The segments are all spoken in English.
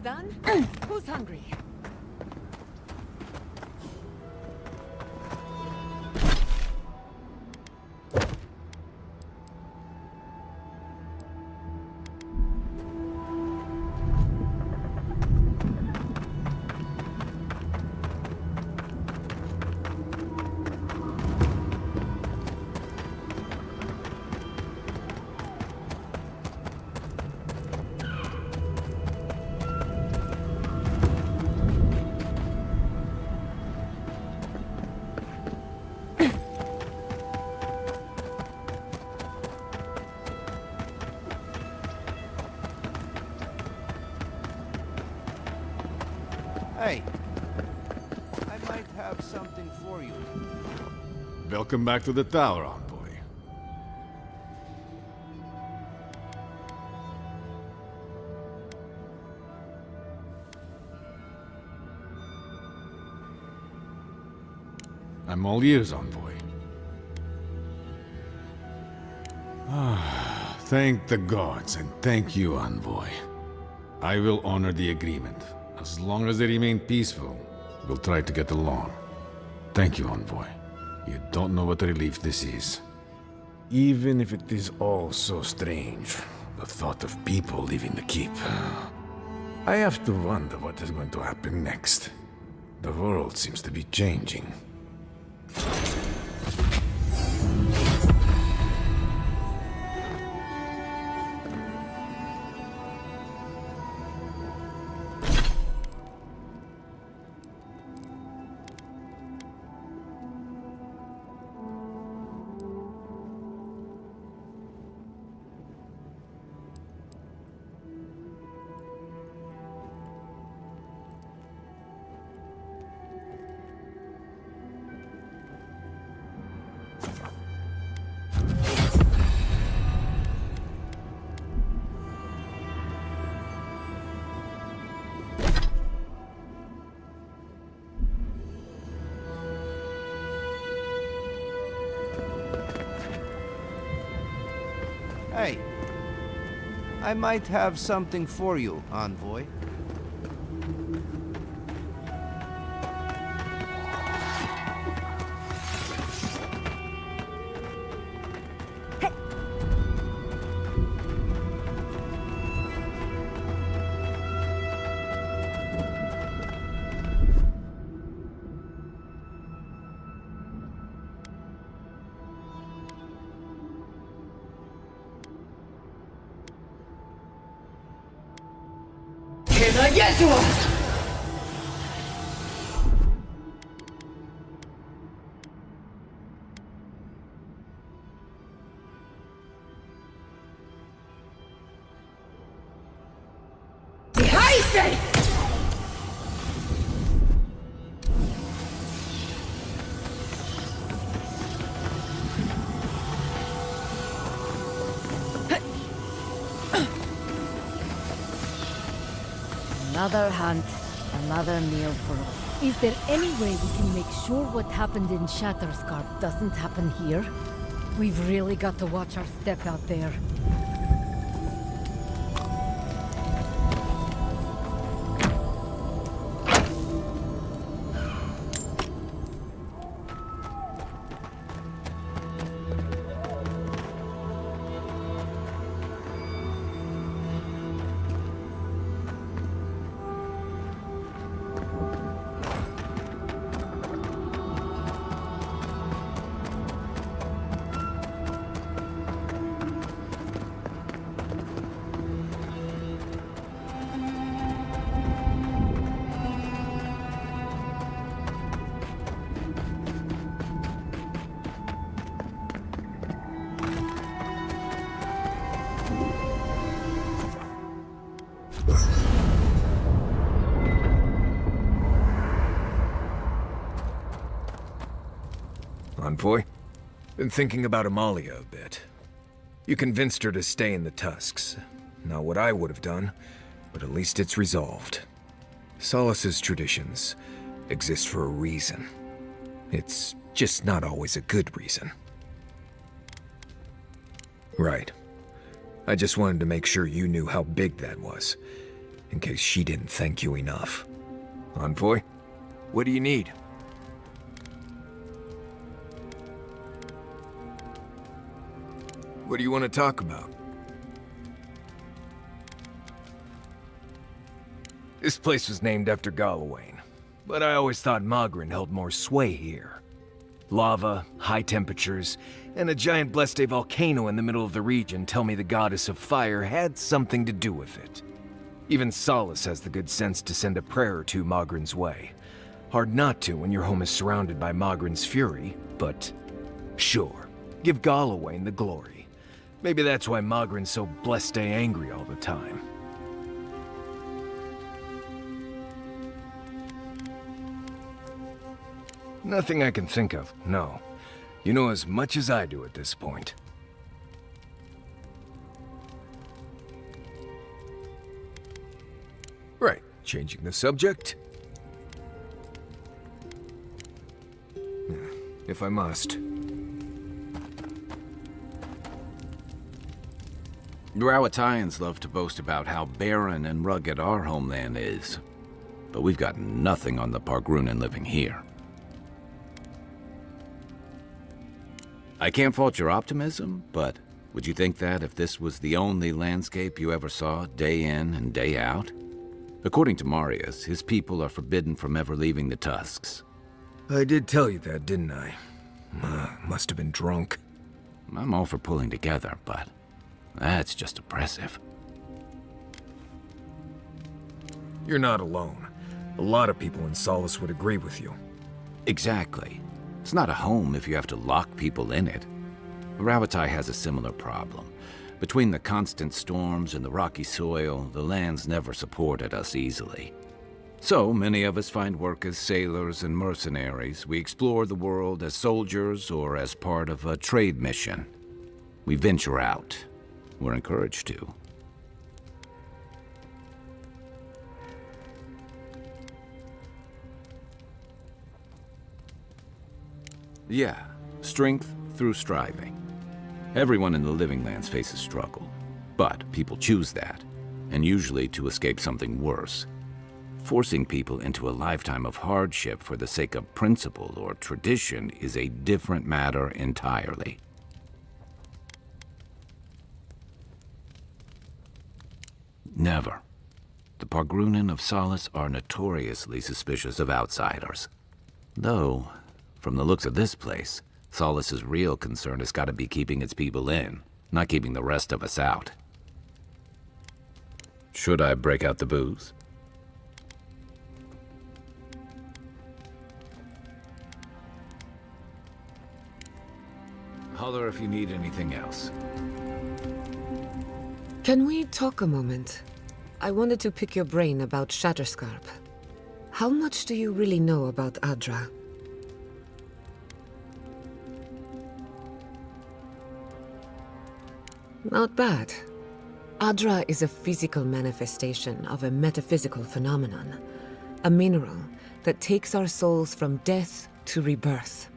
done? Who's hungry? Hey, I might have something for you. Welcome back to the tower, envoy. I'm all ears, envoy. Thank the gods and thank you, envoy. I will honor the agreement. As long as they remain peaceful, we'll try to get along. Thank you, envoy. You don't know what a relief this is. Even if it is all so strange, the thought of people leaving the keep. I have to wonder what is going to happen next. The world seems to be changing. Hey, I might have something for you, envoy. Can I get to us? Behind! Another hunt, another meal for all. Is there any way we can make sure what happened in Shatterscarp doesn't happen here? We've really got to watch our step out there. Envoy? Been thinking about Amalia a bit. You convinced her to stay in the Tusks. Not what I would have done, but at least it's resolved. Solace's traditions exist for a reason. It's just not always a good reason. Right. I just wanted to make sure you knew how big that was. in case she didn't thank you enough. Envoy, what do you need? What do you want to talk about? This place was named after Galawain, but I always thought Mogren held more sway here. Lava, high temperatures, and a giant Bleste volcano in the middle of the region tell me the goddess of fire had something to do with it. Even Solace has the good sense to send a prayer or two Mogren's way. Hard not to when your home is surrounded by Mogren's fury, but sure, give Galawain the glory. Maybe that's why Mogren's so Bleste angry all the time. Nothing I can think of, no. You know as much as I do at this point. Right, changing the subject. If I must. Galawains love to boast about how barren and rugged our homeland is. But we've got nothing on the Pargrunen living here. I can't fault your optimism, but would you think that if this was the only landscape you ever saw day in and day out? According to Marius, his people are forbidden from ever leaving the Tusks. I did tell you that, didn't I? Must have been drunk. I'm all for pulling together, but that's just oppressive. You're not alone. A lot of people in Solace would agree with you. Exactly. It's not a home if you have to lock people in it. Ravatai has a similar problem. Between the constant storms and the rocky soil, the lands never supported us easily. So many of us find work as sailors and mercenaries. We explore the world as soldiers or as part of a trade mission. We venture out. We're encouraged to. Yeah, strength through striving. Everyone in the Living Lands faces struggle, but people choose that, and usually to escape something worse. Forcing people into a lifetime of hardship for the sake of principle or tradition is a different matter entirely. Never. The Pargrunen of Solace are notoriously suspicious of outsiders. Though, from the looks of this place, Solace's real concern has got to be keeping its people in, not keeping the rest of us out. Should I break out the booze? Holler if you need anything else. Can we talk a moment? I wanted to pick your brain about Shatterscarp. How much do you really know about Adra? Not bad. Adra is a physical manifestation of a metaphysical phenomenon. A mineral that takes our souls from death to rebirth.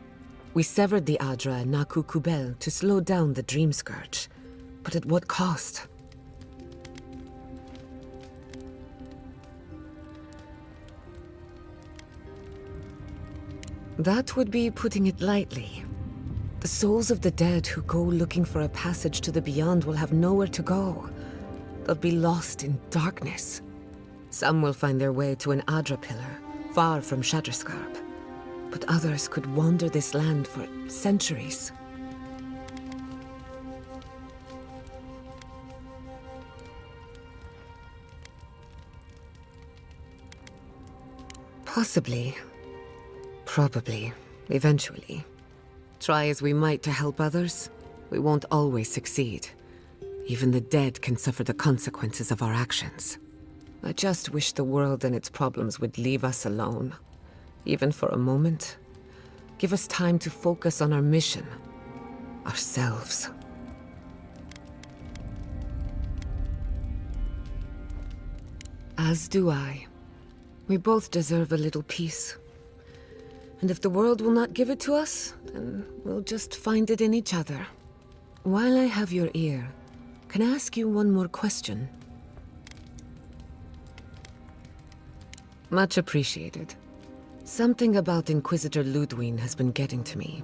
We severed the Adra and Naku Kubel to slow down the Dream Scourge. But at what cost? That would be putting it lightly. The souls of the dead who go looking for a passage to the beyond will have nowhere to go. They'll be lost in darkness. Some will find their way to an Adra pillar, far from Shatterscarp. But others could wander this land for centuries. Possibly. Probably. Eventually. Try as we might to help others, we won't always succeed. Even the dead can suffer the consequences of our actions. I just wish the world and its problems would leave us alone. Even for a moment. Give us time to focus on our mission. Ourselves. As do I. We both deserve a little peace. And if the world will not give it to us, then we'll just find it in each other. While I have your ear, can I ask you one more question? Much appreciated. Something about Inquisitor Ludwig has been getting to me.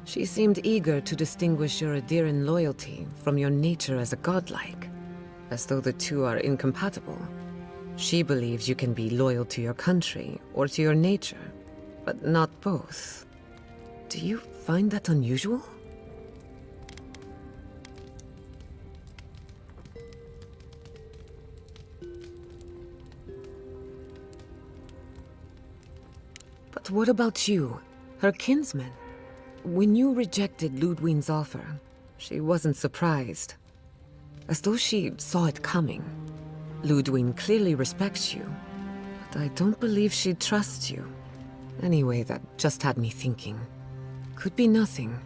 She seemed eager to distinguish your Adiran loyalty from your nature as a godlike, as though the two are incompatible. She believes you can be loyal to your country or to your nature, but not both. Do you find that unusual? But what about you, her kinsman? When you rejected Ludwig's offer, she wasn't surprised. As though she saw it coming. Ludwig clearly respects you, but I don't believe she trusts you. Anyway, that just had me thinking. Could be nothing,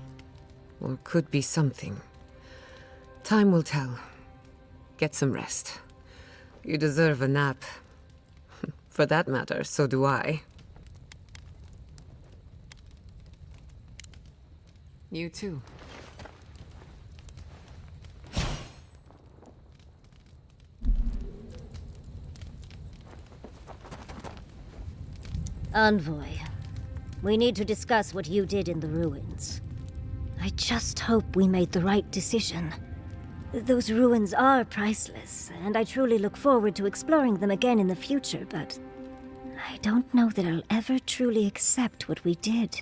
or could be something. Time will tell. Get some rest. You deserve a nap. For that matter, so do I. You too. Envoy, we need to discuss what you did in the ruins. I just hope we made the right decision. Those ruins are priceless, and I truly look forward to exploring them again in the future, but I don't know that I'll ever truly accept what we did.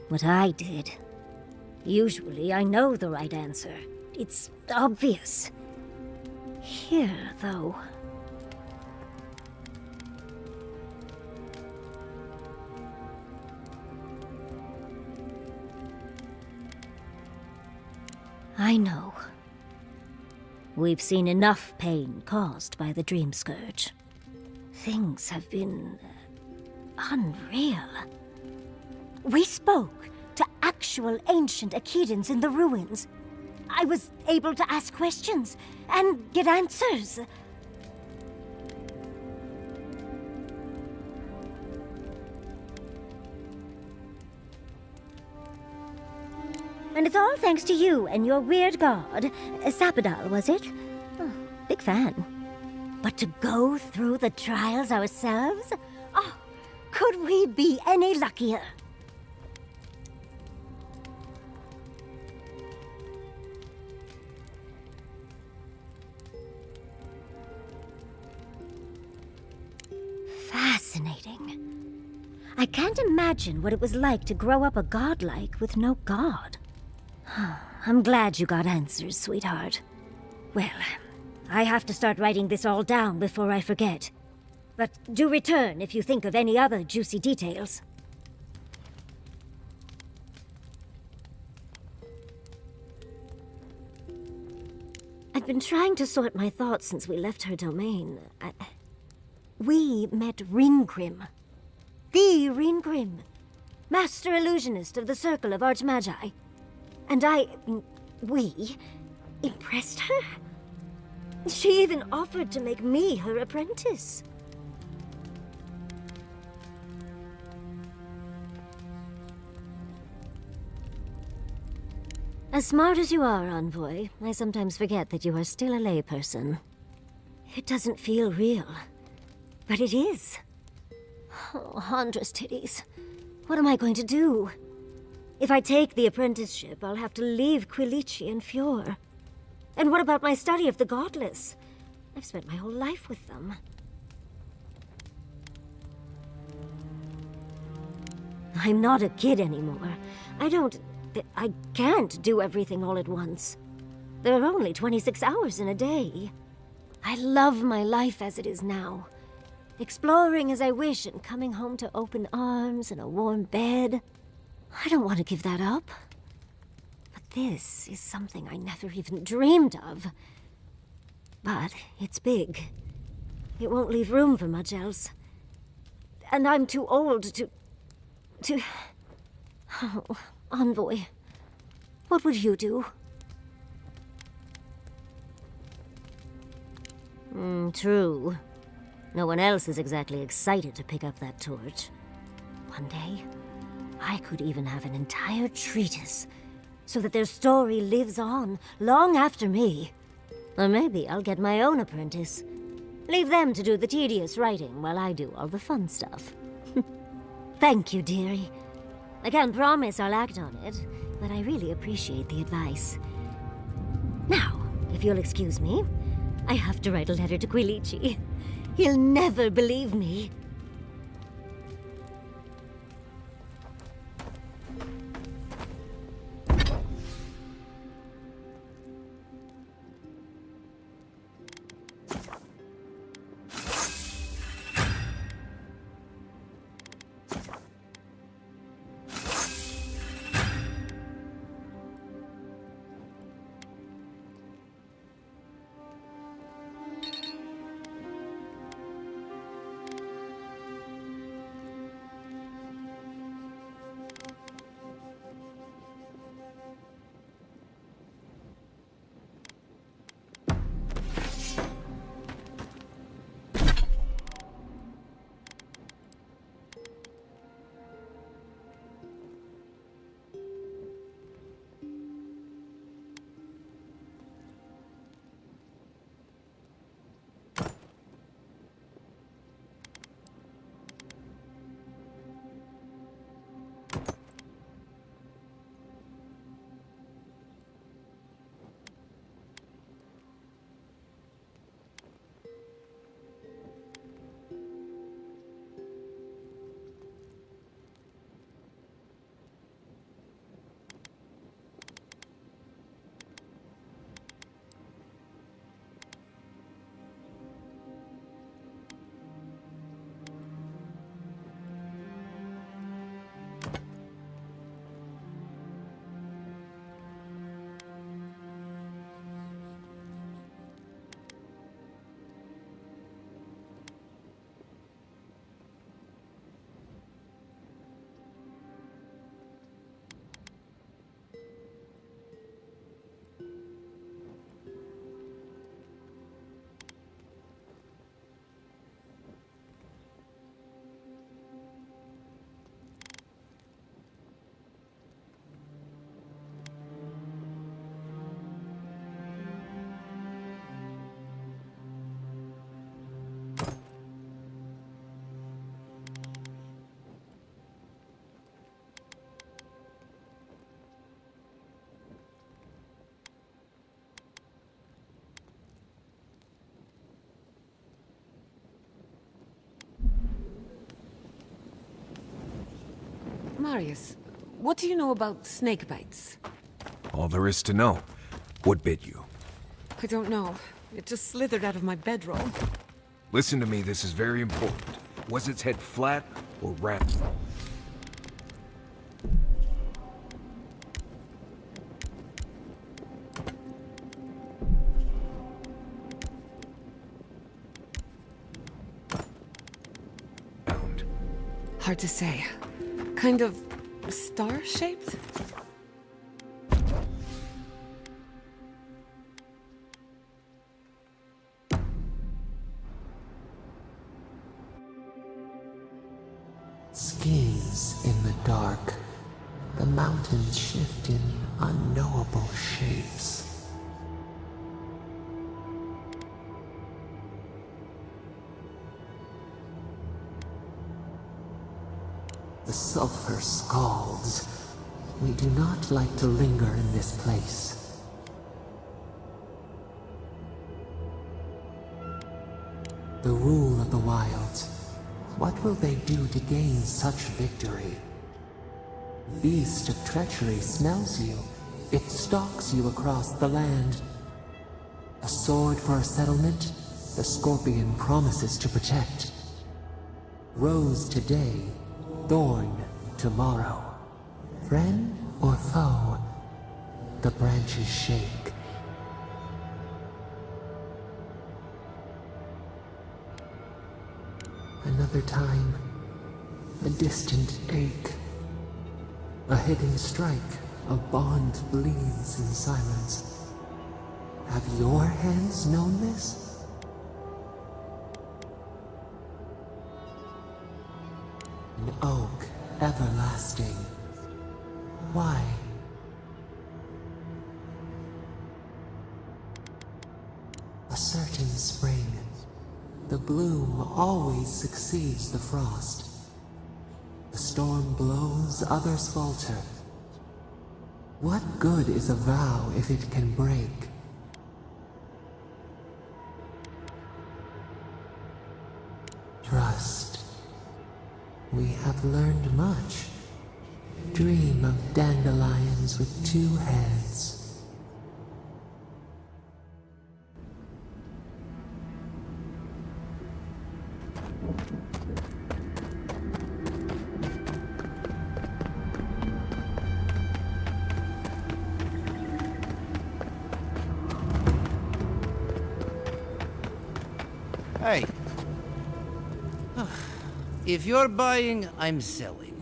What I did. Usually I know the right answer. It's obvious. Here, though... I know. We've seen enough pain caused by the Dream Scourge. Things have been... unreal. We spoke to actual ancient Akidans in the ruins. I was able to ask questions and get answers. And it's all thanks to you and your weird god, Sapidal, was it? Oh, big fan. But to go through the trials ourselves? Oh, could we be any luckier? Fascinating. I can't imagine what it was like to grow up a godlike with no god. I'm glad you got answers, sweetheart. Well, I have to start writing this all down before I forget. But do return if you think of any other juicy details. I've been trying to sort my thoughts since we left her domain. We met Ringrim. The Ringrim. Master Illusionist of the Circle of Archmagi. And we impressed her? She even offered to make me her apprentice. As smart as you are, Envoy, I sometimes forget that you are still a layperson. It doesn't feel real, but it is. Oh, Huntress titties. What am I going to do? If I take the apprenticeship, I'll have to leave Quilici and Fjord. And what about my study of the Godless? I've spent my whole life with them. I'm not a kid anymore. I can't do everything all at once. There are only 26 hours in a day. I love my life as it is now. Exploring as I wish and coming home to open arms and a warm bed. I don't want to give that up. But this is something I never even dreamed of. But it's big. It won't leave room for much else. And I'm too old to... Oh, Envoy, what would you do? True. No one else is exactly excited to pick up that torch. One day, I could even have an entire treatise, so that their story lives on long after me. Or maybe I'll get my own apprentice. Leave them to do the tedious writing while I do all the fun stuff. Thank you, dearie. I can't promise I'll act on it, but I really appreciate the advice. Now, if you'll excuse me, I have to write a letter to Quilici. He'll never believe me. Marius, what do you know about snake bites? All there is to know. What bit you? I don't know. It just slithered out of my bedroll. Listen to me, this is very important. Was its head flat or round? Hard to say. Kind of star-shaped? Schemes in the dark. The mountains shift in unknowable shapes. The sulfur scalds. We do not like to linger in this place. The rule of the wilds. What will they do to gain such victory? Beast of treachery smells you. It stalks you across the land. A sword for a settlement, the scorpion promises to protect. Rose today, thorn tomorrow. Friend or foe, the branches shake. Another time, a distant ache. A hidden strike, a bond bleeds in silence. Have your hands known this? An oak everlasting. Why? A certain spring, The bloom always succeeds the frost. The storm blows, others falter. What good is a vow if it can break? Trust. We have learned much. Dream of dandelions with two heads. Hey. If you're buying, I'm selling.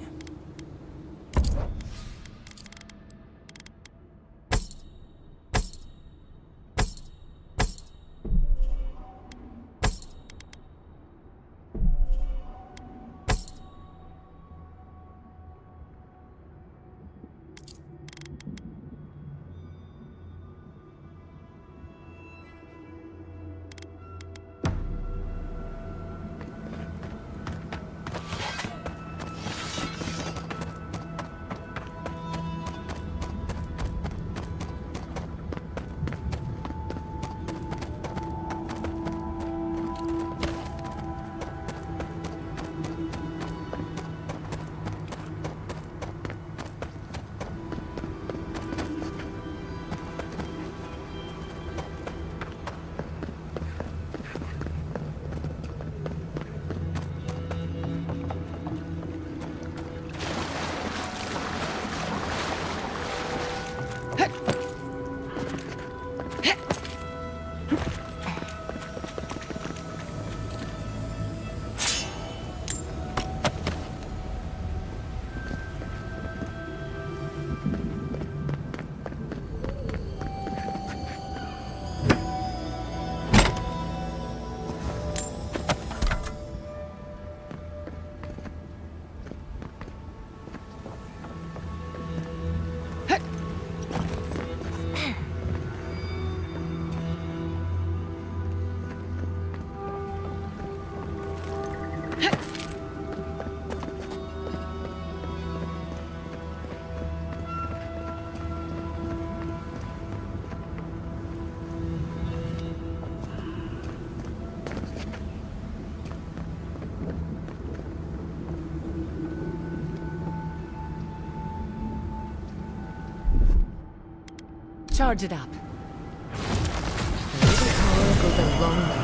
Charge it up. A little power goes a long way.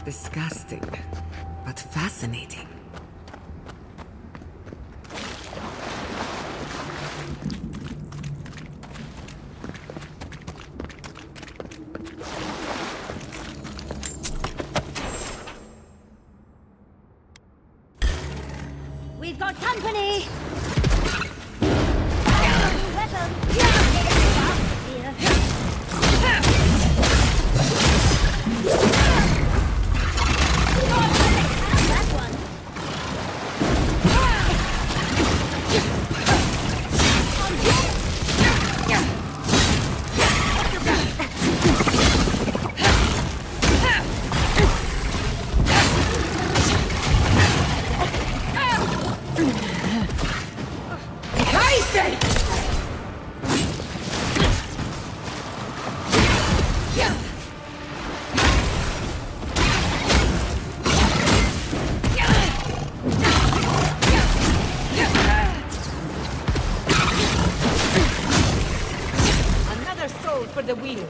Disgusting, but fascinating. We've got company! For the wheel.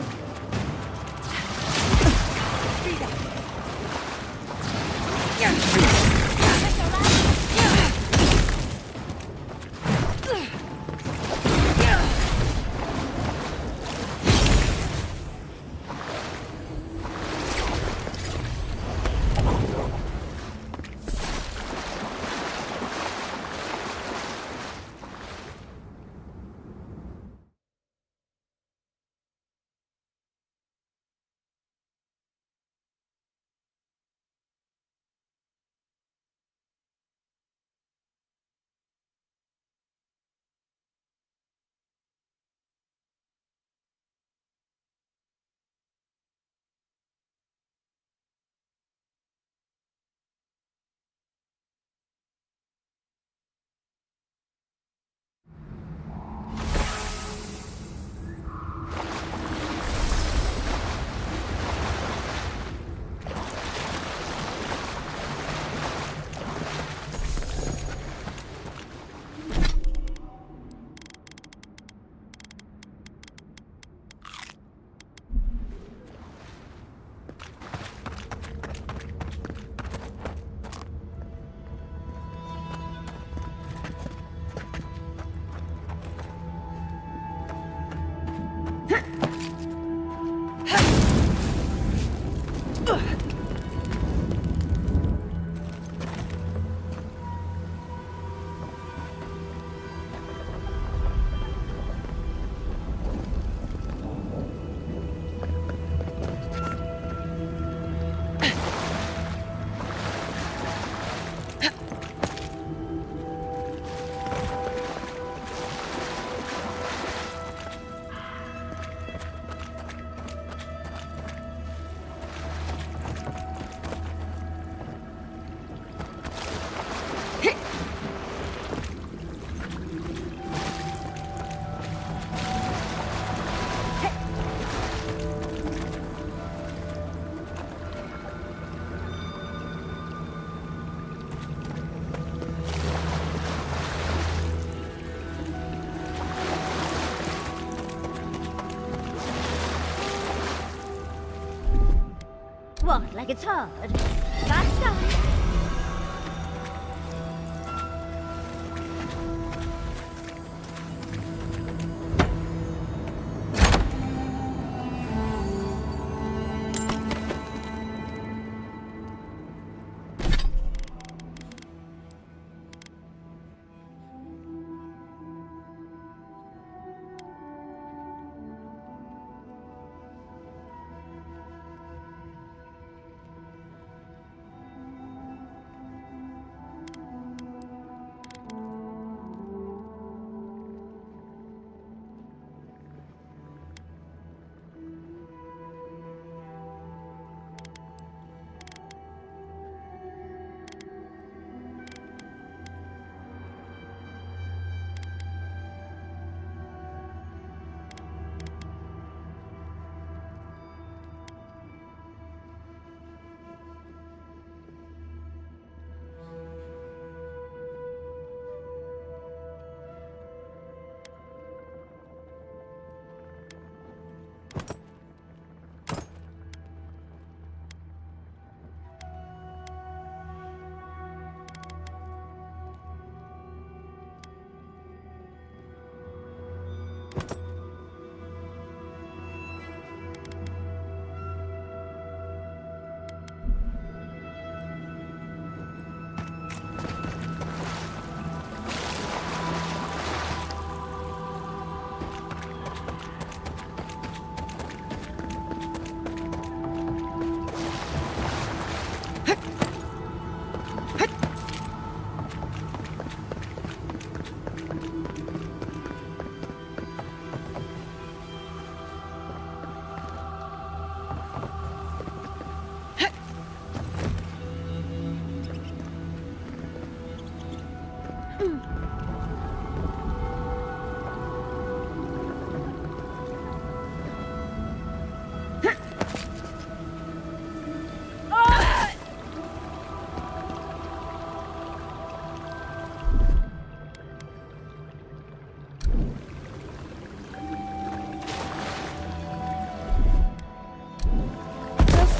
What, like it's hard? That's done.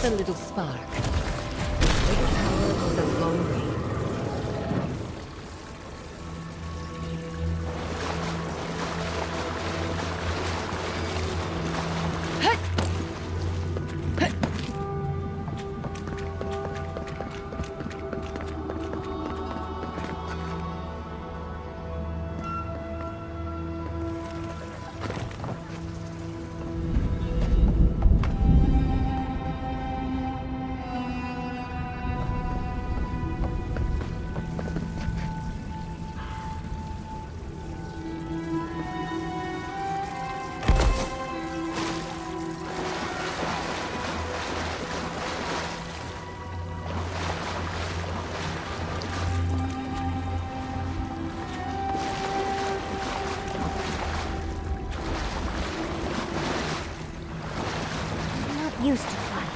A little spark. Big power goes a long way. Used to fight.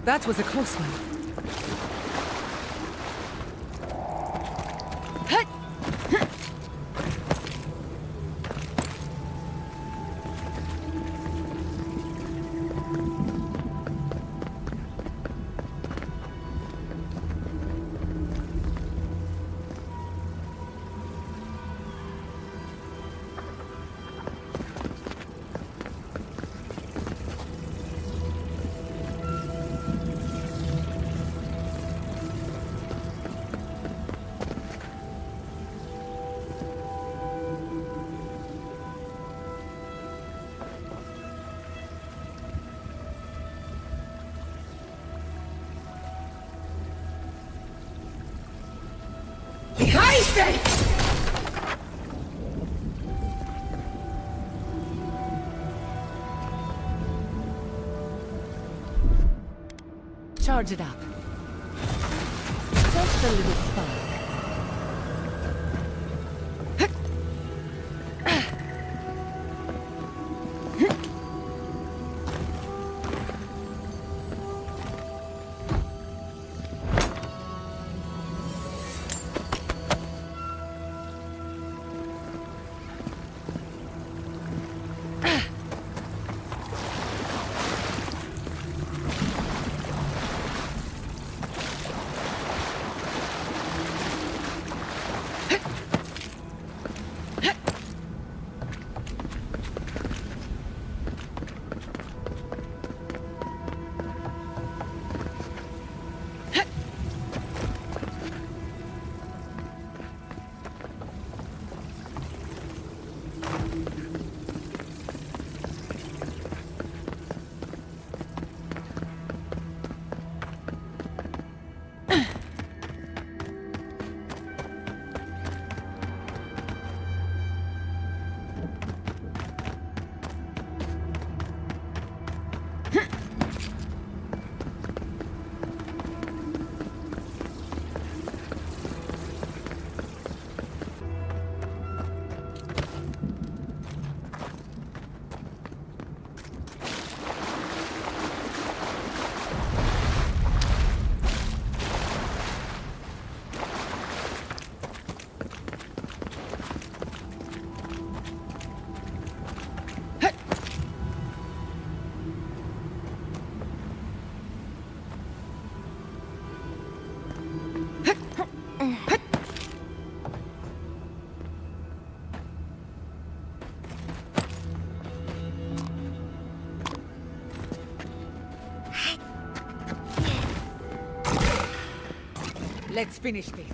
That was a close one. Charge it up. Just a little spark. Let's finish this.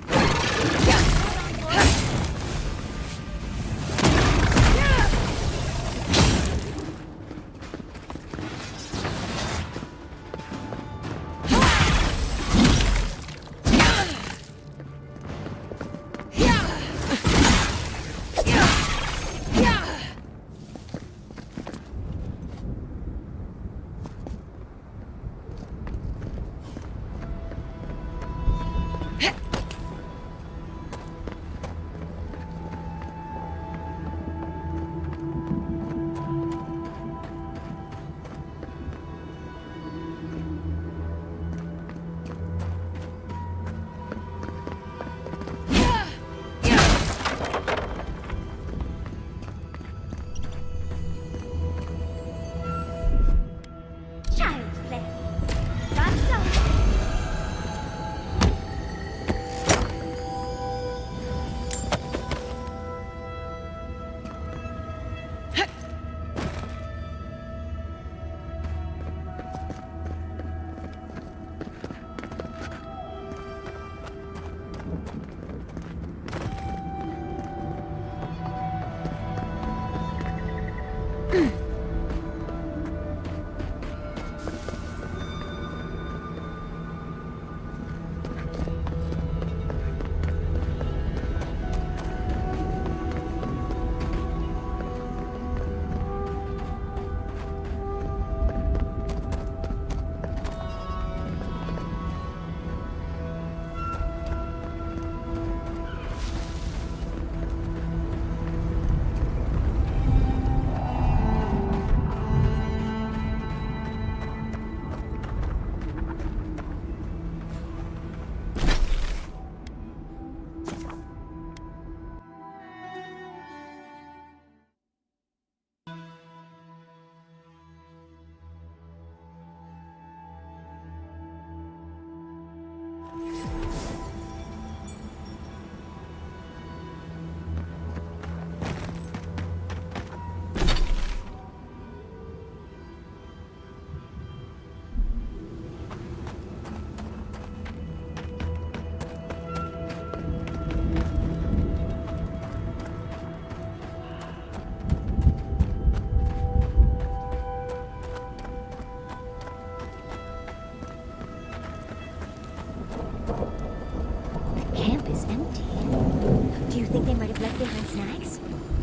Snacks?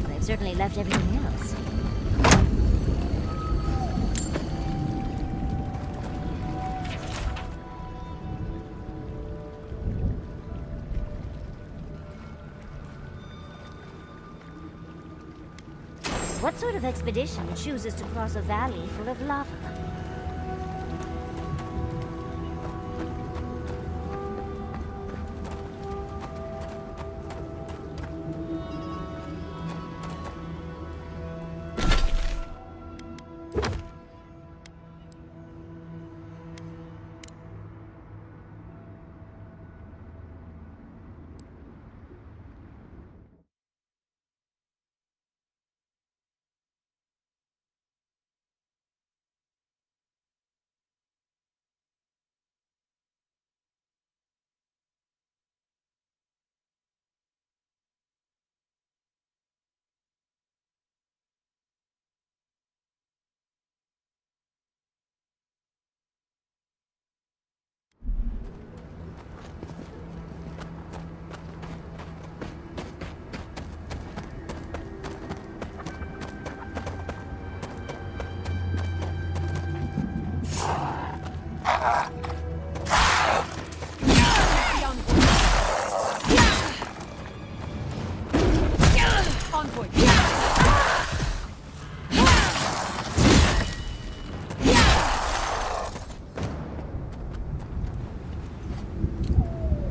They've certainly left everything else. What sort of expedition chooses to cross a valley full of lava?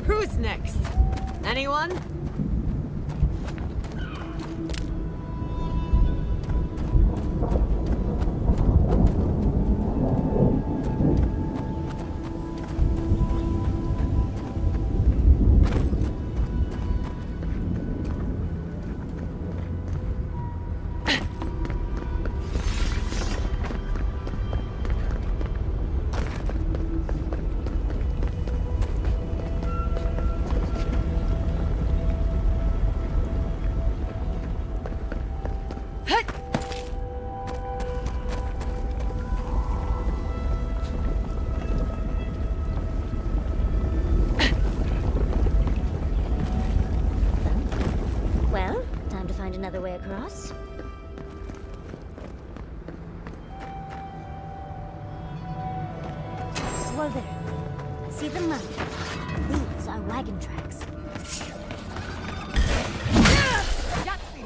Who's next? Anyone? Well, time to find another way across. Whoa there. I see the mud. These are wagon tracks.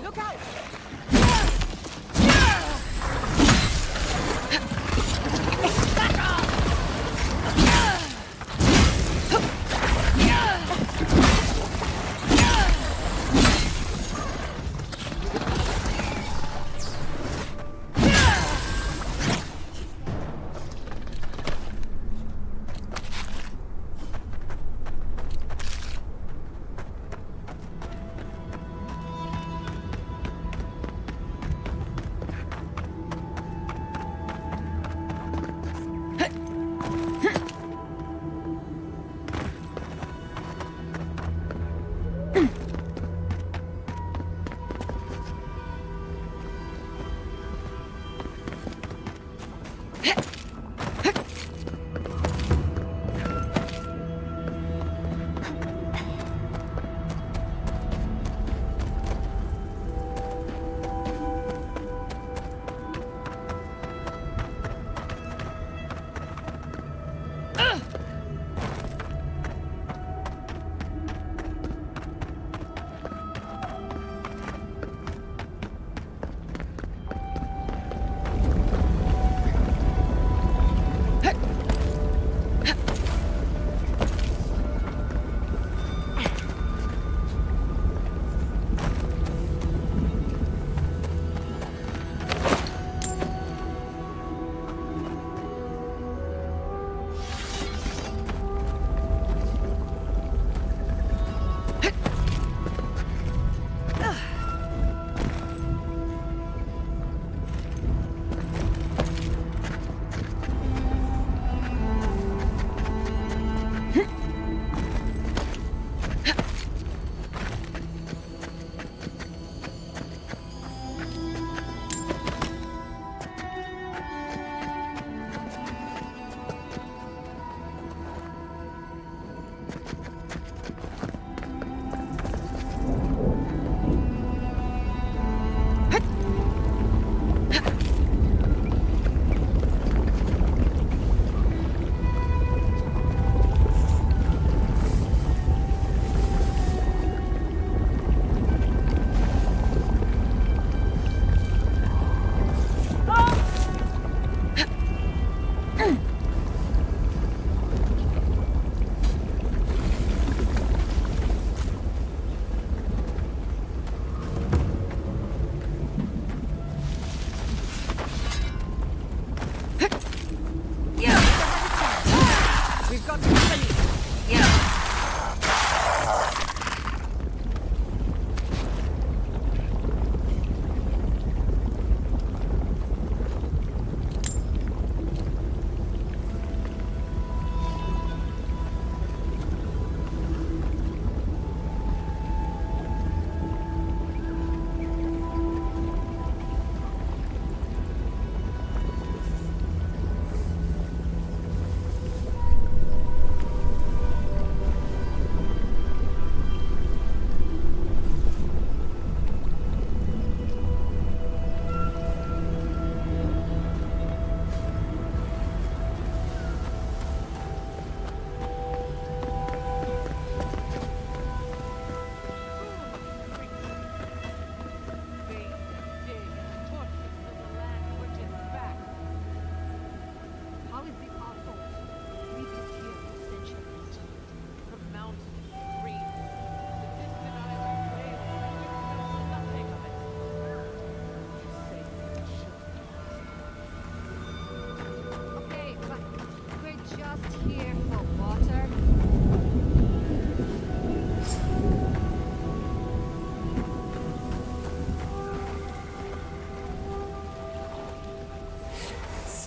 Look out!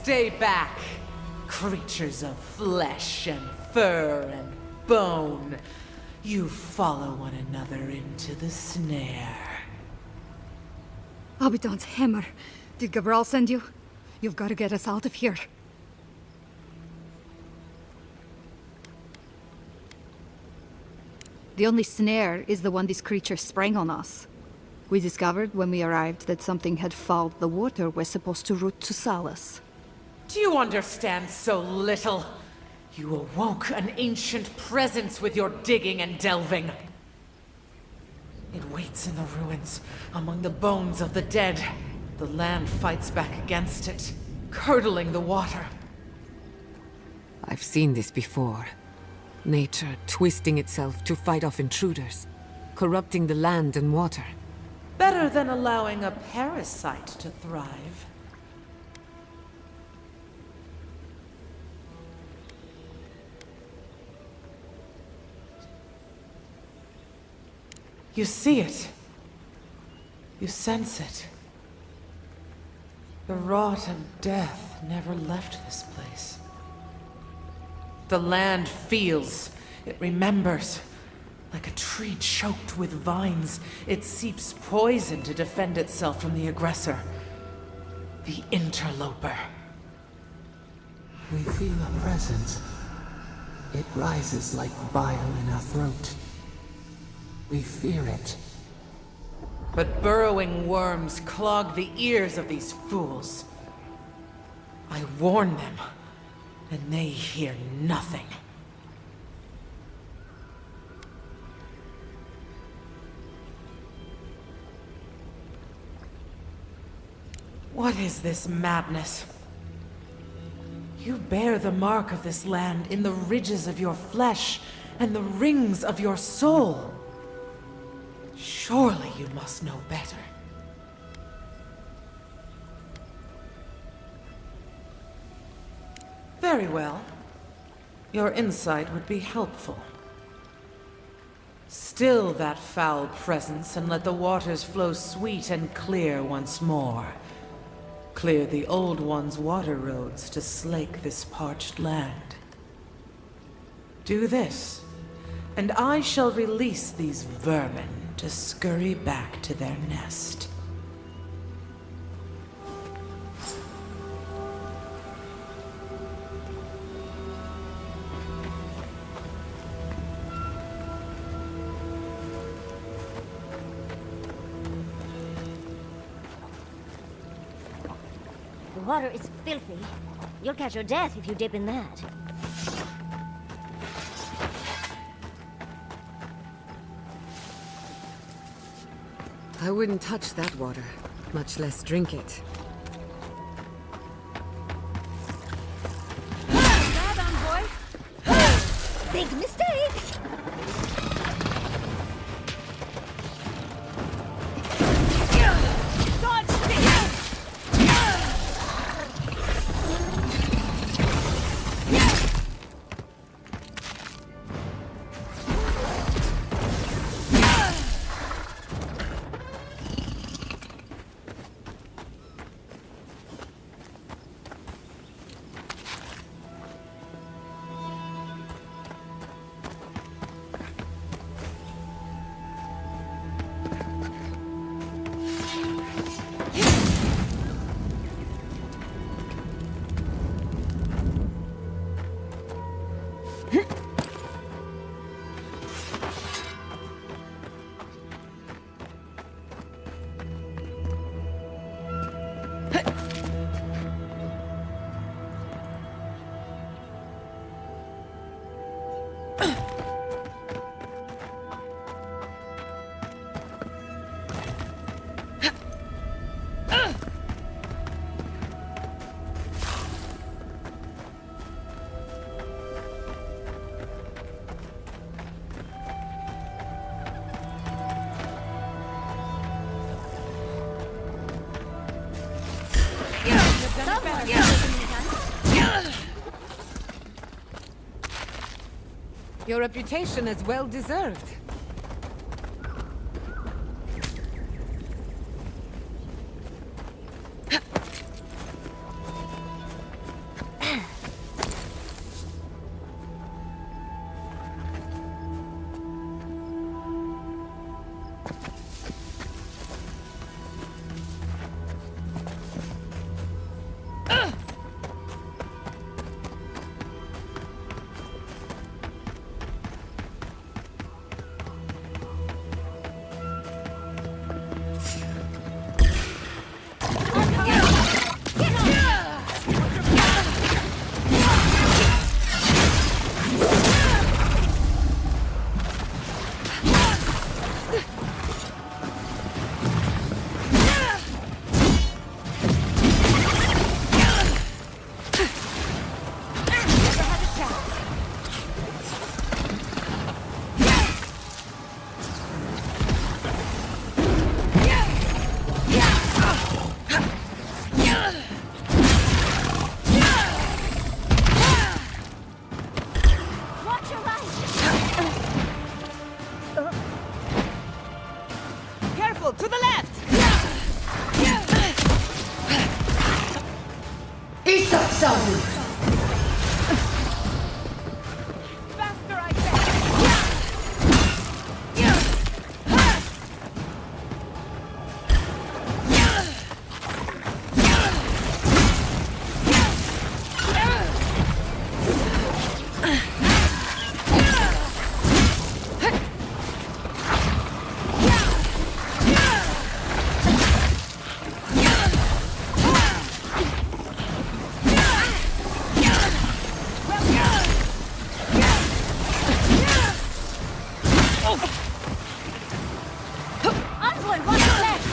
Stay back, creatures of flesh and fur and bone. You follow one another into the snare. Abaddon's hammer. Did Gabral send you? You've got to get us out of here. The only snare is the one this creature sprang on us. We discovered when we arrived that something had fouled the water we're supposed to route to Solace. Do you understand so little? You awoke an ancient presence with your digging and delving. It waits in the ruins, among the bones of the dead. The land fights back against it, curdling the water. I've seen this before. Nature twisting itself to fight off intruders, corrupting the land and water. Better than allowing a parasite to thrive. You see it. You sense it. The rot and death never left this place. The land feels, it remembers. Like a tree choked with vines, it seeps poison to defend itself from the aggressor. The interloper. We feel a presence. It rises like bile in our throat. We fear it. But burrowing worms clog the ears of these fools. I warn them, and they hear nothing. What is this madness? You bear the mark of this land in the ridges of your flesh and the rings of your soul. Surely you must know better. Very well. Your insight would be helpful. Still that foul presence and let the waters flow sweet and clear once more. Clear the old one's water roads to slake this parched land. Do this, and I shall release these vermin to scurry back to their nest. The water is filthy. You'll catch your death if you dip in that. I wouldn't touch that water, much less drink it. Bad on, boy! Big mistake! Your reputation is well deserved. To the left! Faster, I Envoy, watch your left!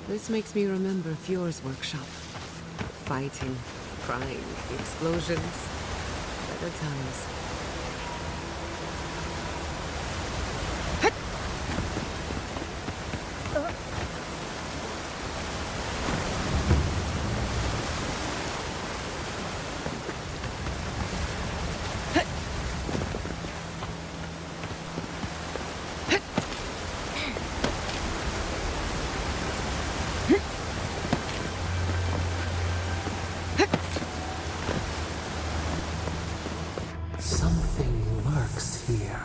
This makes me remember Fjord's workshop. Fighting, crying, explosions. Better times. Something lurks here.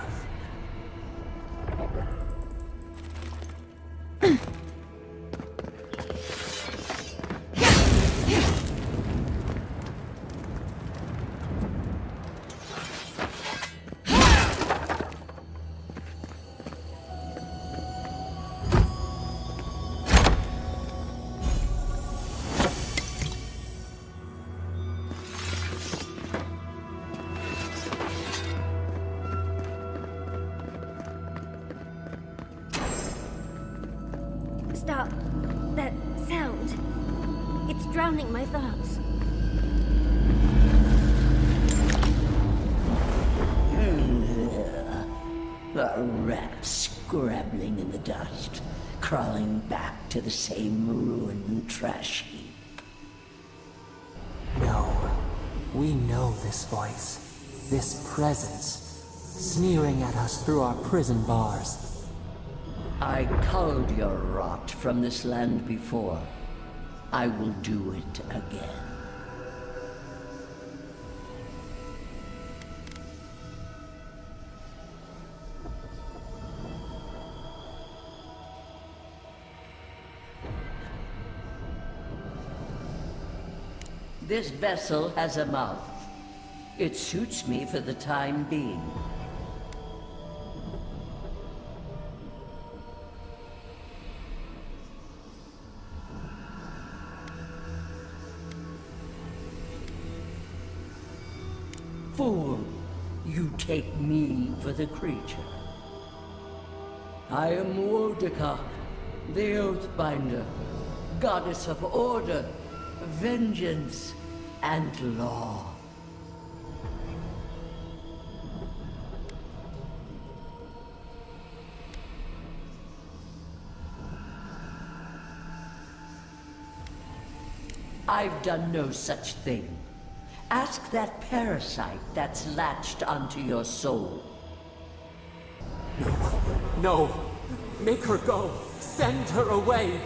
Stop. That sound. It's drowning my thoughts. A rat scrabbling in the dust, crawling back to the same ruined trash heap. No. We know this voice. This presence. Sneering at us through our prison bars. I culled your rot from this land before. I will do it again. This vessel has a mouth. It suits me for the time being. Fool, you take me for the creature. I am Wodika, the Oathbinder, goddess of order, vengeance, and law. I've done no such thing. Ask that parasite that's latched onto your soul. No! Make her go! Send her away!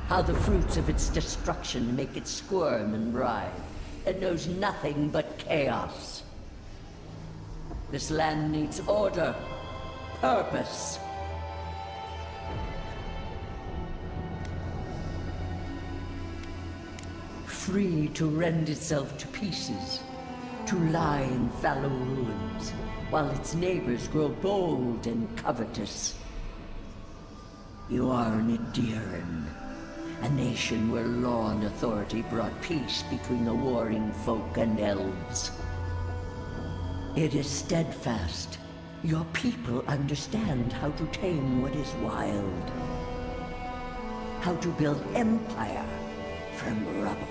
How the fruits of its destruction make it squirm and writhe. It knows nothing but chaos. This land needs order, purpose. Free to rend itself to pieces, to lie in fallow ruins, while its neighbors grow bold and covetous. You are an Idiran, a nation where law and authority brought peace between the warring folk and elves. It is steadfast. Your people understand how to tame what is wild. How to build empire from rubble.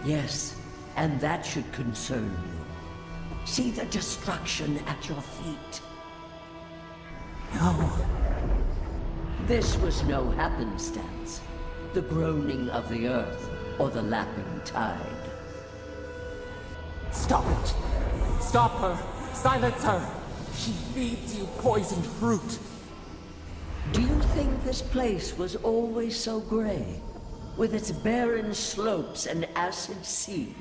Yes, and that should concern you. See the destruction at your feet. No. This was no happenstance. The groaning of the earth, or the lapping tide. Stop it! Stop her! Silence her! She feeds you poisoned fruit! Do you think this place was always so gray? With its barren slopes and acid sea?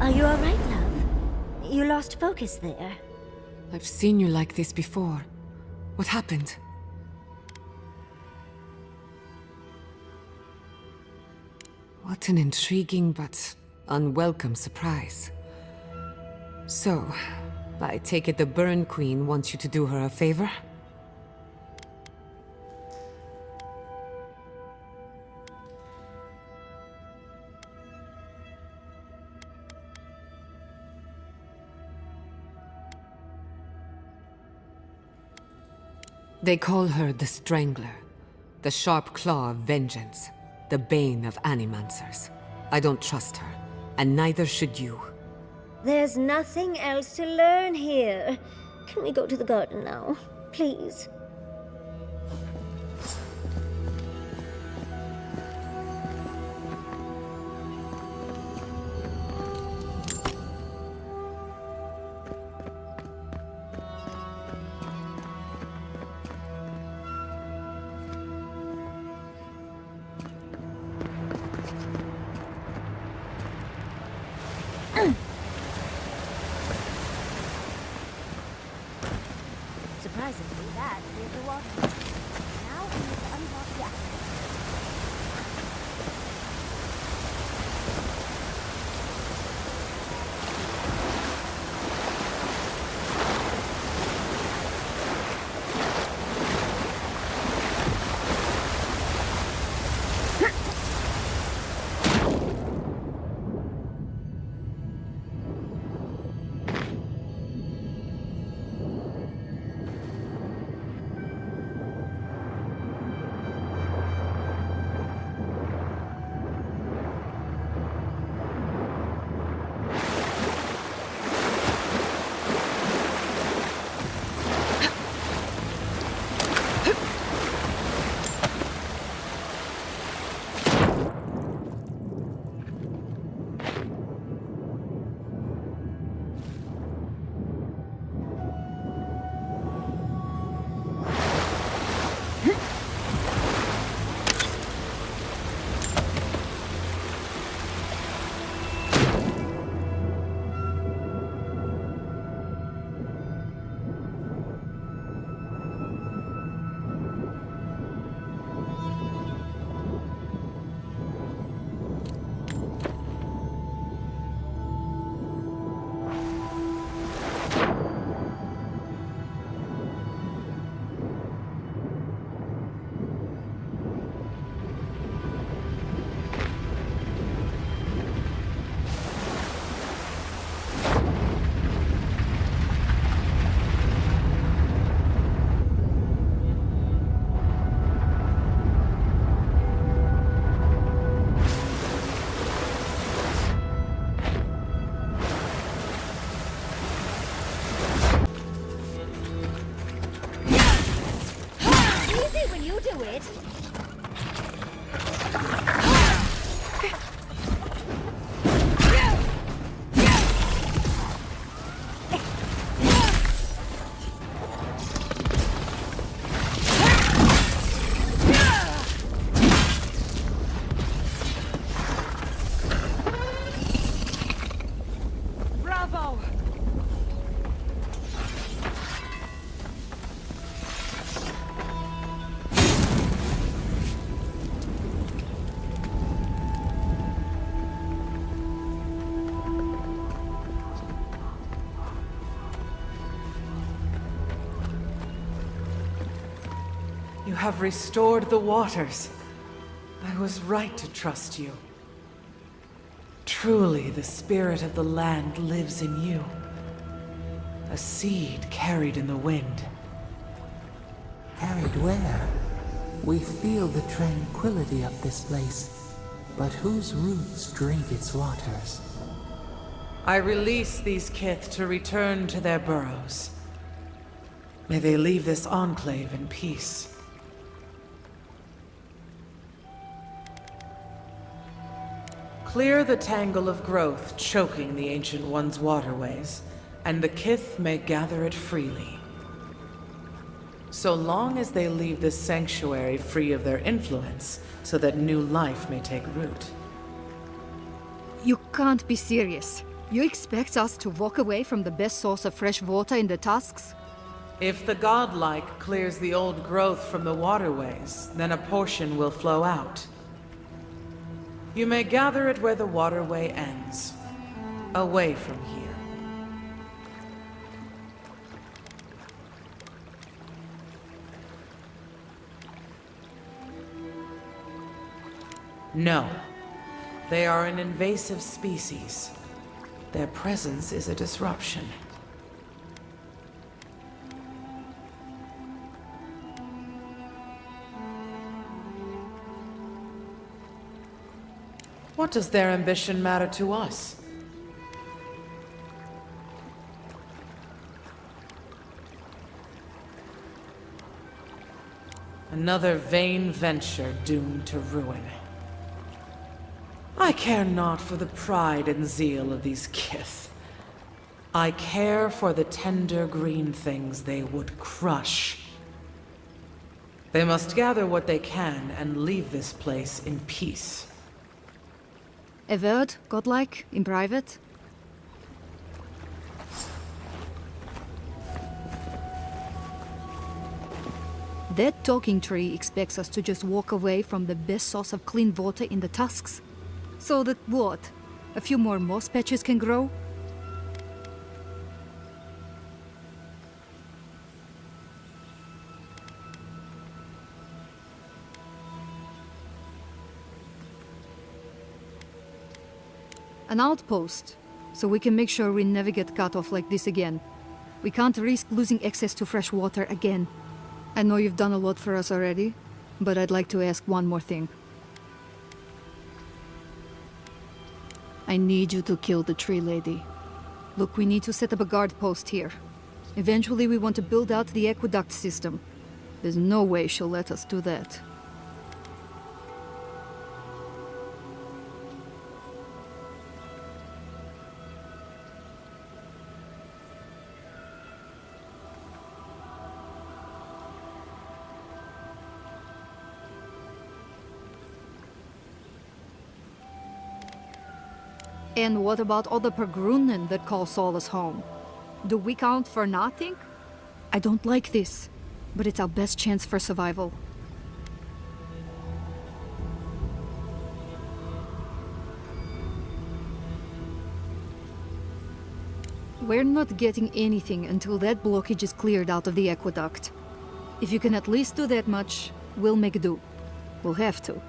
Are you all right, love? You lost focus there. I've seen you like this before. What happened? What an intriguing but unwelcome surprise. So, I take it the Burn Queen wants you to do her a favor? They call her the Strangler, the sharp claw of vengeance, the bane of animancers. I don't trust her, and neither should you. There's nothing else to learn here. Can we go to the garden now, please? Surprisingly, that cleared the water. Now we need to unlock the access. do it. Bravo! You have restored the waters. I was right to trust you. Truly, the spirit of the land lives in you. A seed carried in the wind. Carried where? We feel the tranquility of this place, but whose roots drink its waters? I release these kith to return to their burrows. May they leave this enclave in peace. Clear the tangle of growth choking the Ancient One's waterways, and the kith may gather it freely. So long as they leave this sanctuary free of their influence, so that new life may take root. You can't be serious. You expect us to walk away from the best source of fresh water in the Tusks? If the godlike clears the old growth from the waterways, then a portion will flow out. You may gather it where the waterway ends, away from here. No. They are an invasive species. Their presence is a disruption. What does their ambition matter to us? Another vain venture doomed to ruin. I care not for the pride and zeal of these kith. I care for the tender green things they would crush. They must gather what they can and leave this place in peace. A word, godlike, in private? That talking tree expects us to just walk away from the best source of clean water in the Tusks. So that what? A few more moss patches can grow? An outpost, so we can make sure we never get cut off like this again. We can't risk losing access to fresh water again. I know you've done a lot for us already, but I'd like to ask one more thing. I need you to kill the tree lady. Look, we need to set up a guard post here. Eventually we want to build out the aqueduct system. There's no way she'll let us do that. And what about all the Pergrunen that call Solace home? Do we count for nothing? I don't like this, but it's our best chance for survival. We're not getting anything until that blockage is cleared out of the aqueduct. If you can at least do that much, we'll make do. We'll have to.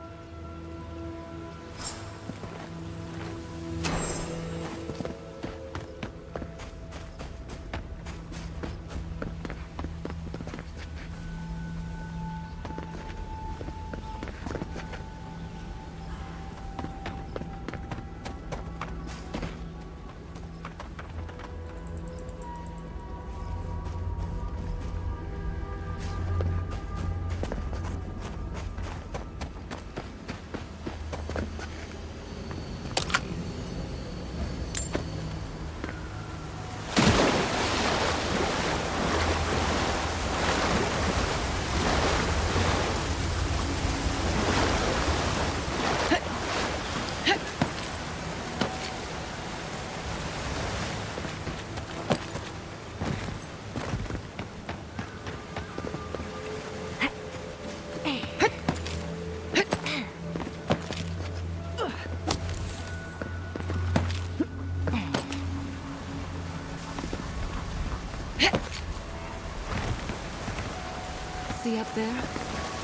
See up there?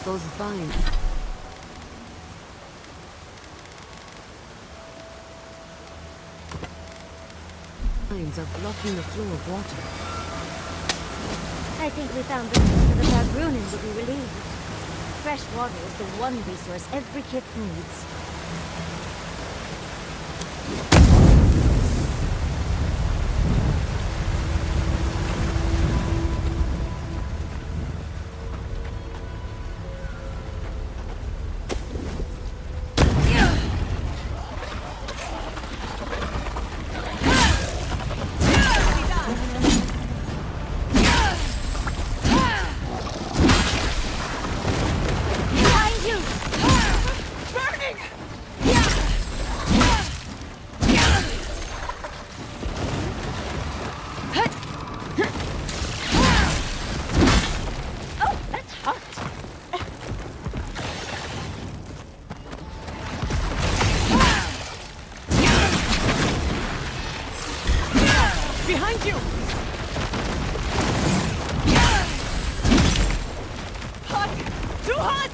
Those vines. Vines are blocking the flow of water. I think we found the key to the Bagrunin to be relieved. Fresh water is the one resource every kid needs. Behind you! Hot! Too hot!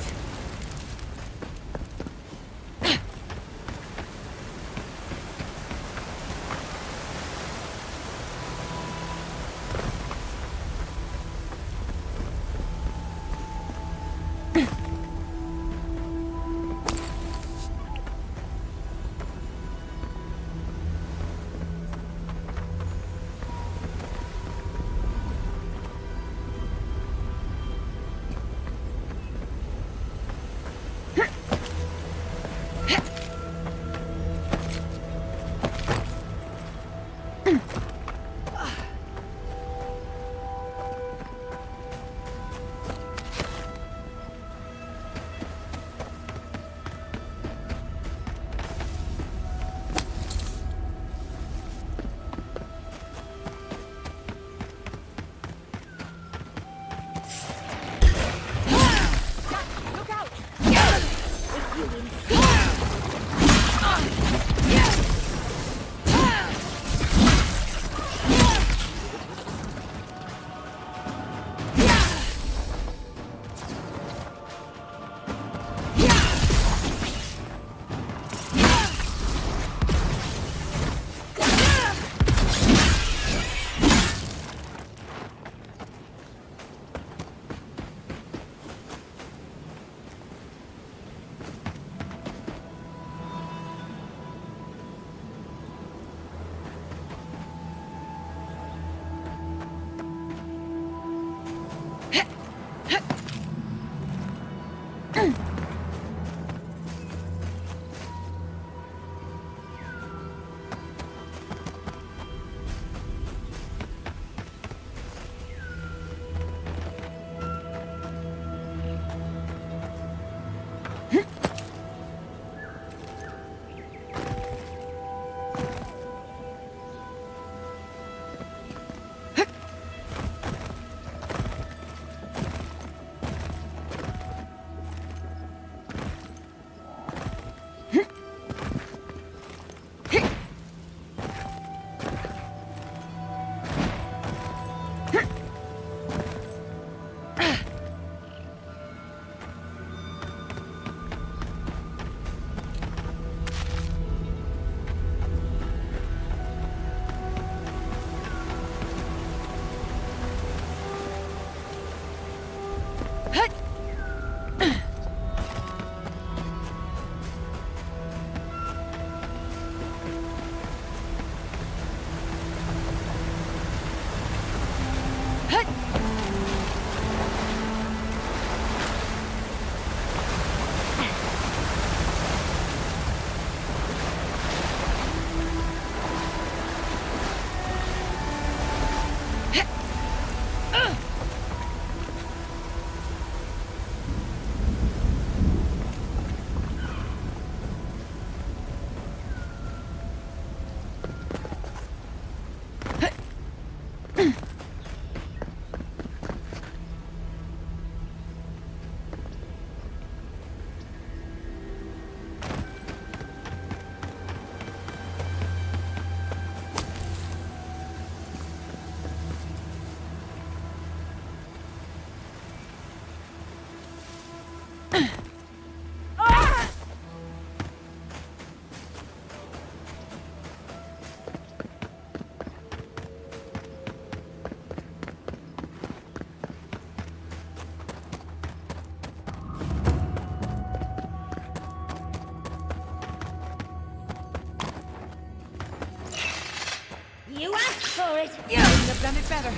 You asked for it! You couldn't have done it better.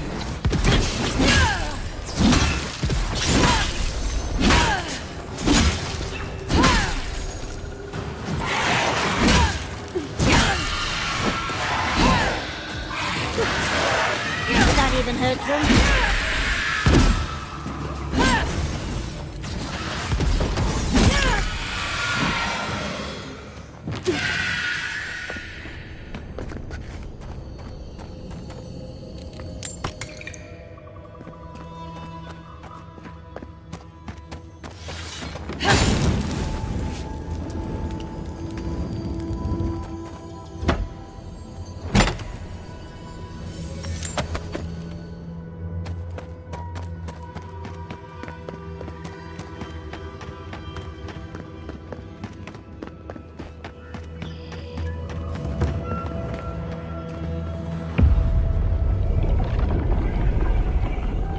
Did that even hurt them?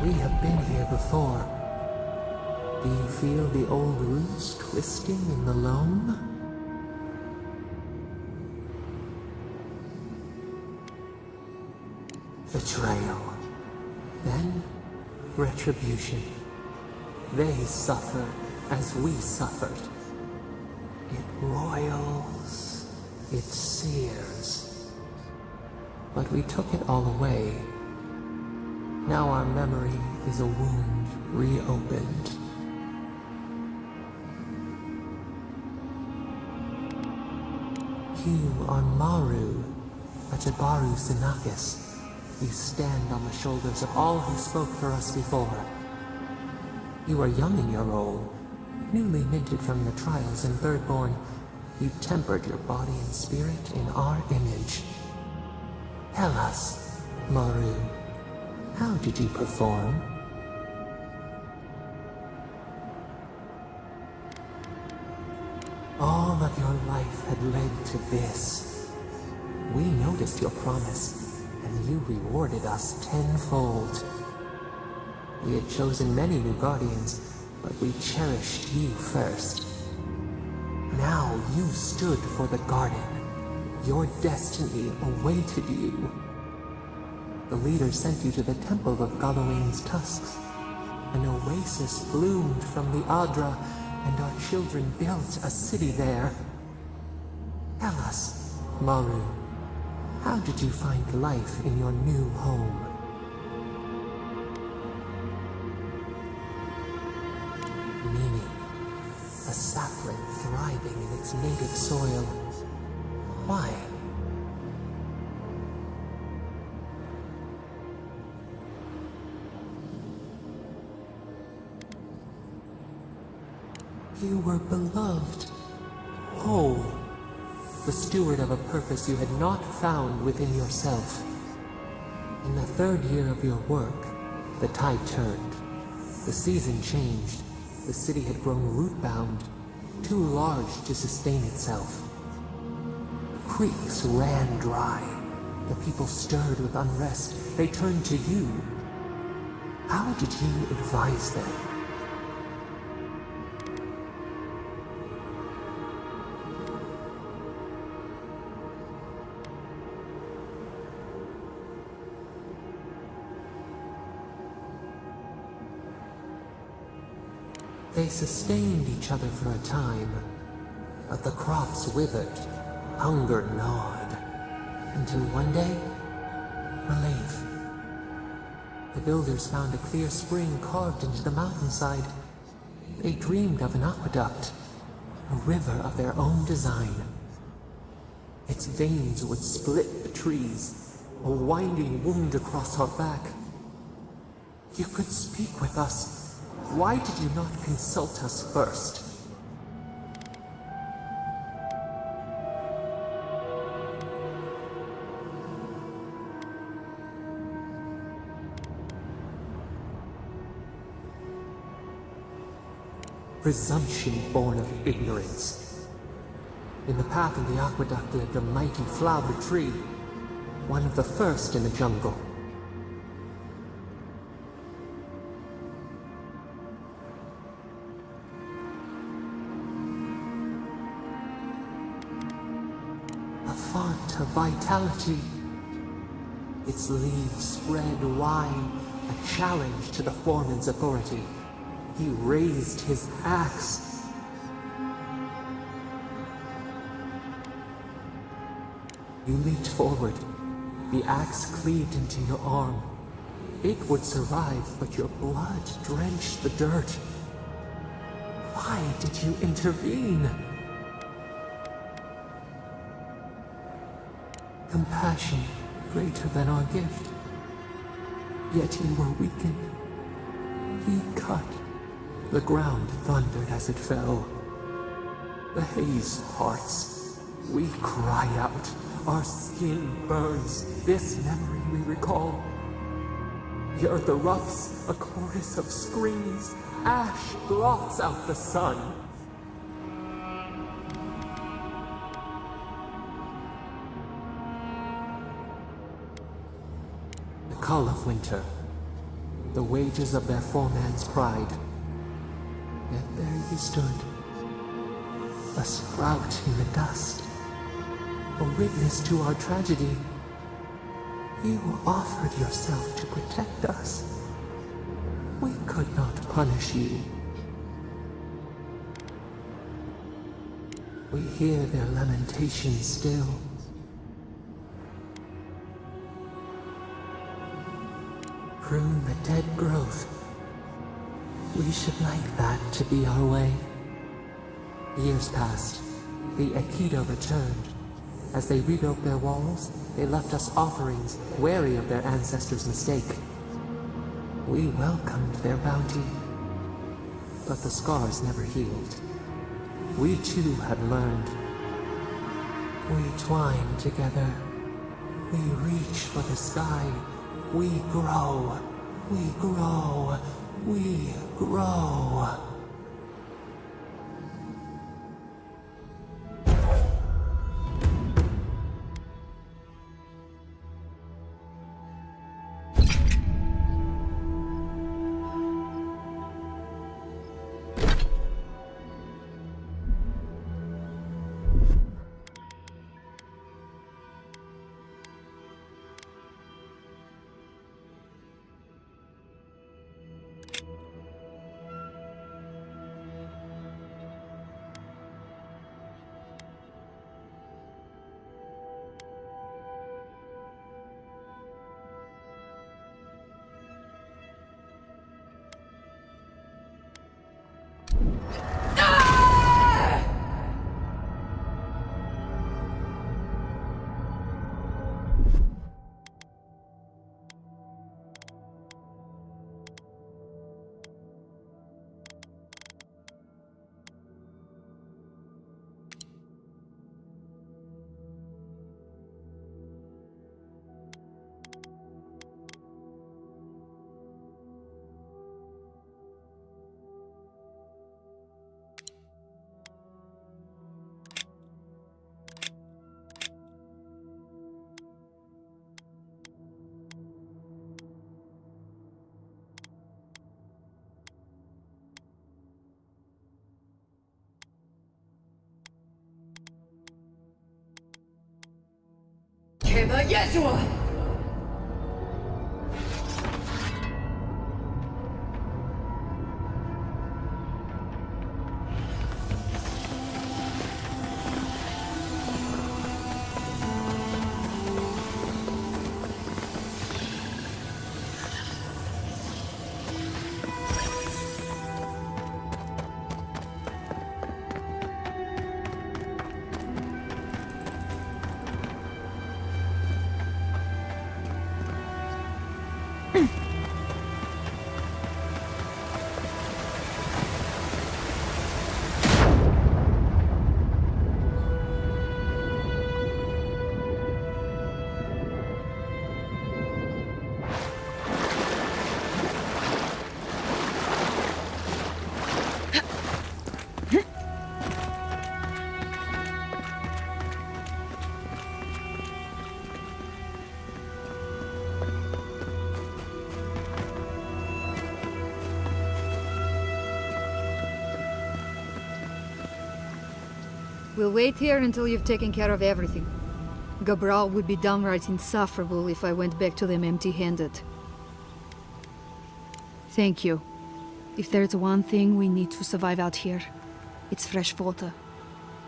We have been here before. Do you feel the old roots twisting in the loam? Betrayal. Then, retribution. They suffer as we suffered. It roils, it sears. But we took it all away. Now our memory is a wound reopened. You are Maru, Ajabaru Sinakis. You stand on the shoulders of all who spoke for us before. You are young in your role, newly minted from your trials in Birdborn. You tempered your body and spirit in our image. Tell us, Maru, how did you perform? All of your life had led to this. We noticed your promise, and you rewarded us tenfold. We had chosen many new guardians, but we cherished you first. Now you stood for the garden. Your destiny awaited you. The leader sent you to the temple of Galawain's Tusks. An oasis bloomed from the Adra, and our children built a city there. Tell us, Maru, how did you find life in your new home? Meaning, a sapling thriving in its native soil. Why? You were beloved, whole, the steward of a purpose you had not found within yourself. In the third year of your work, the tide turned. The season changed. The city had grown root-bound, too large to sustain itself. Creeks ran dry. The people stirred with unrest. They turned to you. How did you advise them? They sustained each other for a time, but the crops withered, hunger gnawed, until one day, relief. The builders found a clear spring carved into the mountainside. They dreamed of an aqueduct, a river of their own design. Its veins would split the trees, a winding wound across our back. You could speak with us. Why did you not consult us first? Presumption born of ignorance. In the path of the aqueduct lived a mighty flower tree, one of the first in the jungle. A font of vitality. Its leaves spread wide, a challenge to the foreman's authority. He raised his axe. You leaped forward. The axe cleaved into your arm. It would survive, but your blood drenched the dirt. Why did you intervene? Compassion greater than our gift. Yet you were weakened. He cut. The ground thundered as it fell. The haze parts. We cry out. Our skin burns. This memory we recall. The earth erupts, a chorus of screams. Ash blots out the sun. The cull of winter. The wages of their foreman's pride. Yet there you stood. A sprout in the dust. A witness to our tragedy. You offered yourself to protect us. We could not punish you. We hear their lamentations still. Prune the dead growth. We should like that to be our way. Years passed. The Aikido returned. As they rebuilt their walls, they left us offerings, wary of their ancestors' mistake. We welcomed their bounty, but the scars never healed. We too had learned. We twine together. We reach for the sky. We grow. We grow. We grow. We'll wait here until you've taken care of everything. Gabral would be downright insufferable if I went back to them empty-handed. Thank you. If there's one thing we need to survive out here, it's fresh water.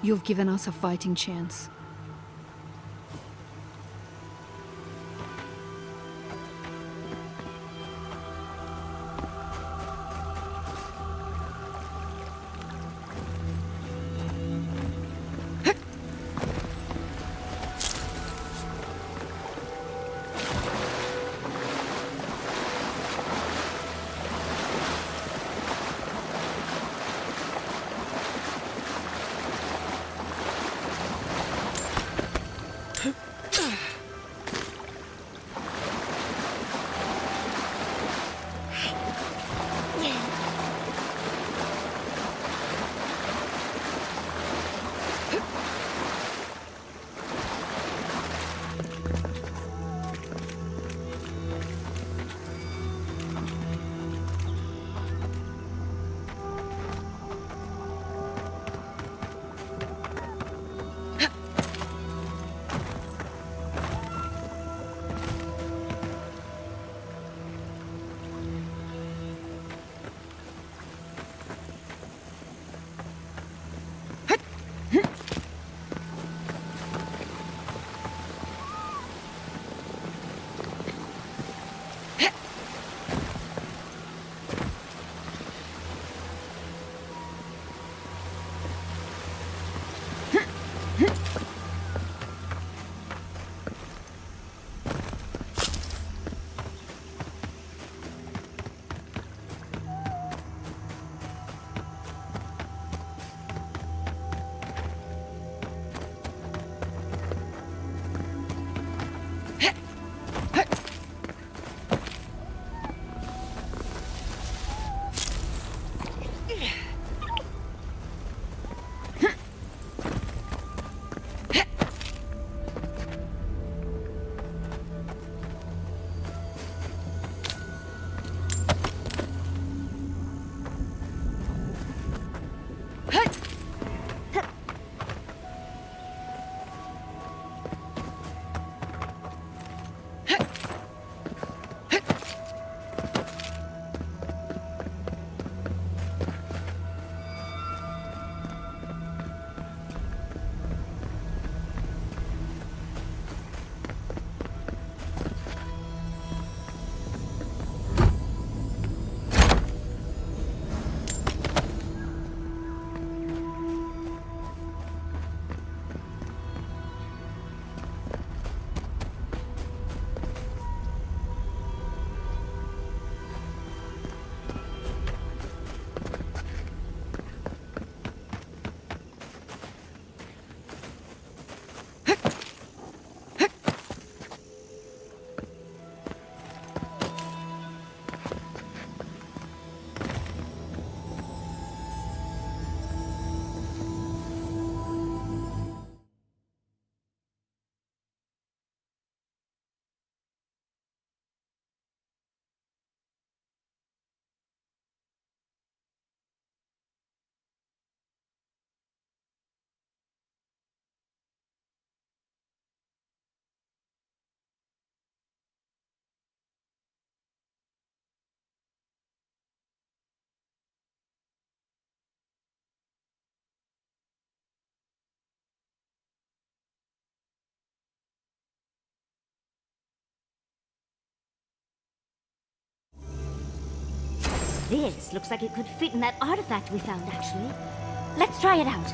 You've given us a fighting chance. This looks like it could fit in that artifact we found, actually. Let's try it out.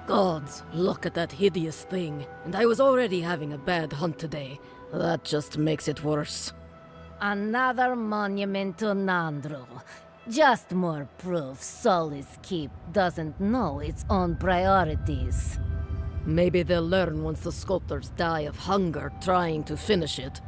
Gods, look at that hideous thing. And I was already having a bad hunt today. That just makes it worse. Another monument to Nandro. Just more proof Solis Keep doesn't know its own priorities. Maybe they'll learn once the sculptors die of hunger trying to finish it.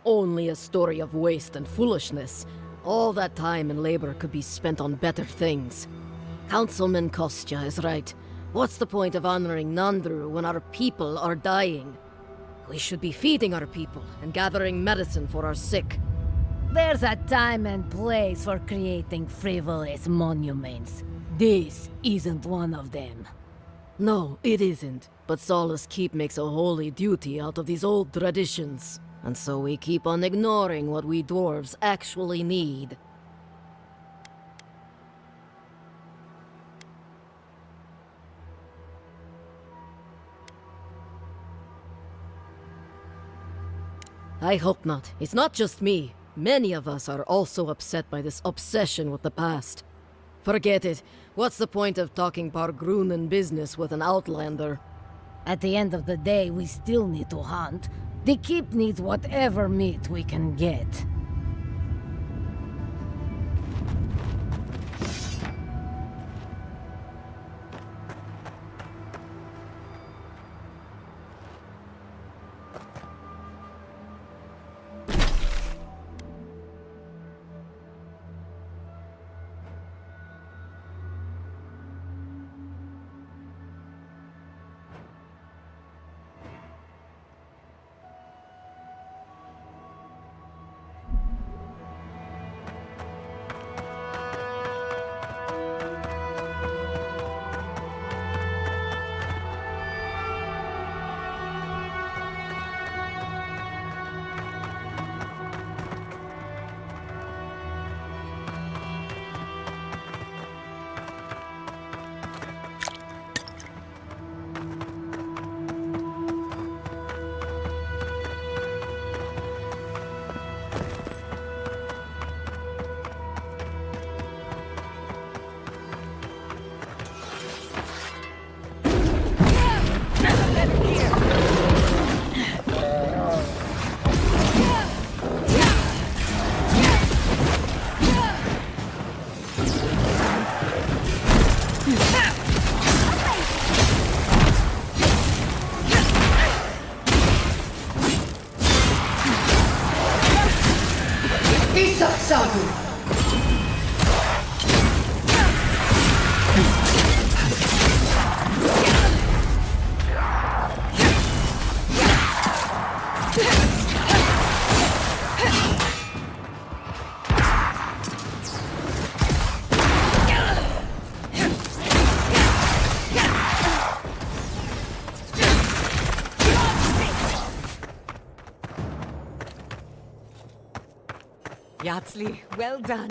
Only a story of waste and foolishness. All that time and labor could be spent on better things. Councilman Kostya is right. What's the point of honoring Nandru when our people are dying? We should be feeding our people and gathering medicine for our sick. There's a time and place for creating frivolous monuments. This isn't one of them. No, it isn't. But Solace Keep makes a holy duty out of these old traditions. And so we keep on ignoring what we dwarves actually need. I hope not. It's not just me. Many of us are also upset by this obsession with the past. Forget it. What's the point of talking Pargrunen business with an outlander? At the end of the day, we still need to hunt. The keep needs whatever meat we can get. Yatsli, well done.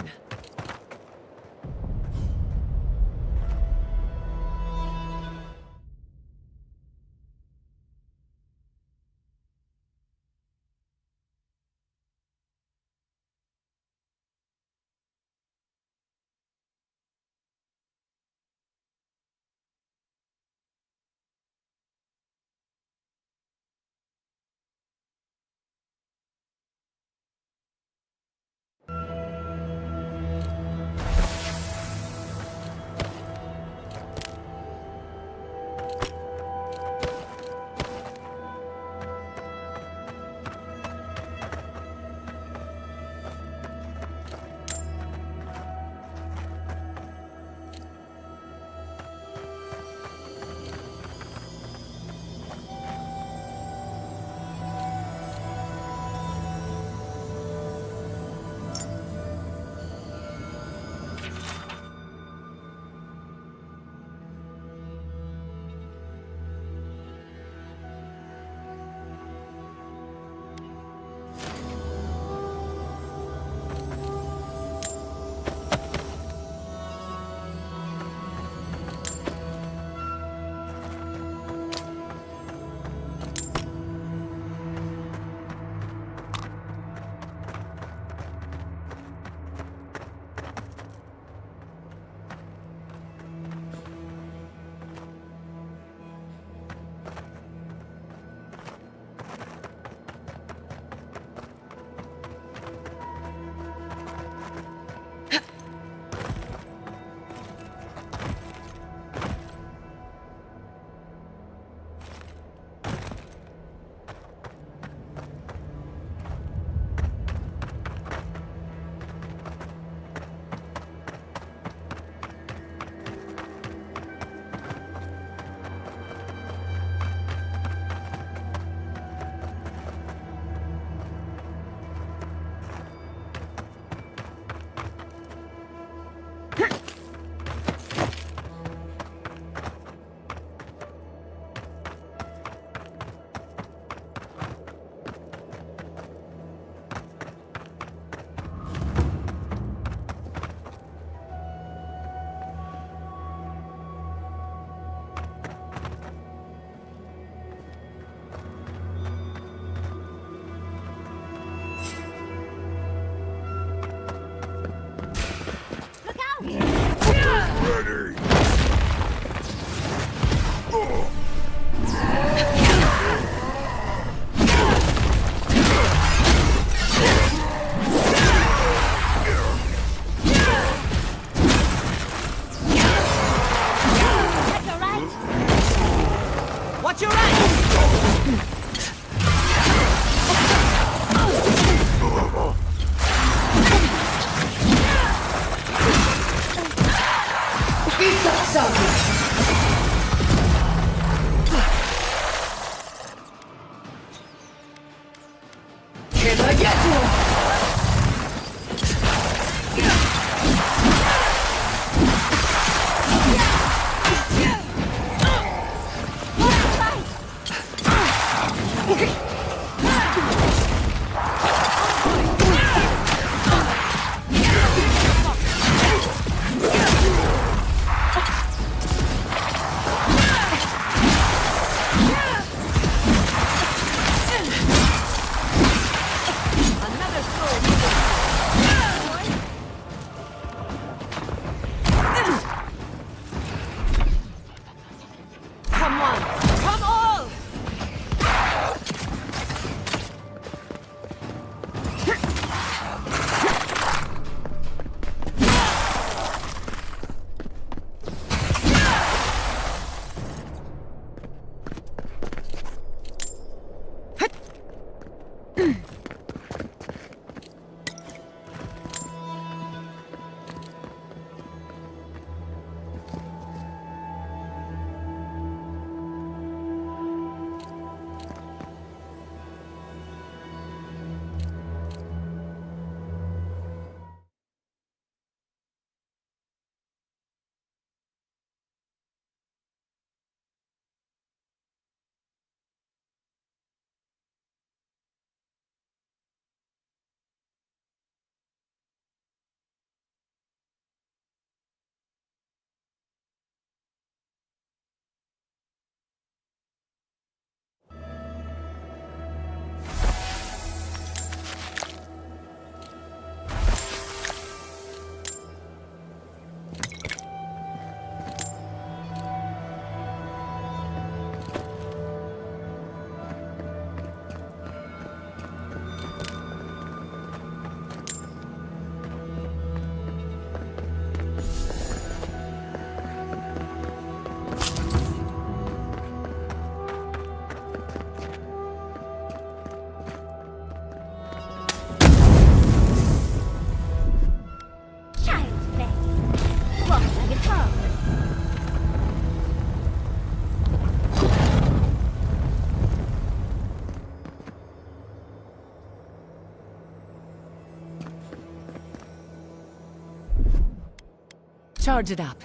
Charge it up.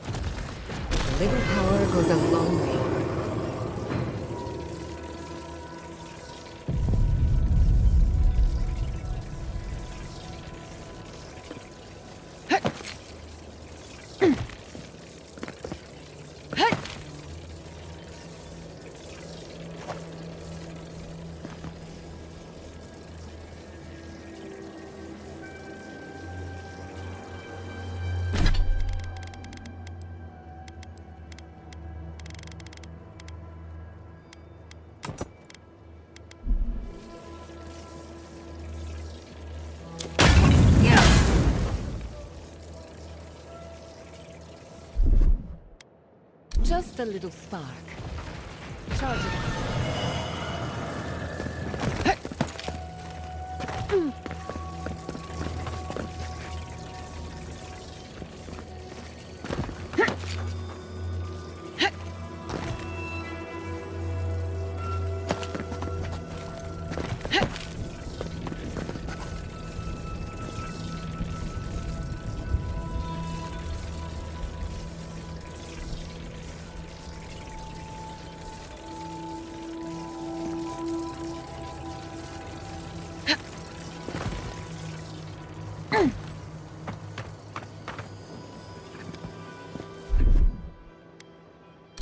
A little power goes a long way. Just a little spark. Charge it up.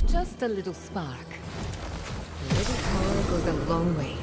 Just a little spark. A little power goes a long way.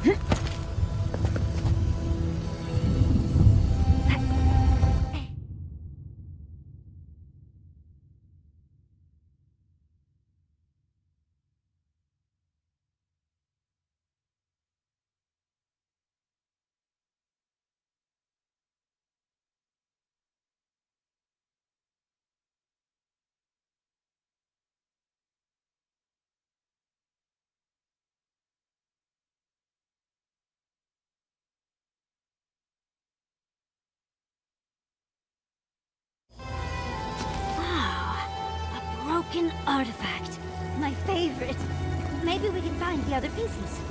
A broken artifact. My favorite. Maybe we can find the other pieces.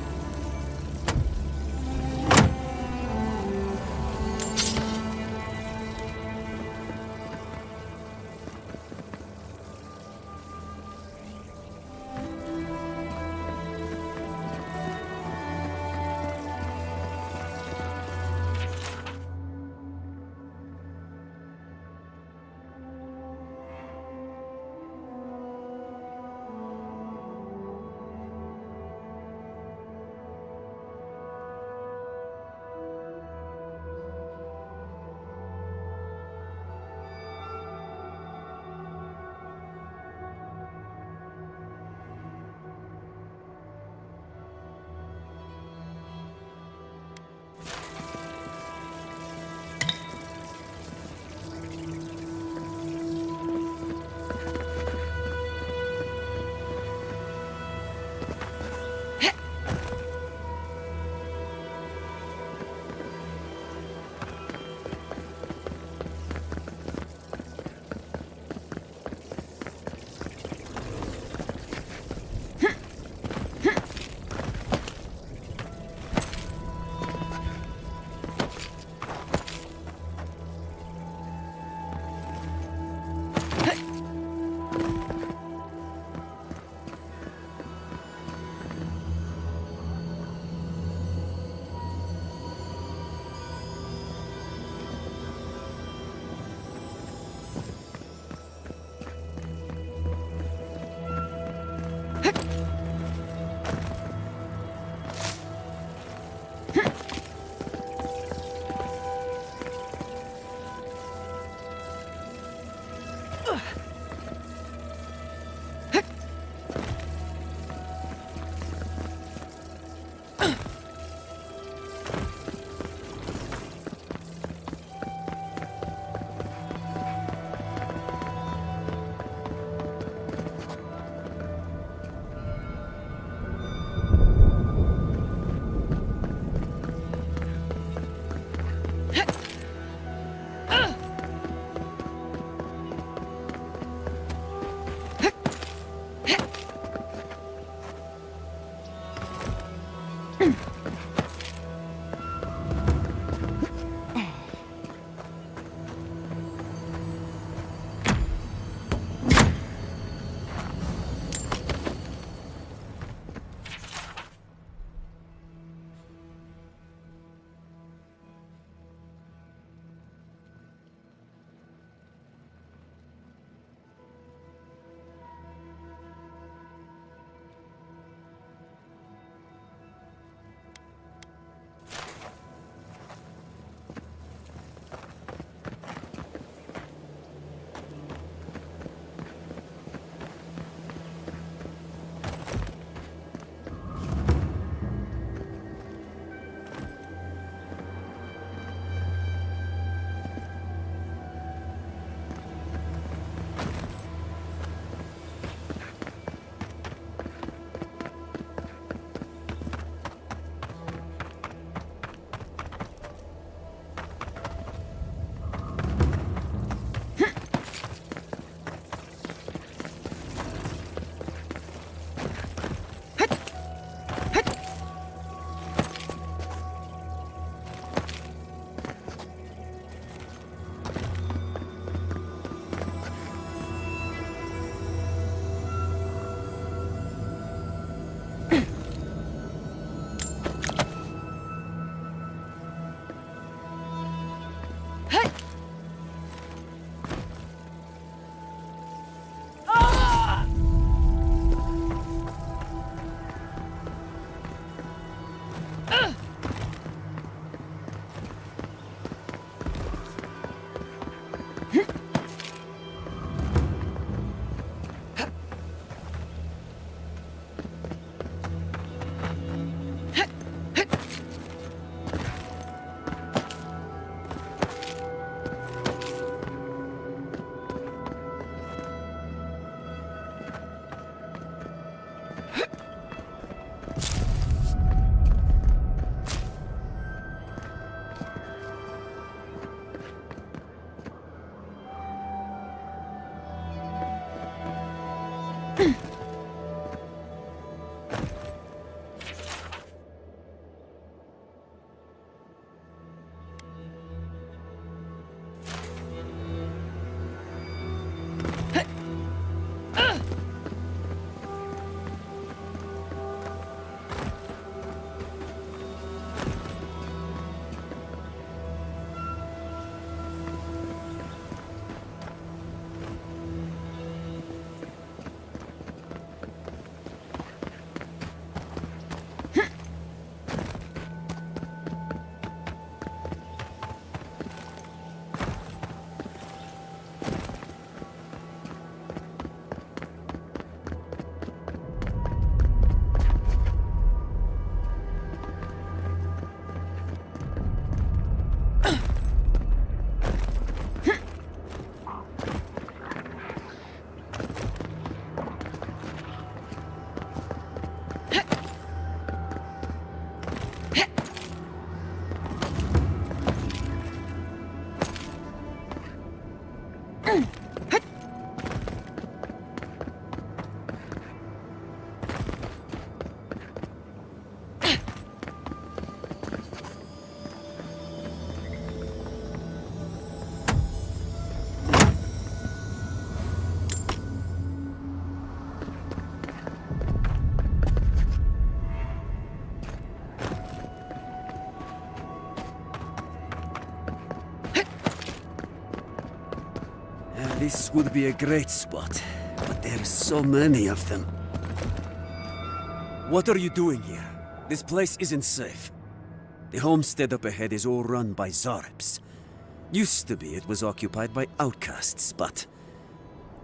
This would be a great spot, but there's so many of them. What are you doing here? This place isn't safe. The homestead up ahead is all run by Zarps. Used to be it was occupied by outcasts, but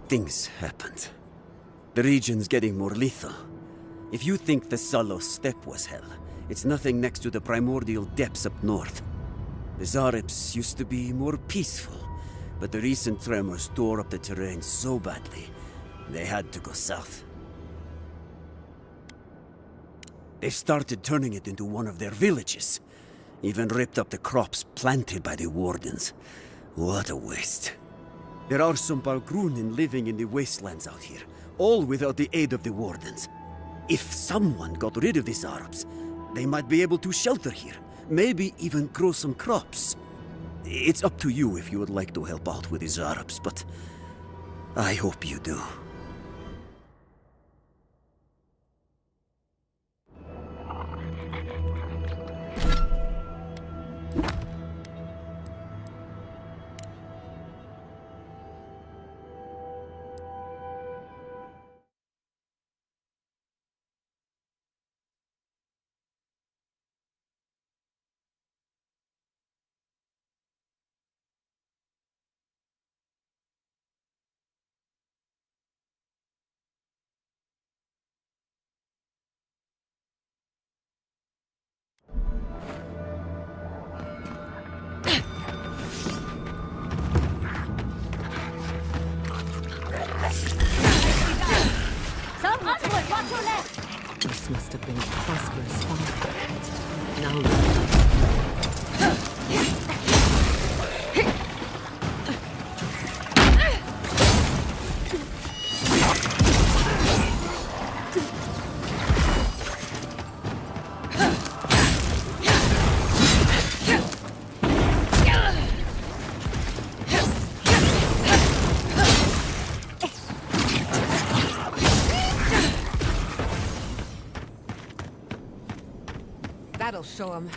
things happened. The region's getting more lethal. If you think the Salo steppe was hell, it's nothing next to the primordial depths up north. The Zarps used to be more peaceful, but the recent tremors tore up the terrain so badly, they had to go south. They started turning it into one of their villages. Even ripped up the crops planted by the Wardens. What a waste. There are some Balgrunin living in the wastelands out here, all without the aid of the Wardens. If someone got rid of these Arabs, they might be able to shelter here, maybe even grow some crops. It's up to you if you would like to help out with these Arabs, but I hope you do. This must have been a prosperous farm. Now that'll show him.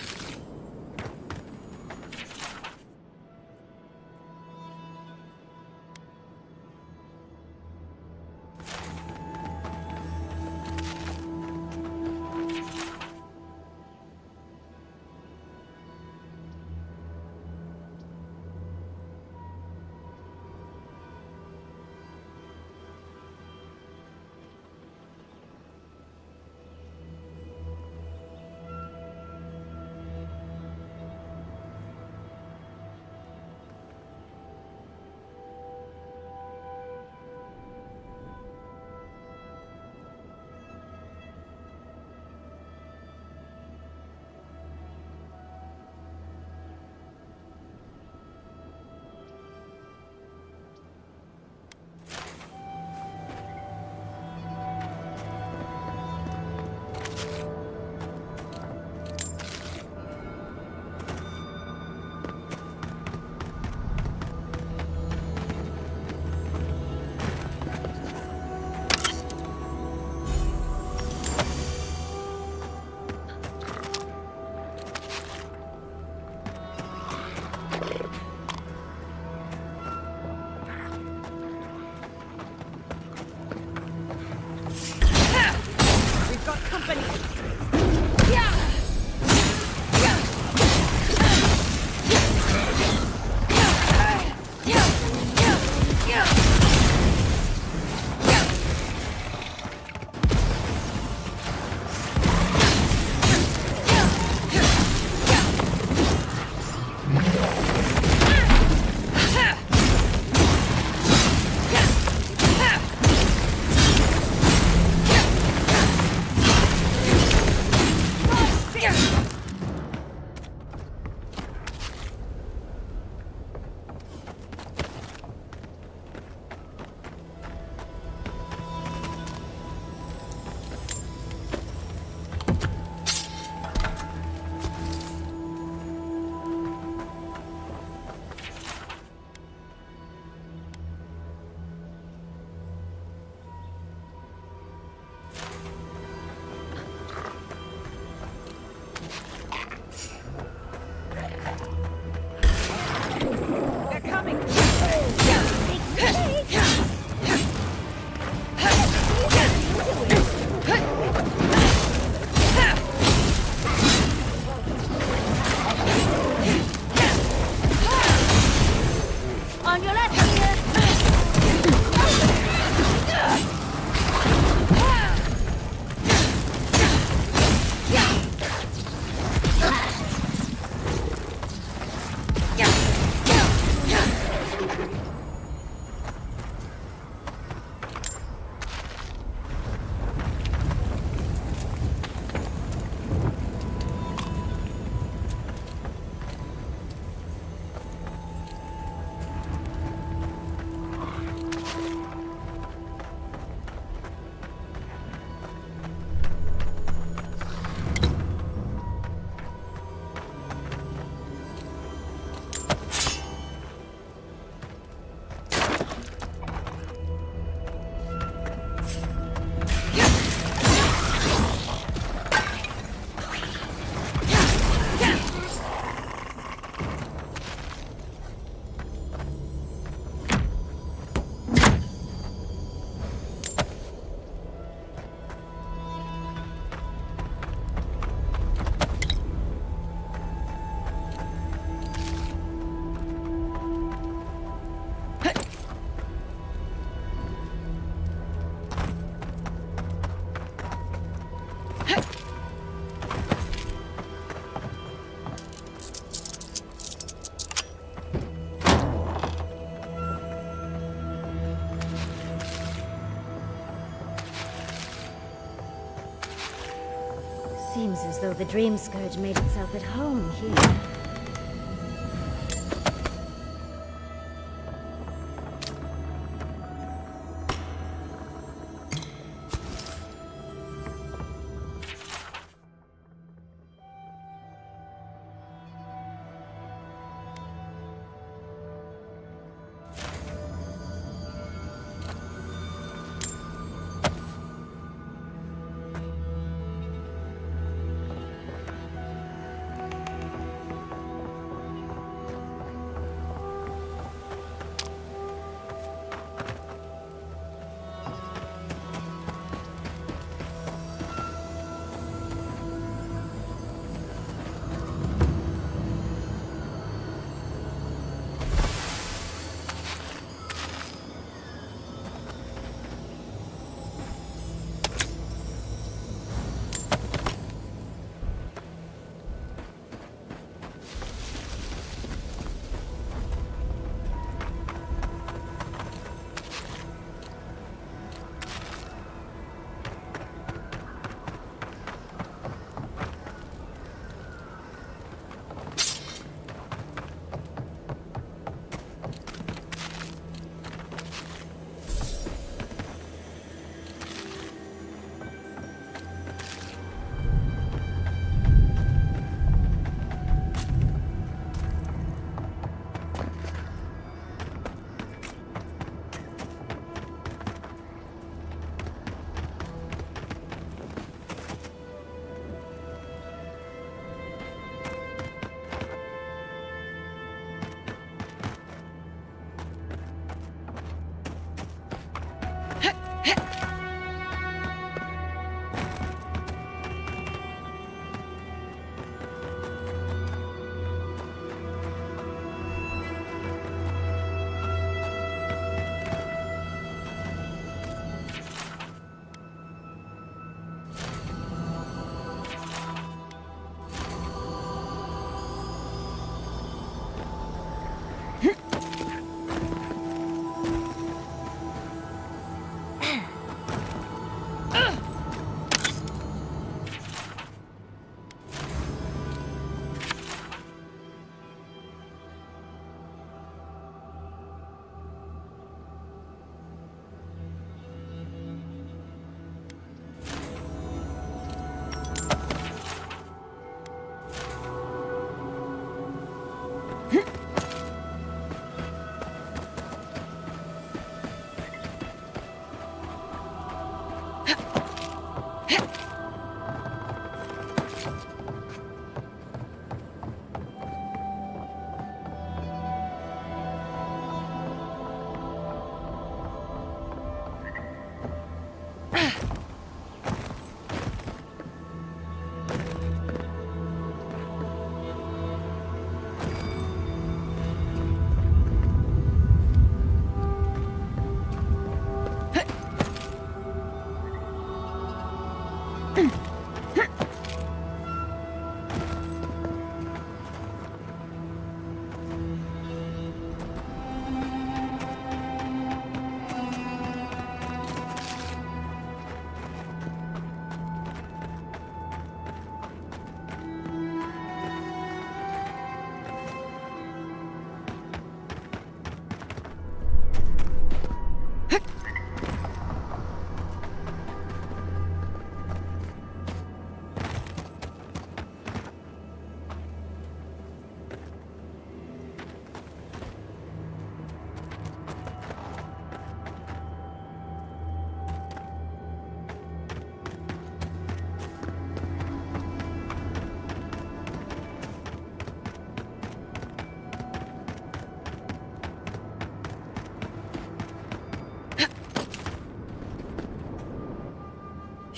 Seems as though the Dream Scourge made itself at home here.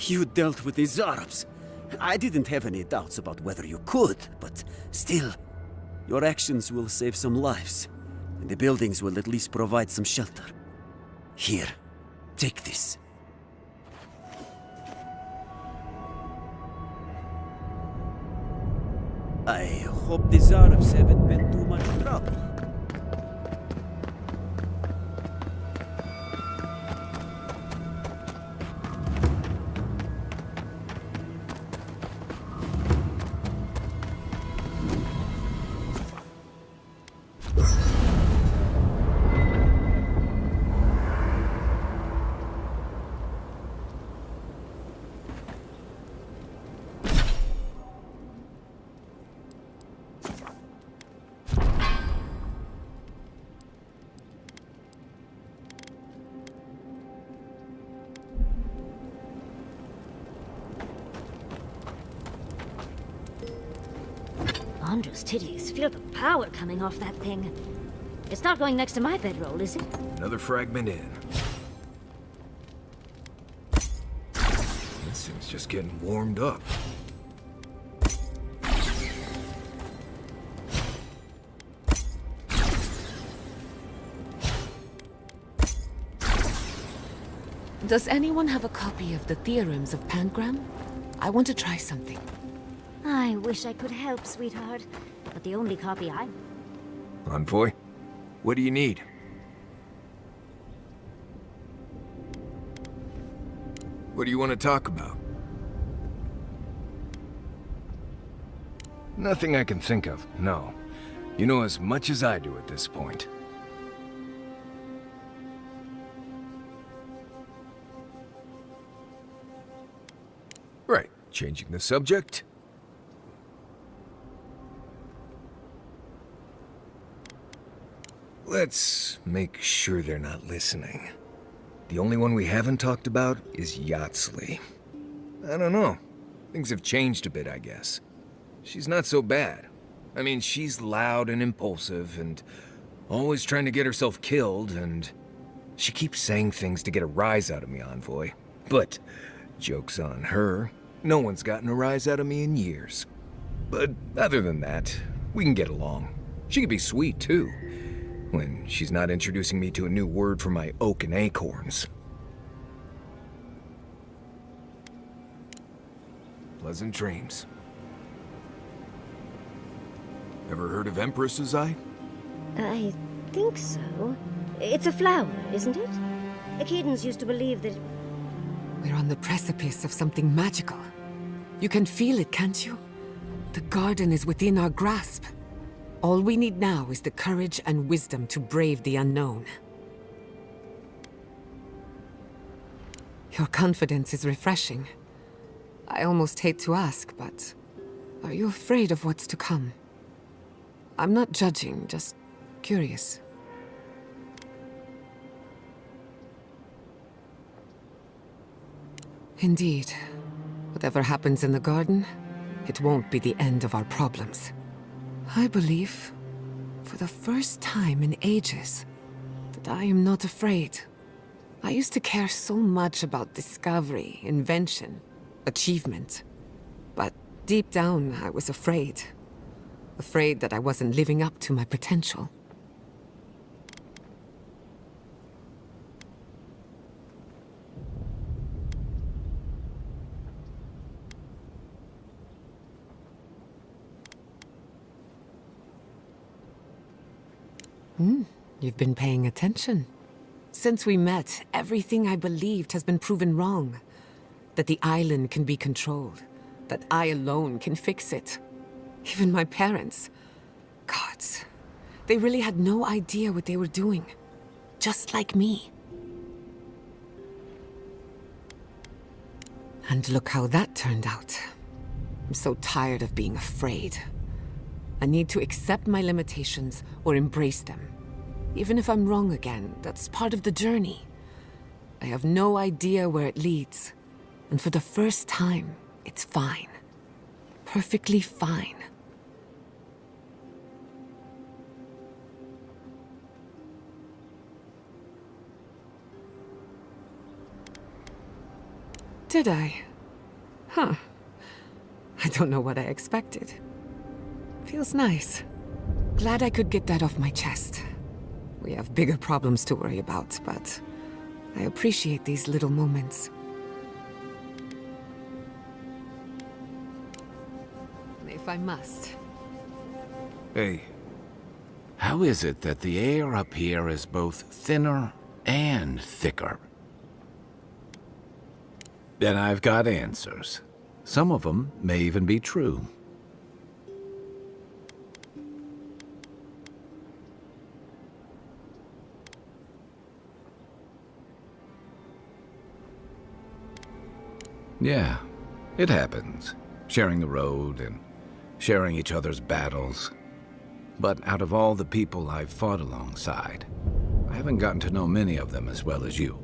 You dealt with the Zarabs. I didn't have any doubts about whether you could, but still, your actions will save some lives, and the buildings will at least provide some shelter. Here, take this. I hope the Zarabs haven't been too much trouble. Sandra's titties. Feel the power coming off that thing. It's not going next to my bedroll, is it? Another fragment in. This thing's just getting warmed up. Does anyone have a copy of the Theorems of Pangram? I want to try something. I wish I could help, sweetheart. But the only copy I... Envoy, what do you need? What do you want to talk about? Nothing I can think of, no. You know as much as I do at this point. Right, changing the subject. Let's make sure they're not listening. The only one we haven't talked about is Yatsley. I don't know. Things have changed a bit, I guess. She's not so bad. I mean, she's loud and impulsive and always trying to get herself killed, and she keeps saying things to get a rise out of me, Envoy. But joke's on her. No one's gotten a rise out of me in years. But other than that, we can get along. She can be sweet, too, when she's not introducing me to a new word for my oak and acorns. Pleasant dreams. Ever heard of Empress's Eye? I think so. It's a flower, isn't it? Echidans used to believe that... We're on the precipice of something magical. You can feel it, can't you? The garden is within our grasp. All we need now is the courage and wisdom to brave the unknown. Your confidence is refreshing. I almost hate to ask, but are you afraid of what's to come? I'm not judging, just curious. Indeed. Whatever happens in the garden, it won't be the end of our problems. I believe, for the first time in ages, that I am not afraid. I used to care so much about discovery, invention, achievement. But deep down, I was afraid. Afraid that I wasn't living up to my potential. You've been paying attention. Since we met, everything I believed has been proven wrong. That the island can be controlled. That I alone can fix it. Even my parents. Gods. They really had no idea what they were doing. Just like me. And look how that turned out. I'm so tired of being afraid. I need to accept my limitations or embrace them. Even if I'm wrong again, that's part of the journey. I have no idea where it leads. And for the first time, it's fine. Perfectly fine. Did I? Huh. I don't know what I expected. Feels nice. Glad I could get that off my chest. We have bigger problems to worry about, but I appreciate these little moments. If I must. Hey. How is it that the air up here is both thinner and thicker? Then I've got answers. Some of them may even be true. Yeah, it happens. Sharing the road and sharing each other's battles. But out of all the people I've fought alongside, I haven't gotten to know many of them as well as you.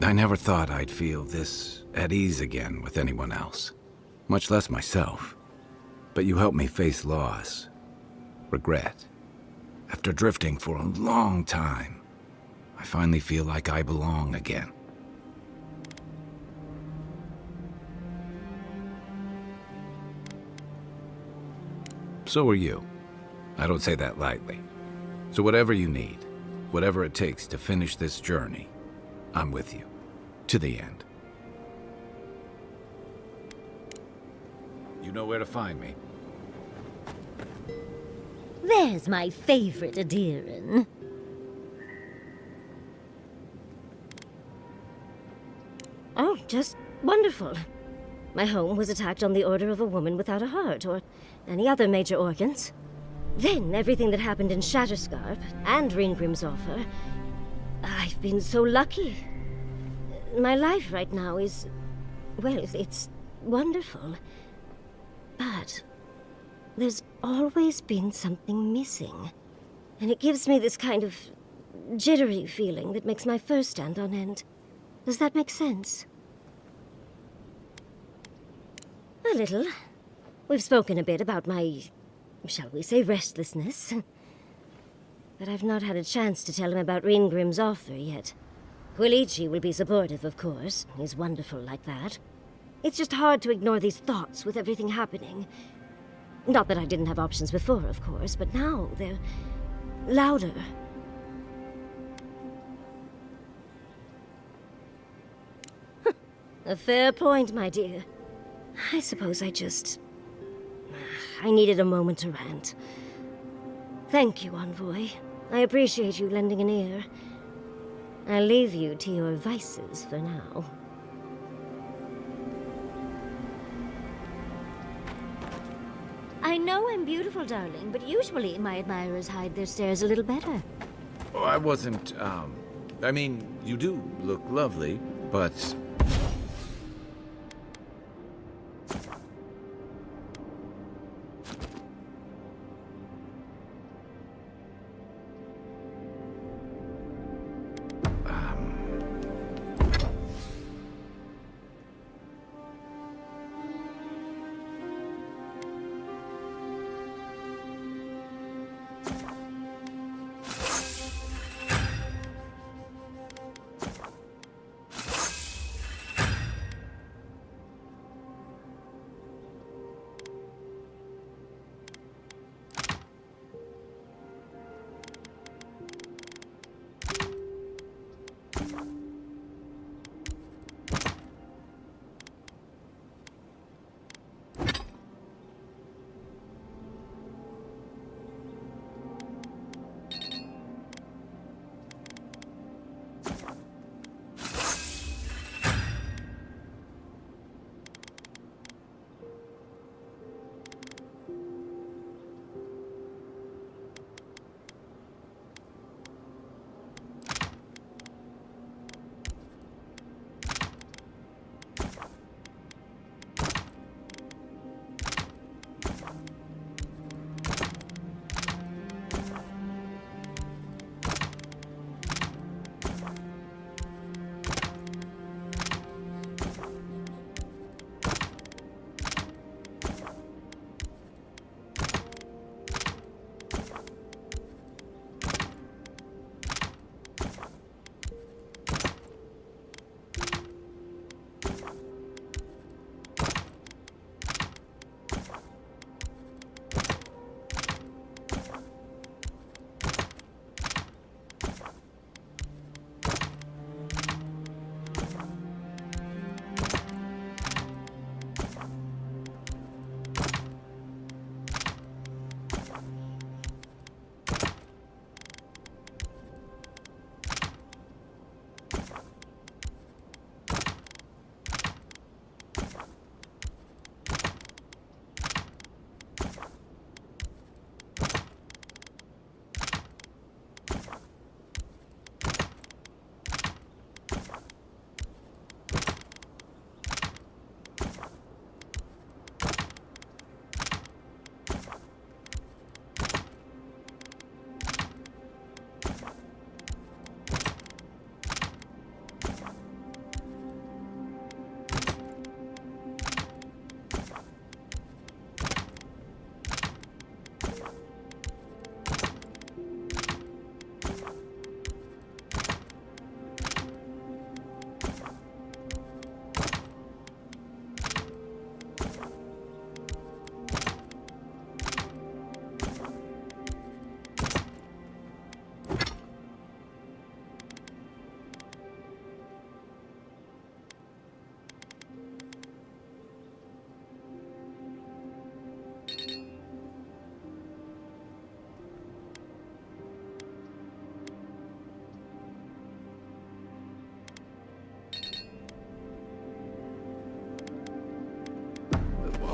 I never thought I'd feel this at ease again with anyone else, much less myself. but you helped me face loss, regret. After drifting for a long time, I finally feel like I belong again. So are you. I don't say that lightly. So whatever you need, whatever it takes to finish this journey, I'm with you. To the end. You know where to find me. There's my favorite Adiran. Oh, just wonderful. My home was attacked on the order of a woman without a heart or any other major organs. Then everything that happened in Shatterscarp and Ringrim's offer. I've been so lucky. My life right now is, well, it's wonderful. But there's always been something missing. And it gives me this kind of jittery feeling that makes my fur stand on end. Does that make sense? A little. We've spoken a bit about my, shall we say, restlessness. But I've not had a chance to tell him about Ringrim's offer yet. Quilici will be supportive, of course. He's wonderful like that. It's just hard to ignore these thoughts with everything happening. Not that I didn't have options before, of course, but now they're louder. A fair point, my dear. I suppose I needed a moment to rant. Thank you, Envoy. I appreciate you lending an ear. I'll leave you to your vices for now. I know I'm beautiful, darling, but usually my admirers hide their stares a little better. Oh, I wasn't, I mean, you do look lovely, but...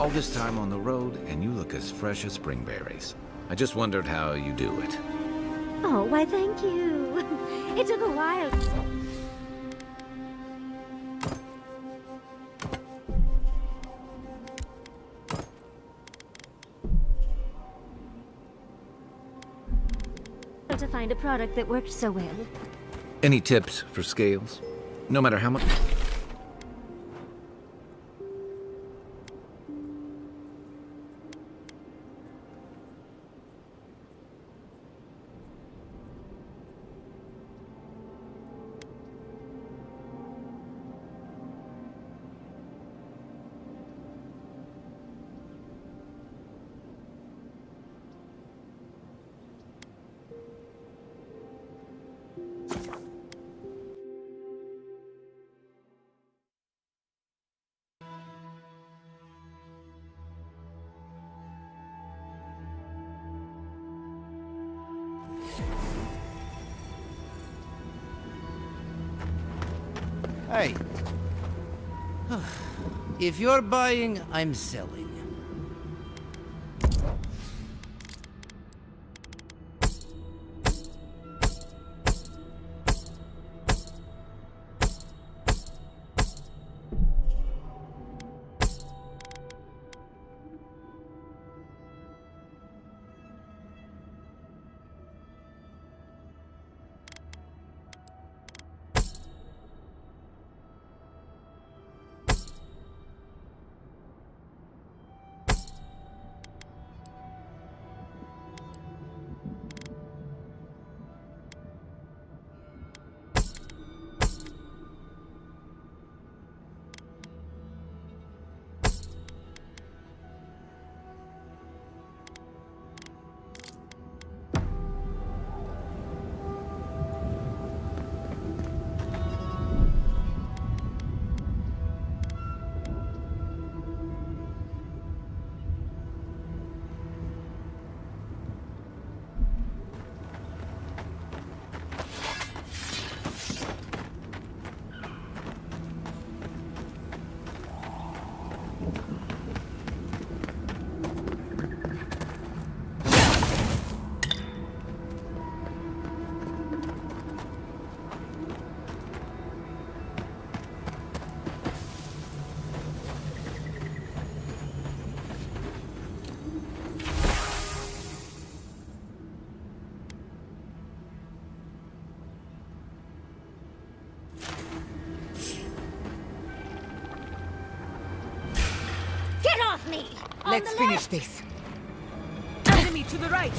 All this time on the road, and you look as fresh as spring berries. I just wondered how you do it. Oh, why thank you. It took a while. To find a product that worked so well. Any tips for scales? No matter how much... Hey. If you're buying, I'm selling. Let's finish this. Enemy to the right!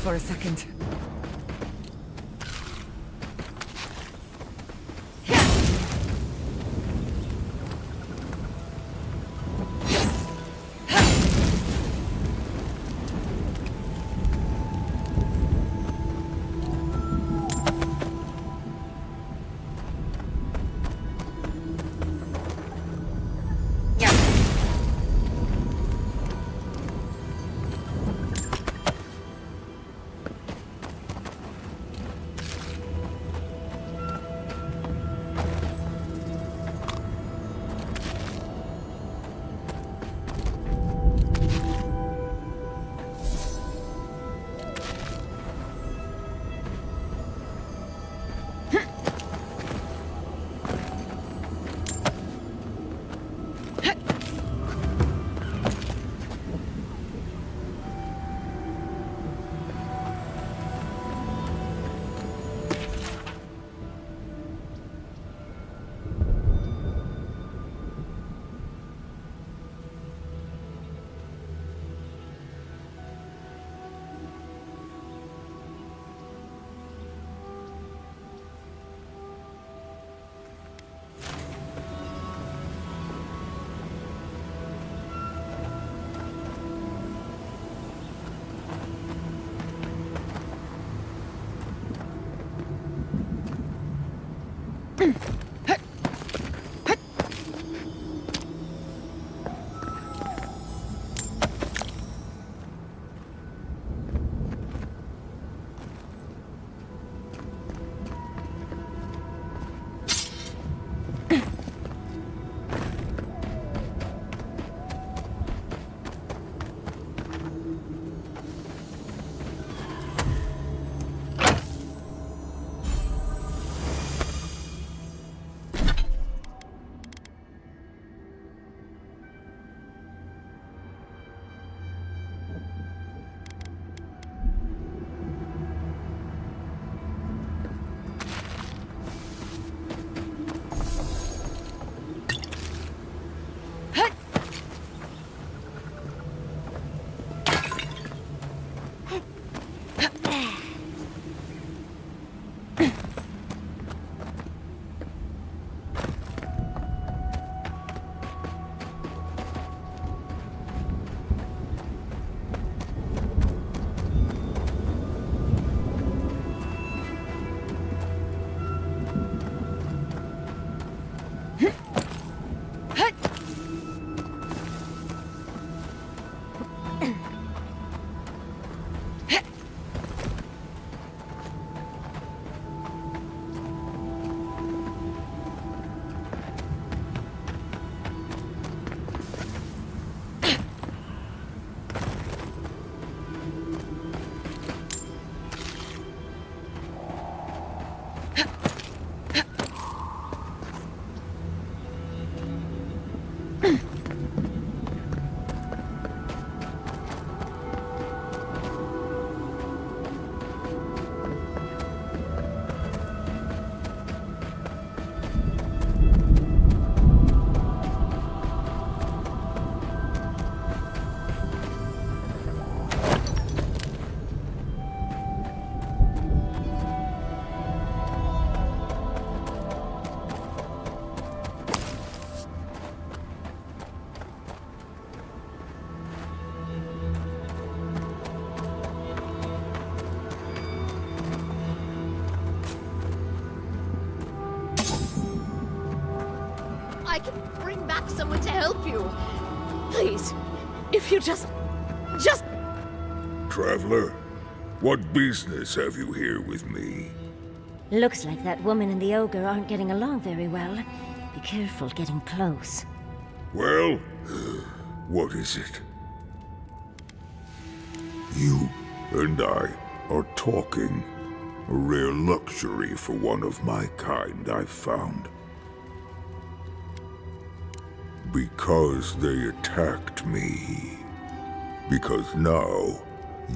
for a second. I can bring back someone to help you. Please, if you just... Traveler, what business have you here with me? Looks like that woman and the ogre aren't getting along very well. Be careful getting close. Well, what is it? You and I are talking. A rare luxury for one of my kind, I've found. Because they attacked me. Because now,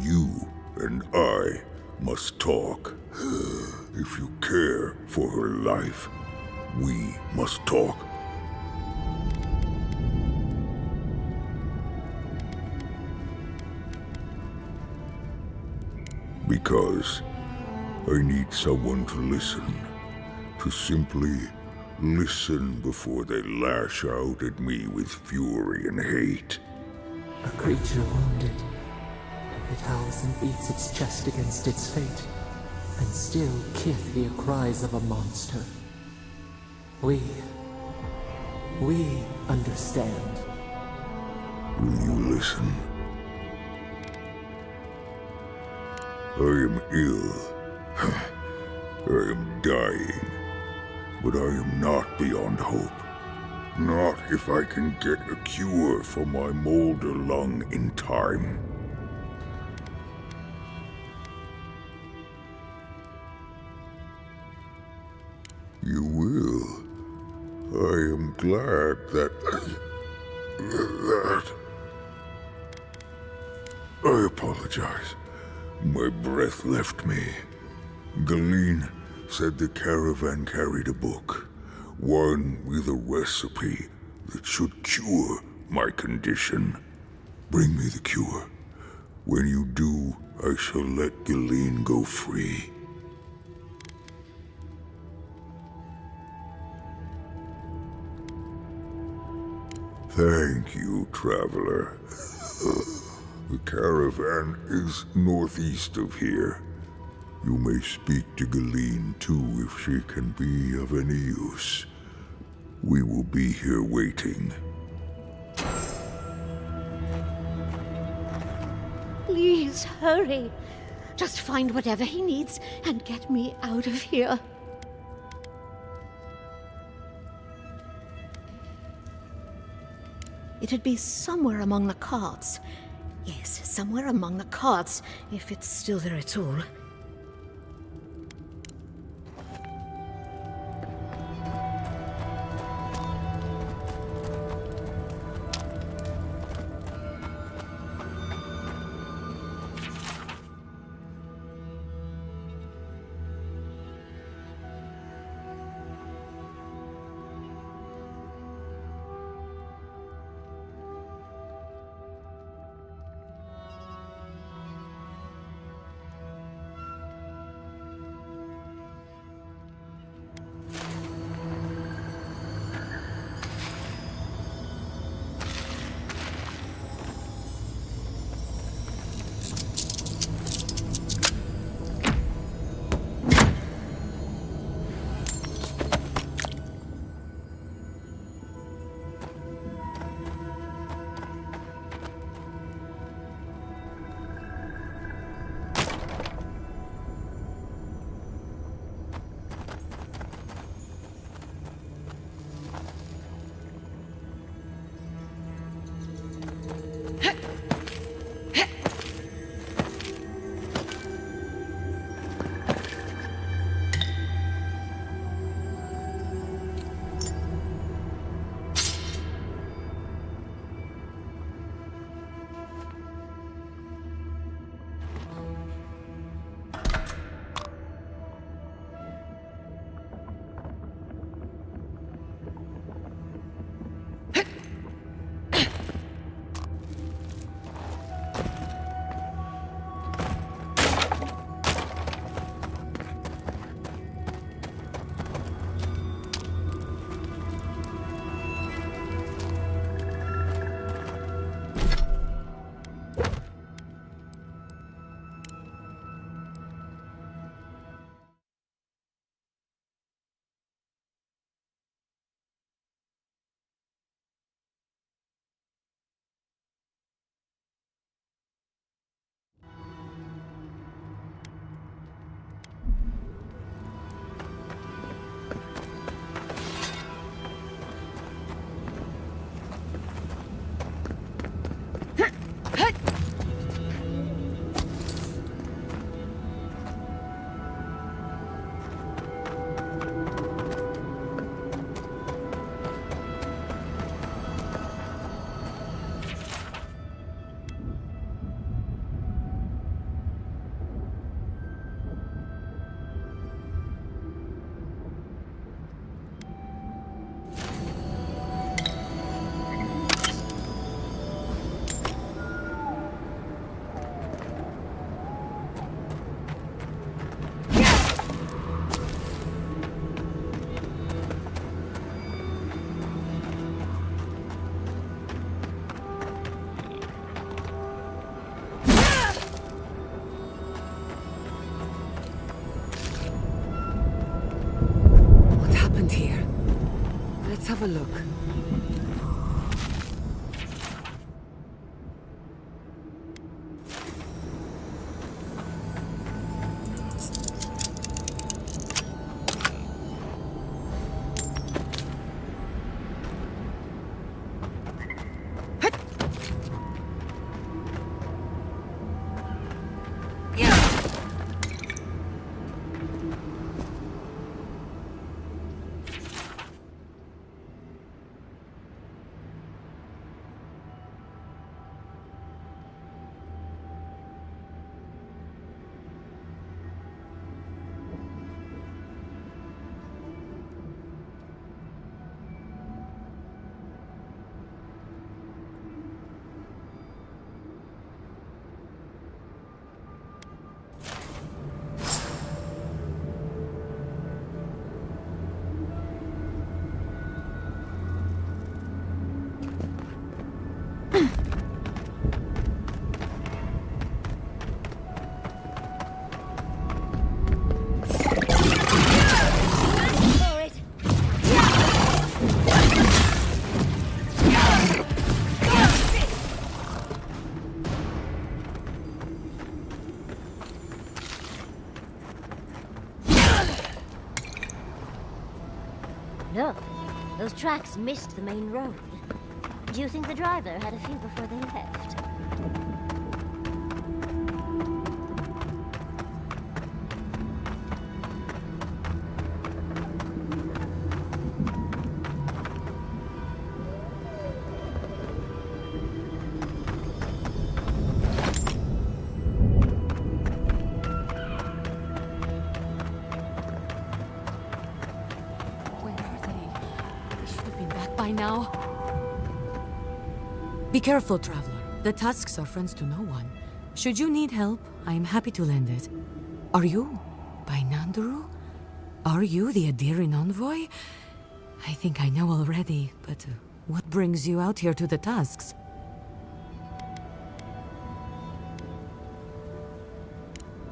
you and I must talk. If you care for her life, we must talk. Because I need someone to listen. To simply listen before they lash out at me with fury and hate. A creature wounded. It howls and beats its chest against its fate, and still kith hear cries of a monster. We understand. Will you listen? I am ill. I am dying. But I am not beyond hope. Not if I can get a cure for my molder lung in time. You will. I am glad that... I apologize. My breath left me. Galawain said the caravan carried a book. One with a recipe that should cure my condition. Bring me the cure. When you do, I shall let Galawain go free. Thank you, traveler. The caravan is northeast of here. You may speak to Galawain too if she can be of any use. We will be here waiting. Please hurry. Just find whatever he needs and get me out of here. It'd be somewhere among the carts. Yes, somewhere among the carts, if it's still there at all. have a look. Look, those tracks missed the main road. Do you think the driver had a few before they left? By now. Be careful, traveler. The Tusks are friends to no one. Should you need help, I am happy to lend it. Are you by Nandaru? Are you the Adiran envoy? I think I know already, but what brings you out here to the Tusks?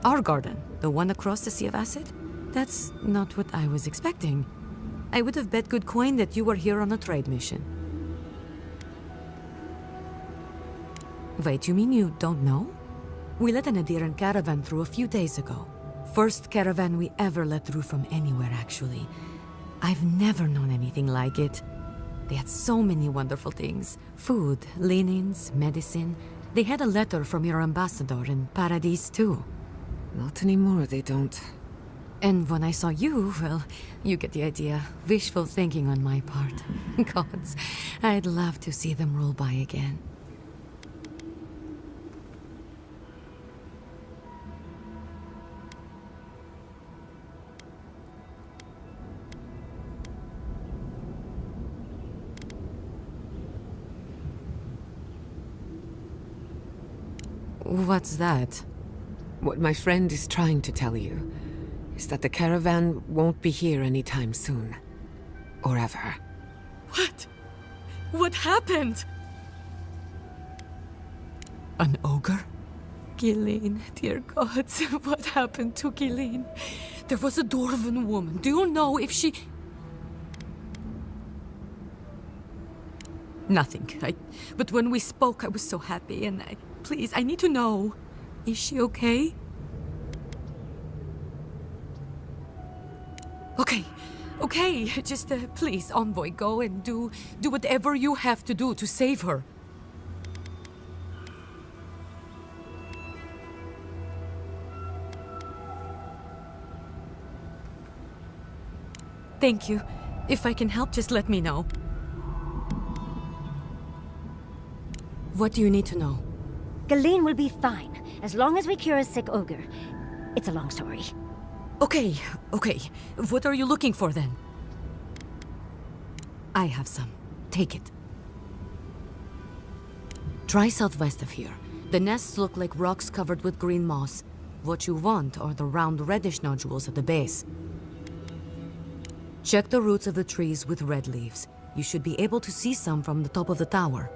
Our garden, the one across the Sea of Acid? That's not what I was expecting. I would have bet good coin that you were here on a trade mission. Wait, you mean you don't know? We let an Adiran caravan through a few days ago. First caravan we ever let through from anywhere, actually. I've never known anything like it. They had so many wonderful things. Food, linens, medicine. They had a letter from your ambassador in Paradise, too. Not anymore, they don't. And when I saw you, well, you get the idea. Wishful thinking on my part. Gods, I'd love to see them roll by again. What's that? What my friend is trying to tell you is that the caravan won't be here anytime soon. Or ever. What? What happened? An ogre? Ghislaine, dear gods, what happened to Ghislaine? There was a dwarven woman. Do you know if she... Nothing. But when we spoke, I was so happy, and please, I need to know. Is she okay? Okay, just please, Envoy, go and do whatever you have to do to save her. Thank you. If I can help, just let me know. What do you need to know? Ghislaine will be fine, as long as we cure a sick ogre. It's a long story. Okay. What are you looking for, then? I have some. Take it. Try southwest of here. The nests look like rocks covered with green moss. What you want are the round reddish nodules at the base. Check the roots of the trees with red leaves. You should be able to see some from the top of the tower.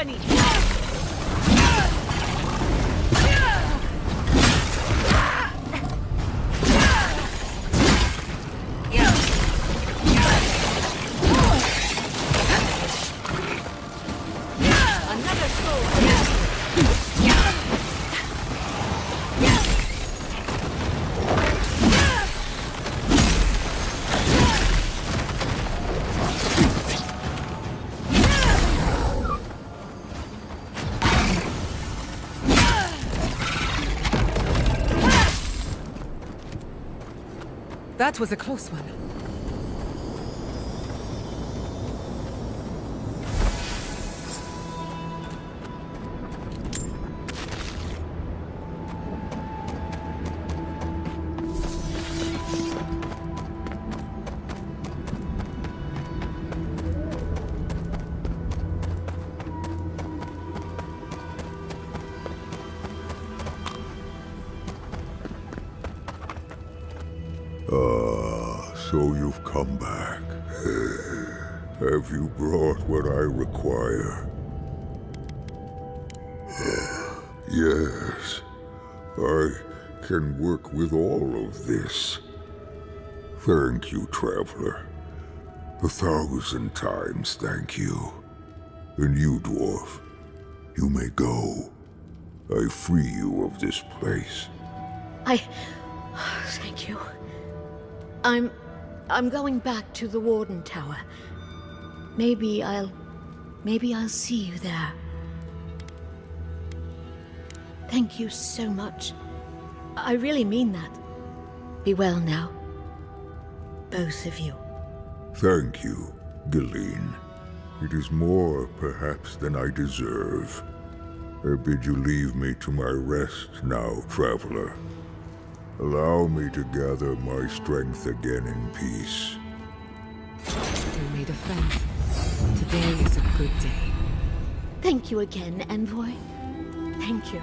company! Another sword! That was a close one. So you've come back. Have you brought what I require? Yes. I can work with all of this. Thank you, Traveler. 1,000 times thank you. And you, Dwarf, you may go. I free you of this place. Thank you. I'm going back to the Warden Tower. Maybe I'll see you there. Thank you so much. I really mean that. Be well now. Both of you. Thank you, Galawain. It is more, perhaps, than I deserve. I bid you leave me to my rest now, Traveler. Allow me to gather my strength again in peace. You made a friend. Today is a good day. Thank you again, Envoy. Thank you.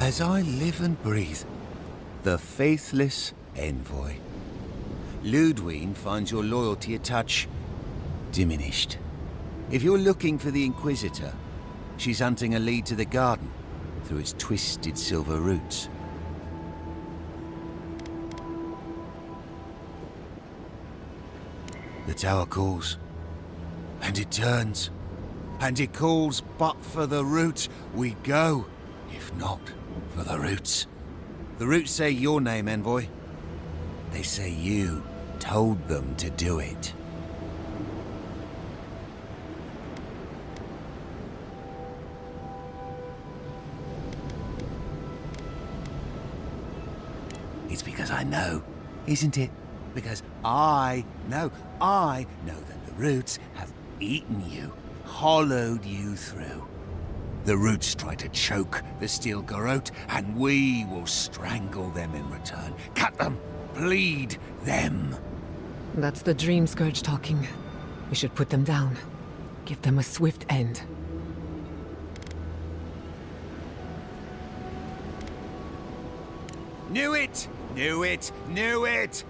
as I live and breathe, the faithless envoy. Ludwine finds your loyalty a touch diminished. If you're looking for the Inquisitor, she's hunting a lead to the garden through its twisted silver roots. The tower calls, and it turns, and it calls, but for the roots we go, if not for the roots. The roots say your name, envoy. They say you told them to do it. It's because I know, isn't it? Because I know that the roots have eaten you, hollowed you through. The roots try to choke the steel garrote, and we will strangle them in return. Cut them, bleed them. That's the Dream Scourge talking. We should put them down. Give them a swift end. Knew it! Knew it! Knew it!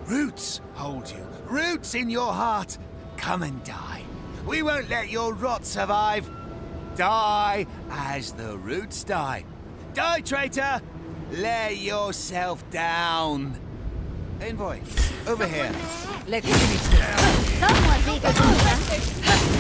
Roots hold you. Roots in your heart. Come and die. We won't let your rot survive. Die as the roots die. Die, traitor! Lay yourself down. Envoy, over here. Let's finish this. Someone's eager to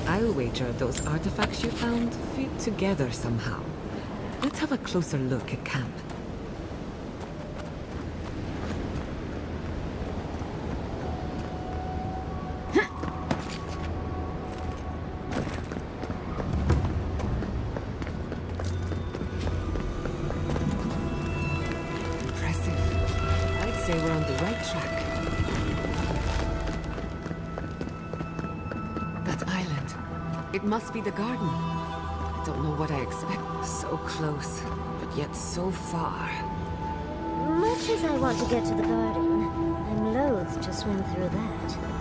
I'll wager those artifacts you found fit together somehow. Let's have a closer look at camp. Impressive. I'd say we're on the right track. It must be the garden. I don't know what I expect. So close, but yet so far. Much as I want to get to the garden, I'm loath to swim through that.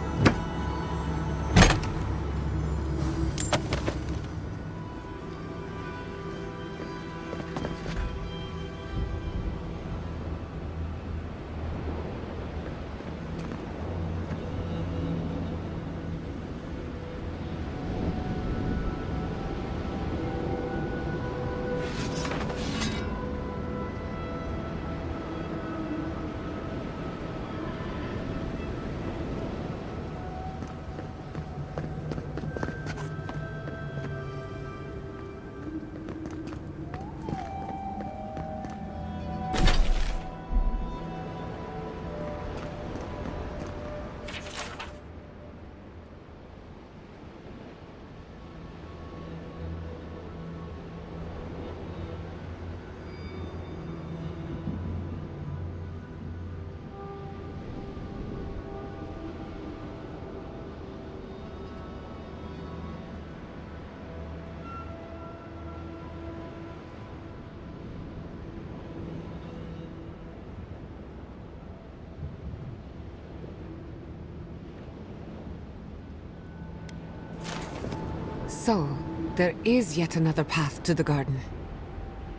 So, there is yet another path to the garden.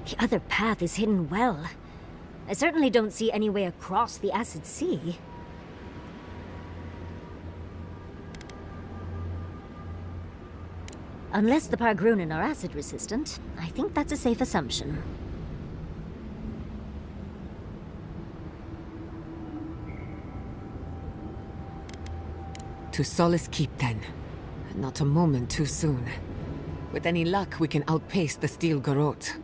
The other path is hidden well. I certainly don't see any way across the acid sea. Unless the Pargrunen are acid resistant, I think that's a safe assumption. To Solace Keep, then. Not a moment too soon. With any luck, we can outpace the Steel Garrote.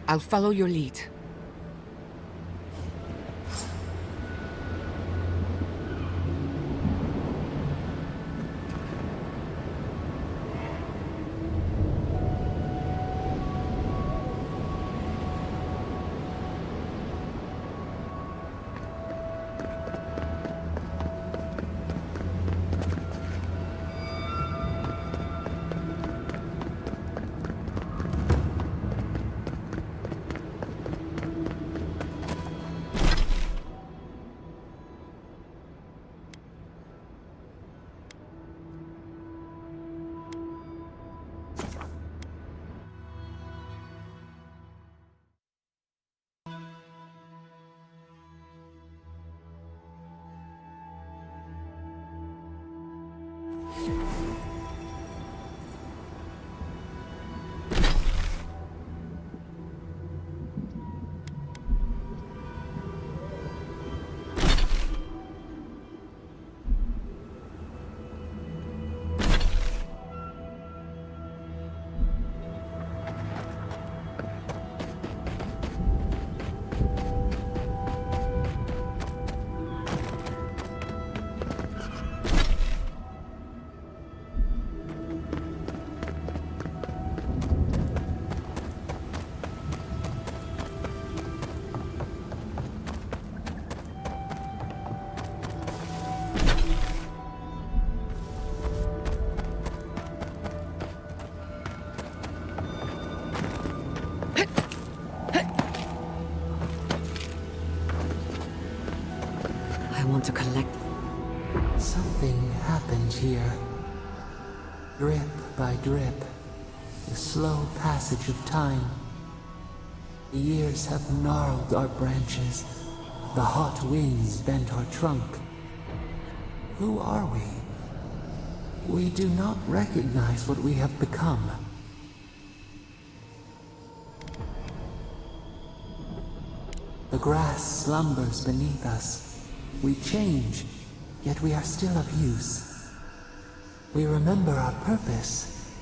I'll follow your lead. To collect. Something happened here. Drip by drip, the slow passage of time. The years have gnarled our branches. The hot winds bent our trunk. Who are we? We do not recognize what we have become. The grass slumbers beneath us. We change, yet we are still of use. We remember our purpose.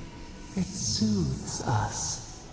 It soothes us.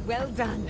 Well done.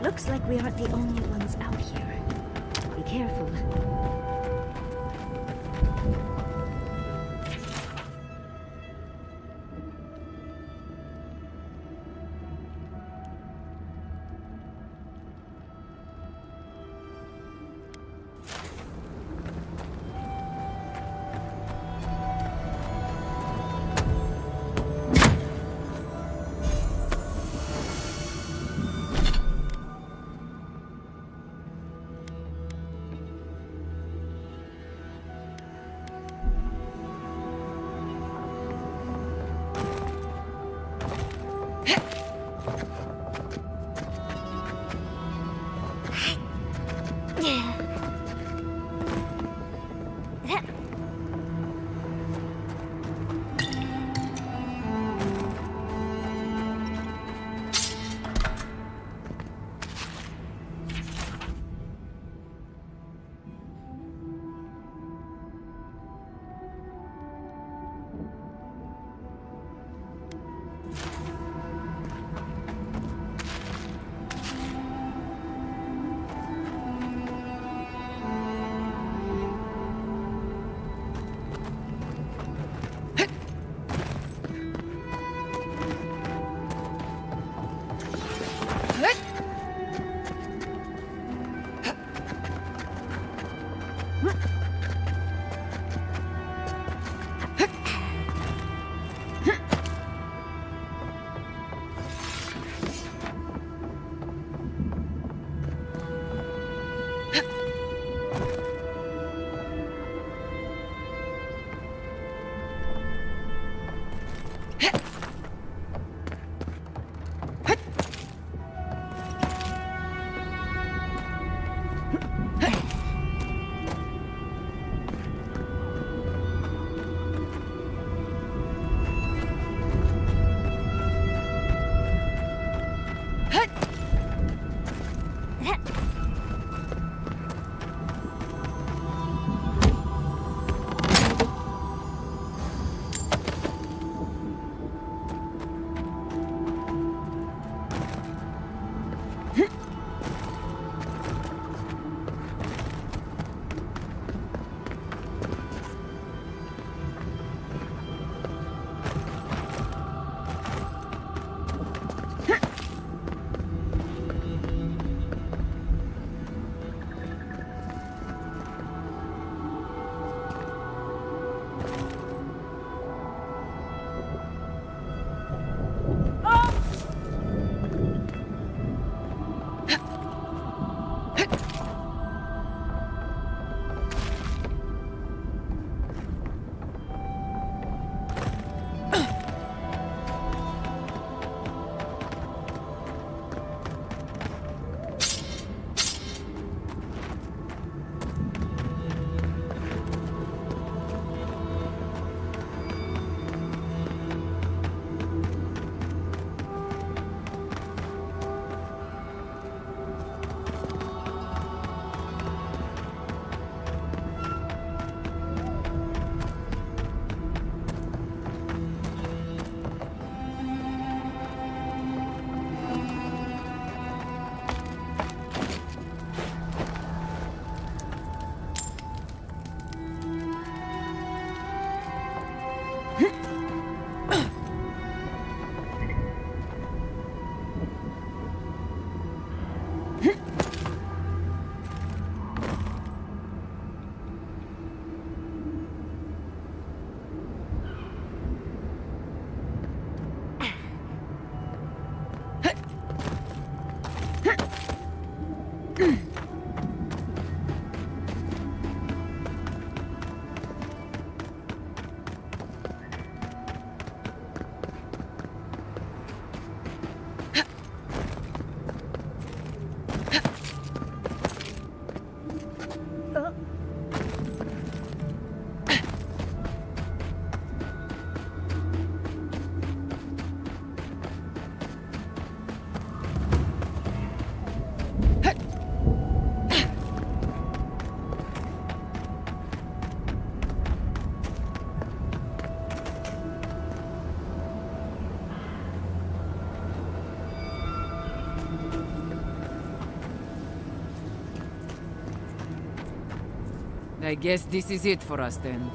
Looks like we aren't the only ones out here. Be careful. I guess this is it for us then.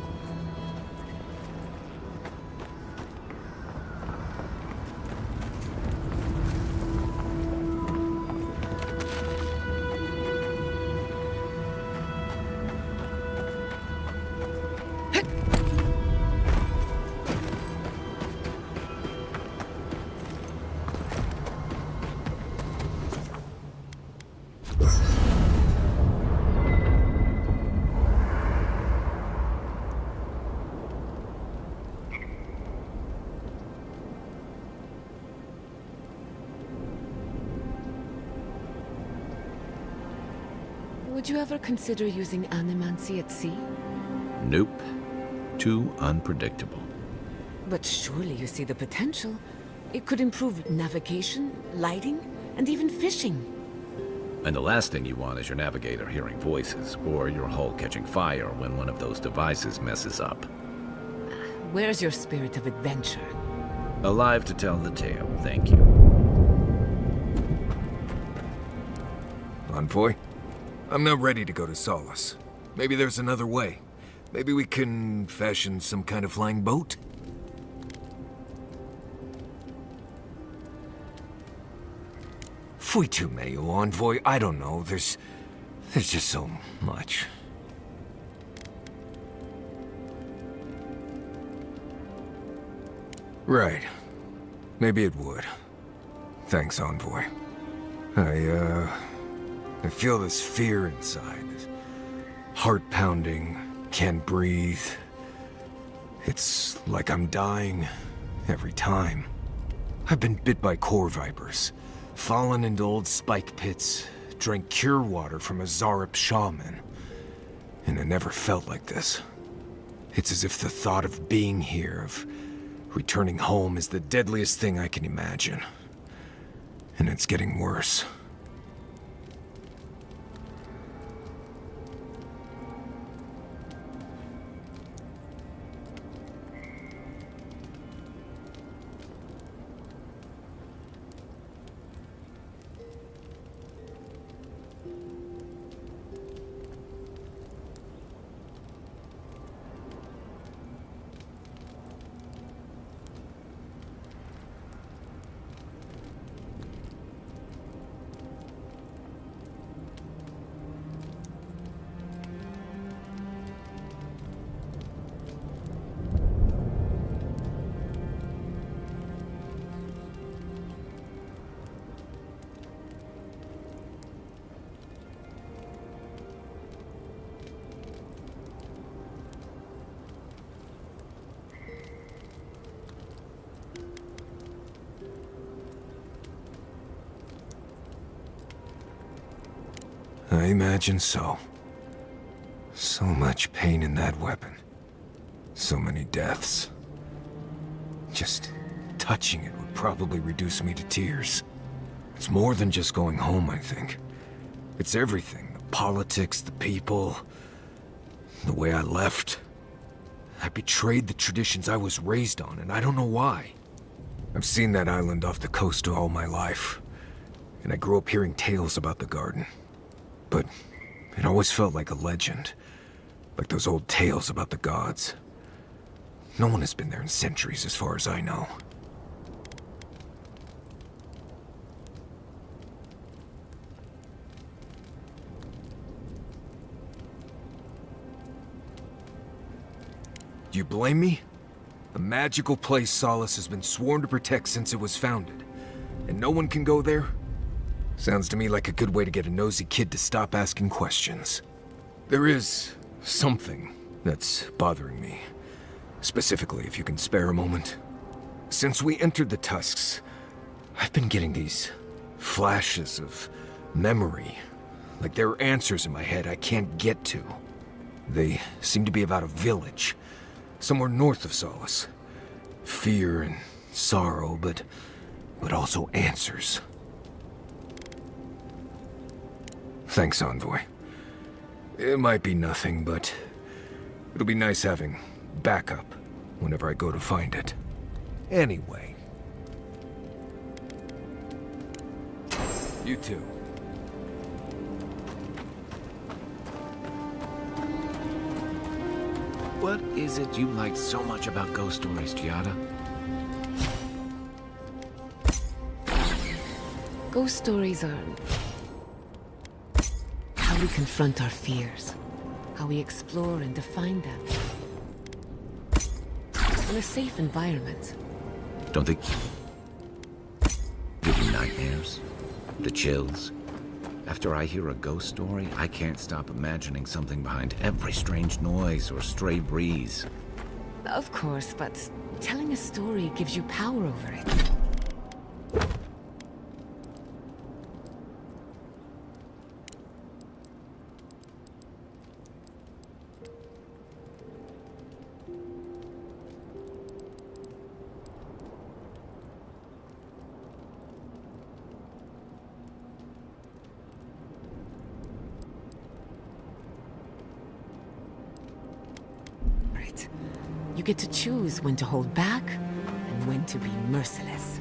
Would you ever consider using animancy at sea? Nope. Too unpredictable. But surely you see the potential. It could improve navigation, lighting, and even fishing. And the last thing you want is your navigator hearing voices, or your hull catching fire when one of those devices messes up. Where's your spirit of adventure? Alive to tell the tale, thank you. Envoy? I'm not ready to go to Solace. Maybe there's another way. Maybe we can fashion some kind of flying boat? Fuitu Mayo, Envoy, I don't know. There's just so much. Right. Maybe it would. Thanks, Envoy. I feel this fear inside. This heart pounding, can't breathe. It's like I'm dying every time. I've been bit by core vipers, fallen into old spike pits, drank cure water from a Zarep shaman. And it never felt like this. It's as if the thought of being here, of returning home, is the deadliest thing I can imagine. And it's getting worse. I imagine so. So much pain in that weapon. So many deaths. Just touching it would probably reduce me to tears. It's more than just going home, I think. It's everything. The politics, the people, the way I left. I betrayed the traditions I was raised on, and I don't know why. I've seen that island off the coast all my life, and I grew up hearing tales about the garden. But it always felt like a legend, like those old tales about the gods. No one has been there in centuries, as far as I know. Do you blame me? A magical place Solace has been sworn to protect since it was founded, and no one can go there? Sounds to me like a good way to get a nosy kid to stop asking questions. There is something that's bothering me. Specifically, if you can spare a moment. Since we entered the Tusks, I've been getting these flashes of memory. Like there are answers in my head I can't get to. They seem to be about a village, somewhere north of Solace. Fear and sorrow, but also answers. Thanks, Envoy. It might be nothing, but it'll be nice having backup whenever I go to find it. Anyway. You too. What is it you like so much about ghost stories, Giada? Ghost stories are how we confront our fears, how we explore and define them. In a safe environment. Don't they give you nightmares? The chills? After I hear a ghost story, I can't stop imagining something behind every strange noise or stray breeze. Of course, but telling a story gives you power over it. You get to choose when to hold back and when to be merciless.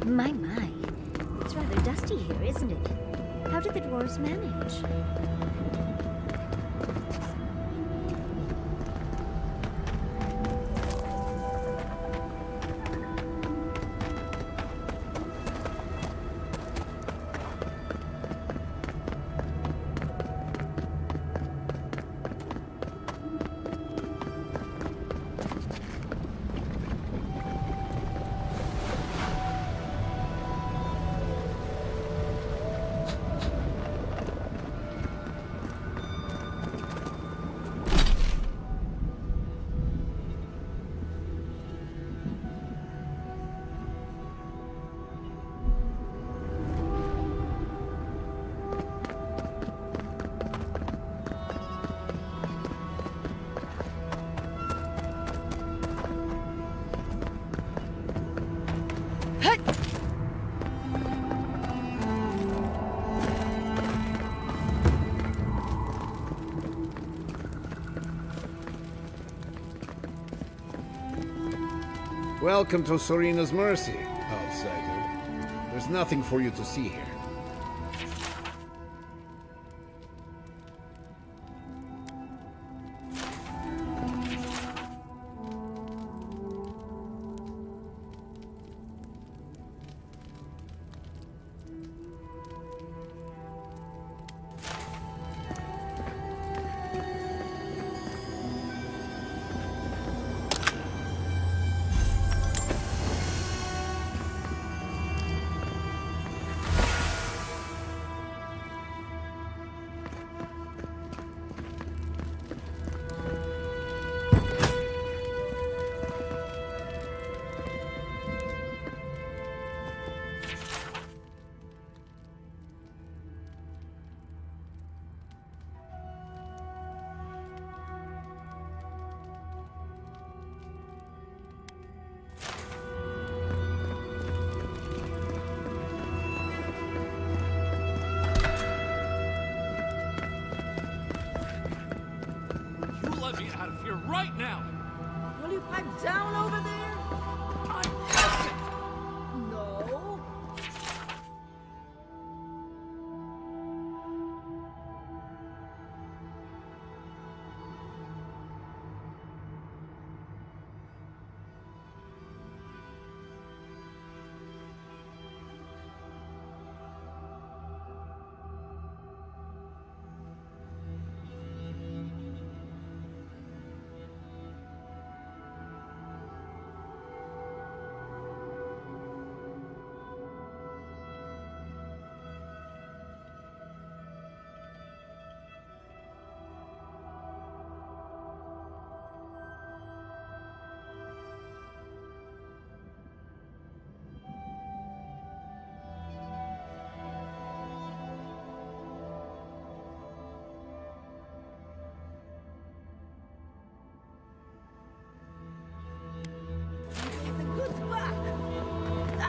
My. It's rather dusty here, isn't it? How did the dwarves manage? Welcome to Serena's Mercy, outsider. There's nothing for you to see here. Let me out of here right now! Will you pipe down over there? I press it! No.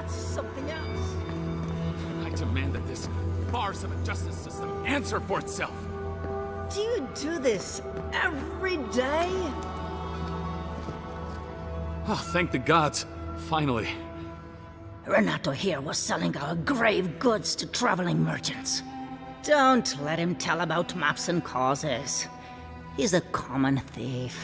Something else. I demand that this farce of a justice system answer for itself. Do you do this every day? Oh, thank the gods. Finally. Renato here was selling our grave goods to traveling merchants. Don't let him tell about maps and causes. He's a common thief.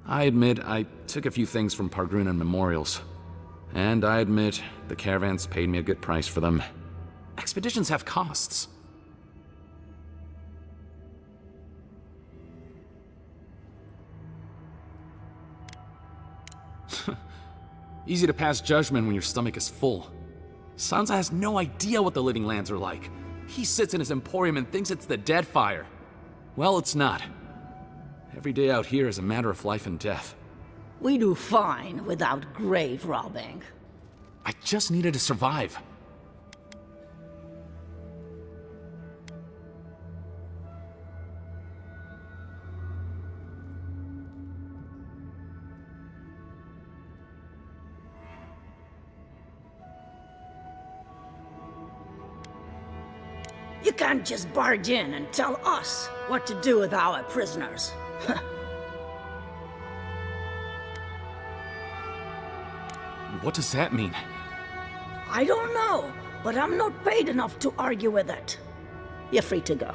I admit I took a few things from Pargrunan memorials. And I admit the caravans paid me a good price for them. Expeditions have costs. Easy to pass judgment when your stomach is full. Sansa has no idea what the living lands are like. He sits in his emporium and thinks it's the Deadfire. Well, it's not. Every day out here is a matter of life and death. We do fine without grave robbing. I just needed to survive. You can't just barge in and tell us what to do with our prisoners. What does that mean? I don't know, but I'm not paid enough to argue with it. You're free to go.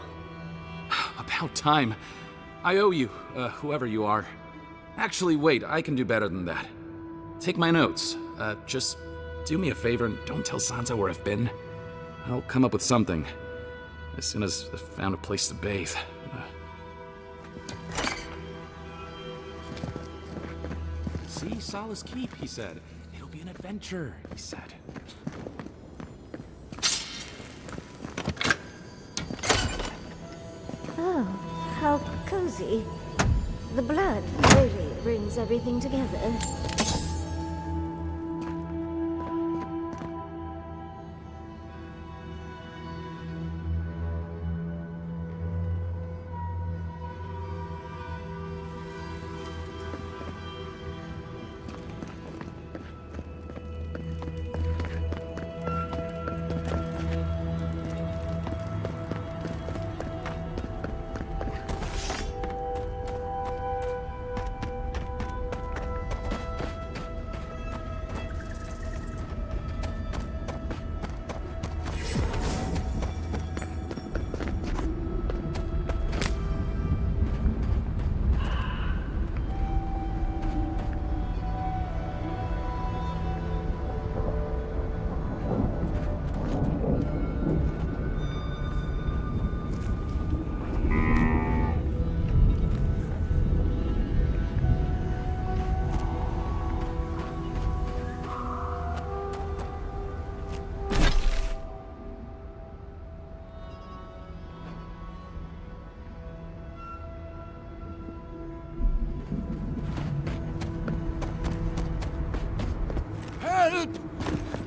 About time. I owe you, whoever you are. Actually, wait, I can do better than that. Take my notes. Just do me a favor and don't tell Sansa where I've been. I'll come up with something. As soon as I've found a place to bathe. See, Sala's Keep, he said. It'll be an adventure, he said. Oh, how cozy. The blood really brings everything together.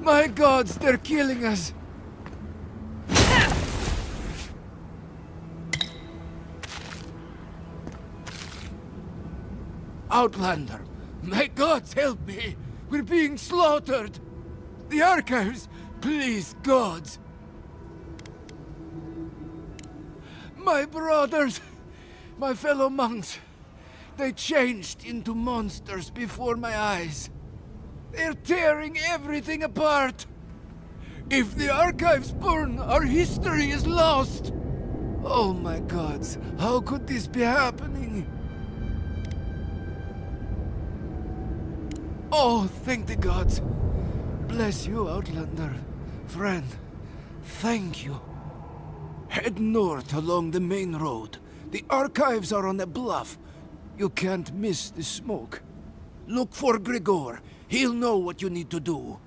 My gods, they're killing us! Outlander, my gods help me! We're being slaughtered! The archives, please, gods! My brothers, my fellow monks, they changed into monsters before my eyes. They're tearing everything apart. If the archives burn, our history is lost. Oh my gods, how could this be happening? Oh, thank the gods. Bless you, Outlander. Friend, thank you. Head north along the main road. The archives are on a bluff. You can't miss the smoke. Look for Gregor. He'll know what you need to do.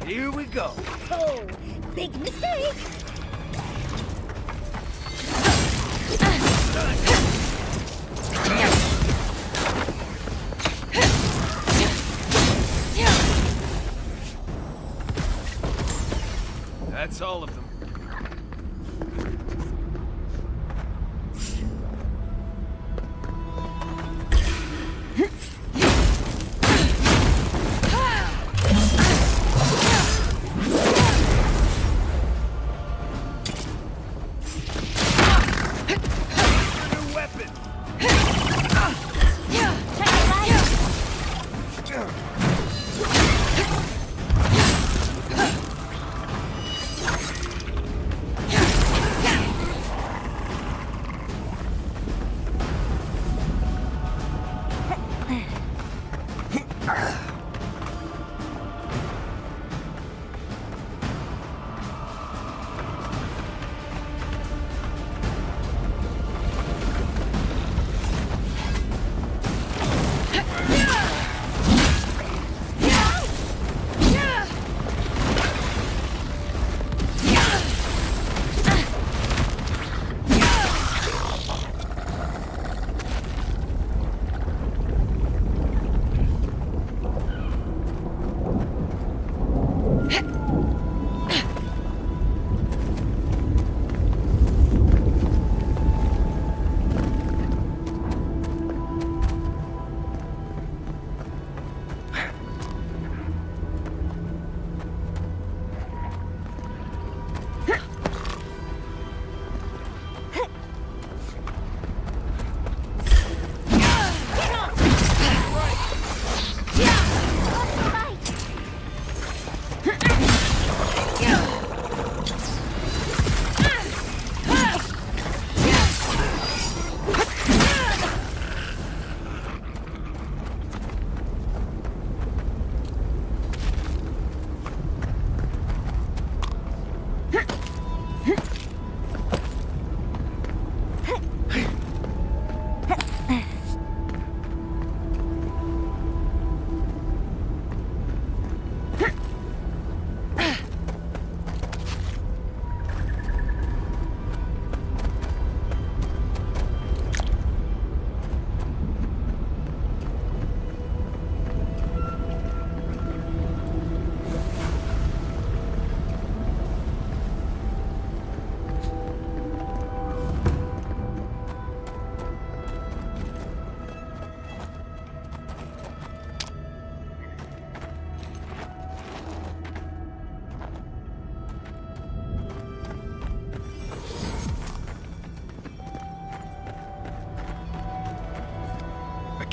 Here we go. Oh, big mistake! That's all of them.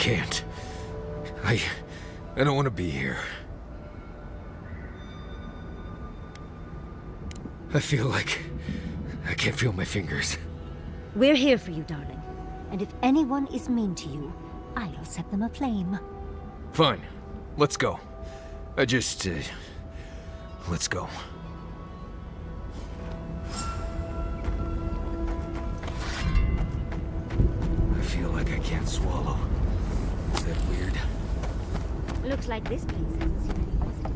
can't. I don't want to be here. I feel like I can't feel my fingers. We're here for you, darling. And if anyone is mean to you, I'll set them aflame. Fine. Let's go. Let's go. I feel like I can't swallow. Is that weird? Looks like this place hasn't seen any residents.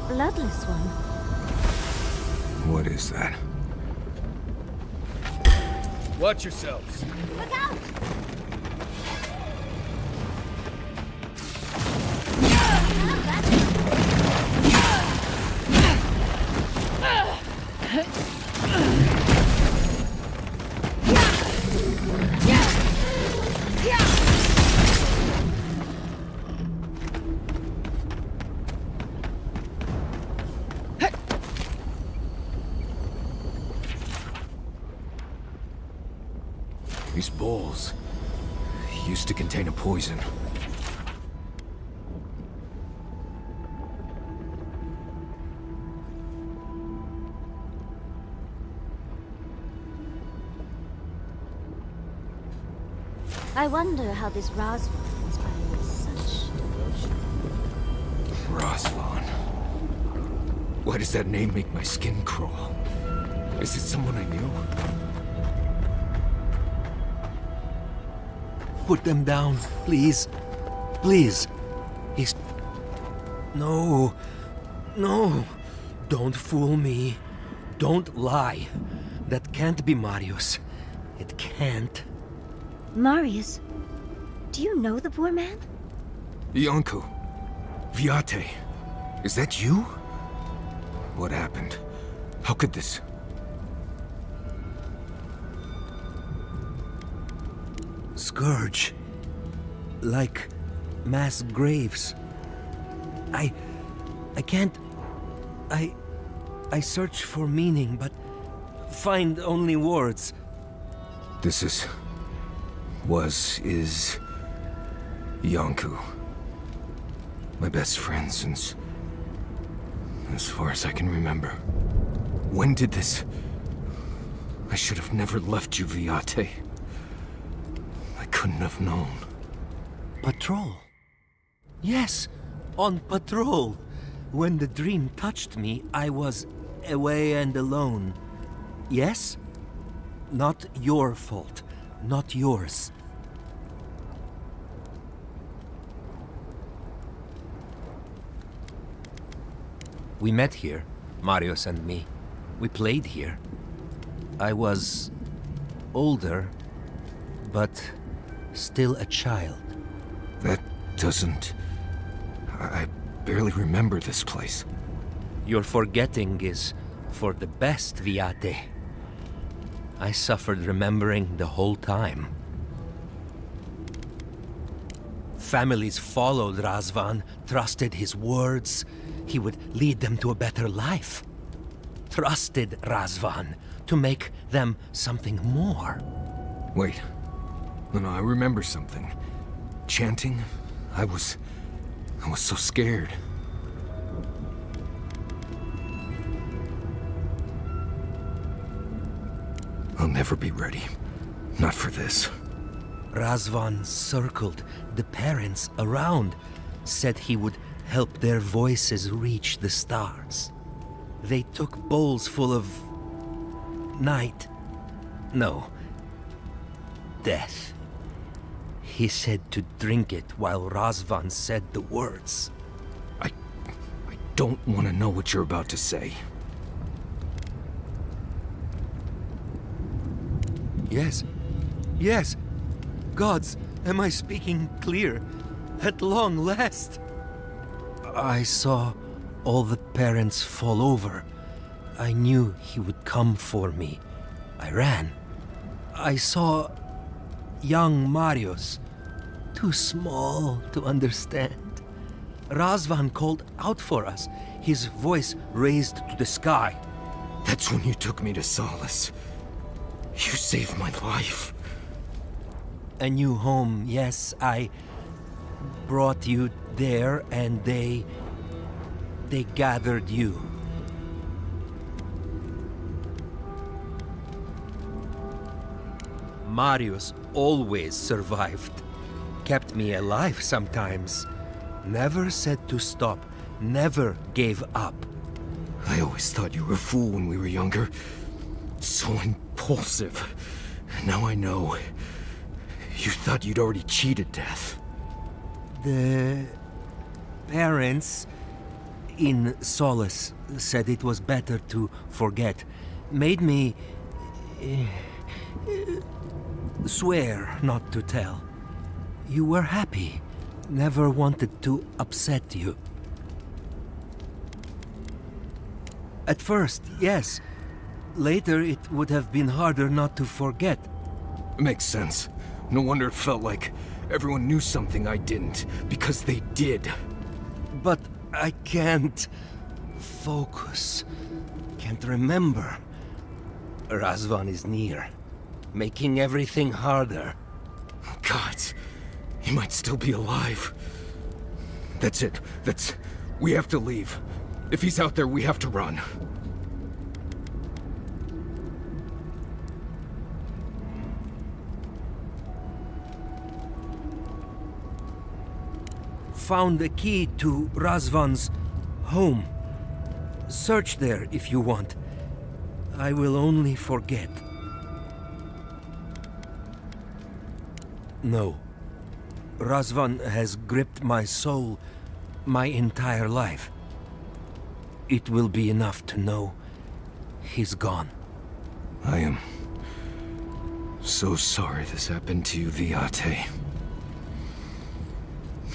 Bloodless one. What is that? Watch yourselves. Look out! These bowls used to contain a poison. I wonder how this Roswell inspired such devotion. Roslan. Why does that name make my skin crawl? Is it someone I knew? Put them down, please. Please. He's... No. No. Don't fool me. Don't lie. That can't be Marius. It can't. Marius? Do you know the poor man? Iancu. Viate. Is that you? What happened? How could this... Scourge. Like mass graves. I can't... I search for meaning, but find only words. This is Iancu. My best friend since... as far as I can remember. When did this... I should have never left you, Viate. I couldn't have known. Patrol. Yes, on patrol. When the dream touched me, I was away and alone. Yes? Not your fault. not yours. We met here, Marius and me. We played here. I was older, but still a child. That doesn't... I barely remember this place. Your forgetting is for the best, Viate. I suffered remembering the whole time. Families followed Razvan, trusted his words. He would lead them to a better life. Trusted Razvan to make them something more. Wait. No, I remember something. Chanting? I was so scared. I'll never be ready. Not for this. Razvan circled the parents around, said he would help their voices reach the stars. They took bowls full of... night. No. Death. He said to drink it while Razvan said the words. I don't want to know what you're about to say. Yes. Yes. Gods, am I speaking clear? At long last. I saw all the parents fall over. I knew he would come for me. I ran. I saw young Marius, too small to understand. Razvan called out for us, his voice raised to the sky. That's when you took me to Solace. You saved my life. A new home, yes, I brought you there and they gathered you. Marius always survived. Kept me alive sometimes. Never said to stop. Never gave up. I always thought you were a fool when we were younger. So impulsive. Now I know. You thought you'd already cheated death. The parents in Solace said it was better to forget. Made me swear not to tell. You were happy. Never wanted to upset you. At first, yes. Later, it would have been harder not to forget. Makes sense. No wonder it felt like everyone knew something I didn't, because they did. But I can't focus. Can't remember. Razvan is near, making everything harder. Gods, he might still be alive. That's it. We have to leave. If he's out there, we have to run. Found a key to Razvan's home. Search there if you want. I will only forget. No. Razvan has gripped my soul my entire life. It will be enough to know he's gone. I am so sorry this happened to you, Viate.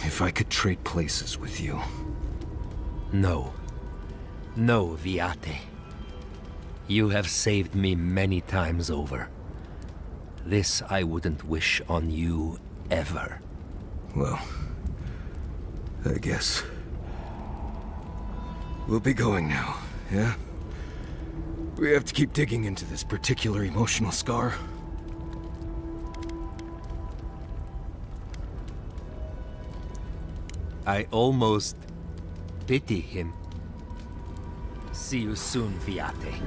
If I could trade places with you. No. No, Viate. You have saved me many times over. This I wouldn't wish on you ever. Well, I guess. We'll be going now, yeah? We have to keep digging into this particular emotional scar. I almost pity him. See you soon, Viate.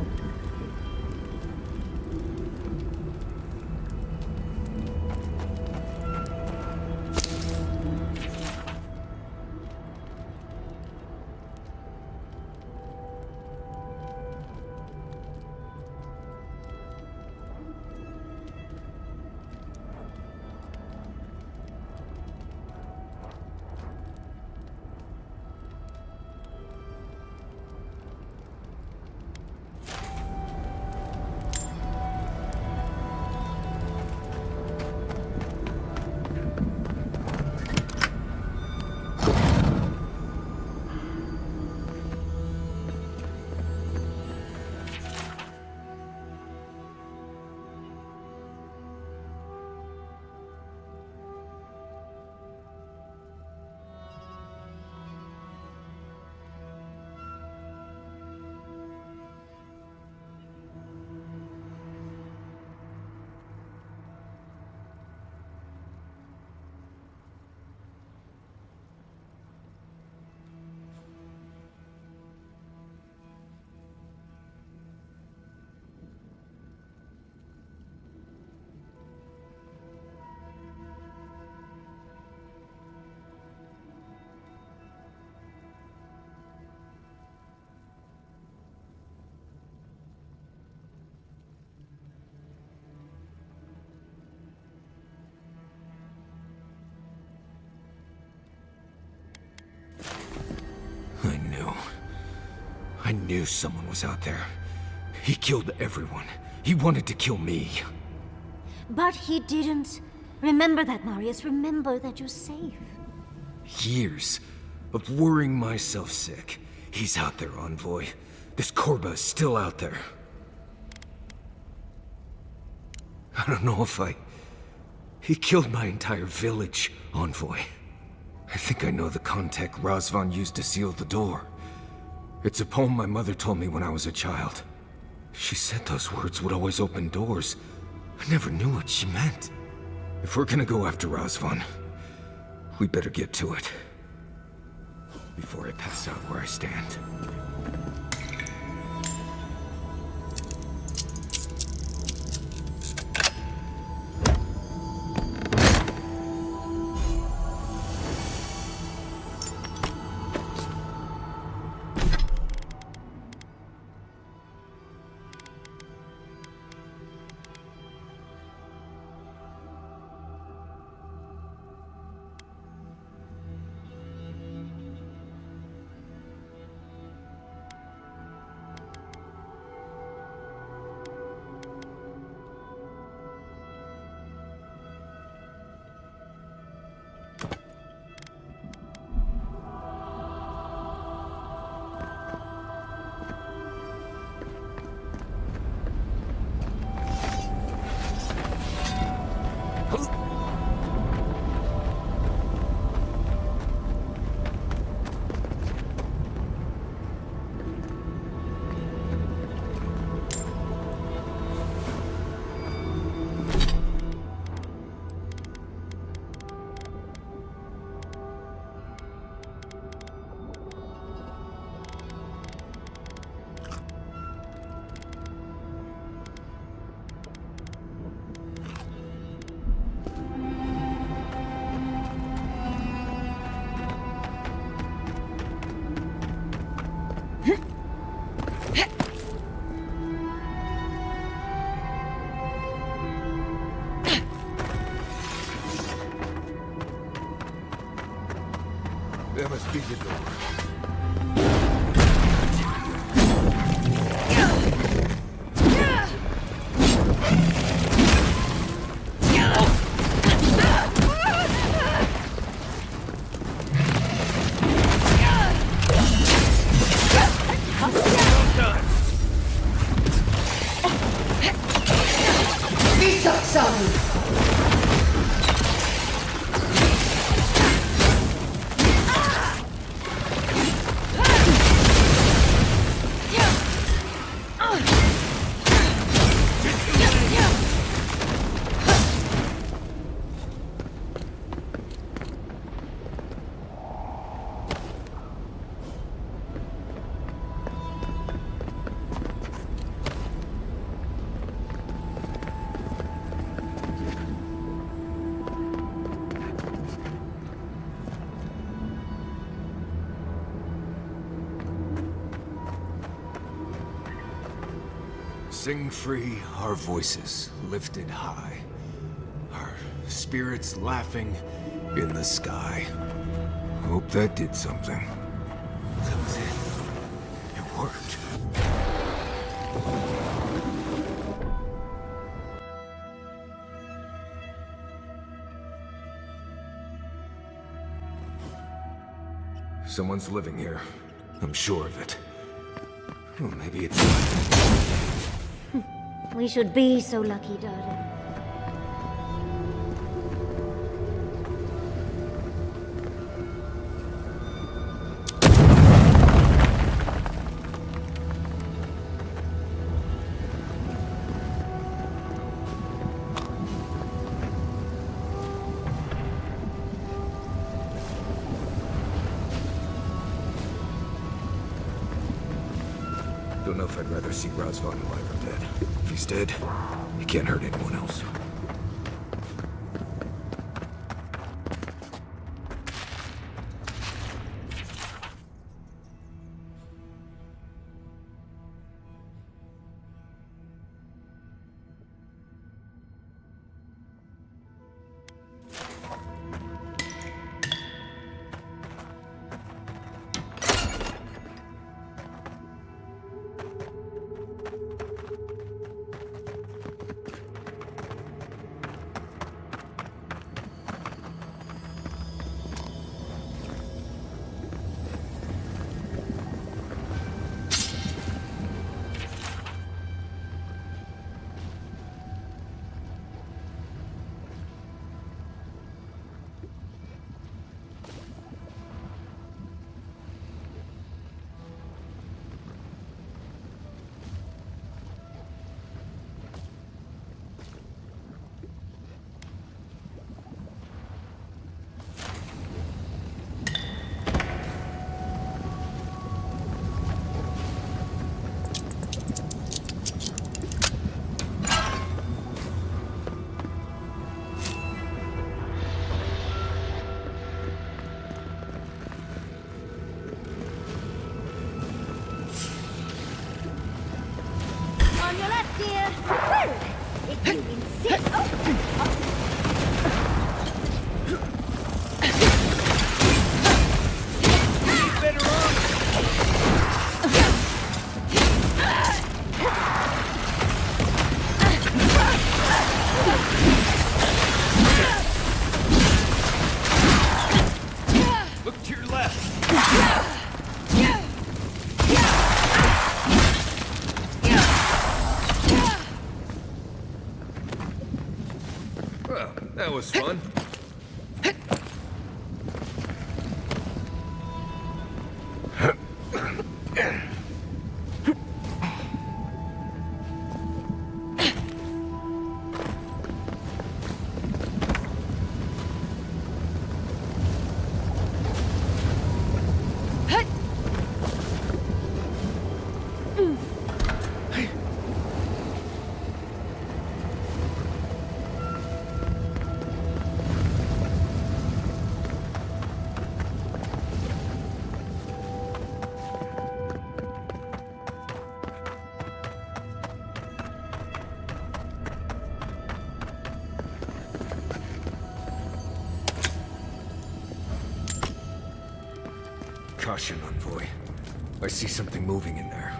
I knew someone was out there. He killed everyone. He wanted to kill me. But he didn't. Remember that, Marius. Remember that you're safe. Years of worrying myself sick. He's out there, Envoy. This Korba is still out there. I don't know if He killed my entire village, Envoy. I think I know the contact Razvan used to seal the door. It's a poem my mother told me when I was a child. She said those words would always open doors. I never knew what she meant. If we're gonna go after Razvan, we better get to it. Before I pass out where I stand. There must be the door. Sing free, our voices lifted high. Our spirits laughing in the sky. Hope that did something. That was it. It worked. Someone's living here. I'm sure of it. Well, maybe it's... We should be so lucky, darling. Don't know if I'd rather see Razvan alive or dead. If he's dead, he can't hurt anyone else. On your left, dear. Well, if you insist. Look to your left. Well, that was fun. Caution, Envoy. I see something moving in there.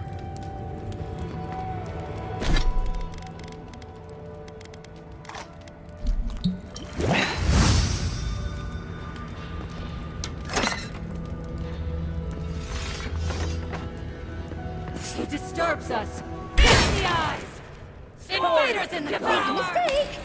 He disturbs us! In the eyes! Invaders in the power! Mistake!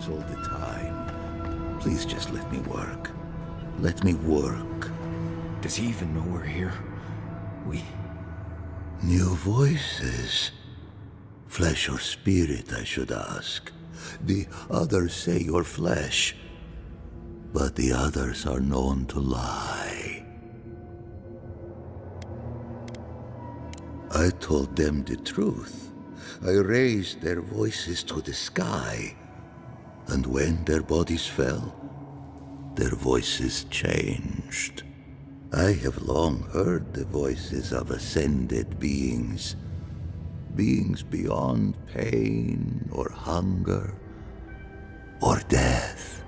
All the time. Please just let me work. Let me work. Does he even know we're here? New voices. Flesh or spirit, I should ask. The others say you're flesh, but the others are known to lie. I told them the truth. I raised their voices to the sky. And when their bodies fell, their voices changed. I have long heard the voices of ascended beings. Beings beyond pain or hunger or death.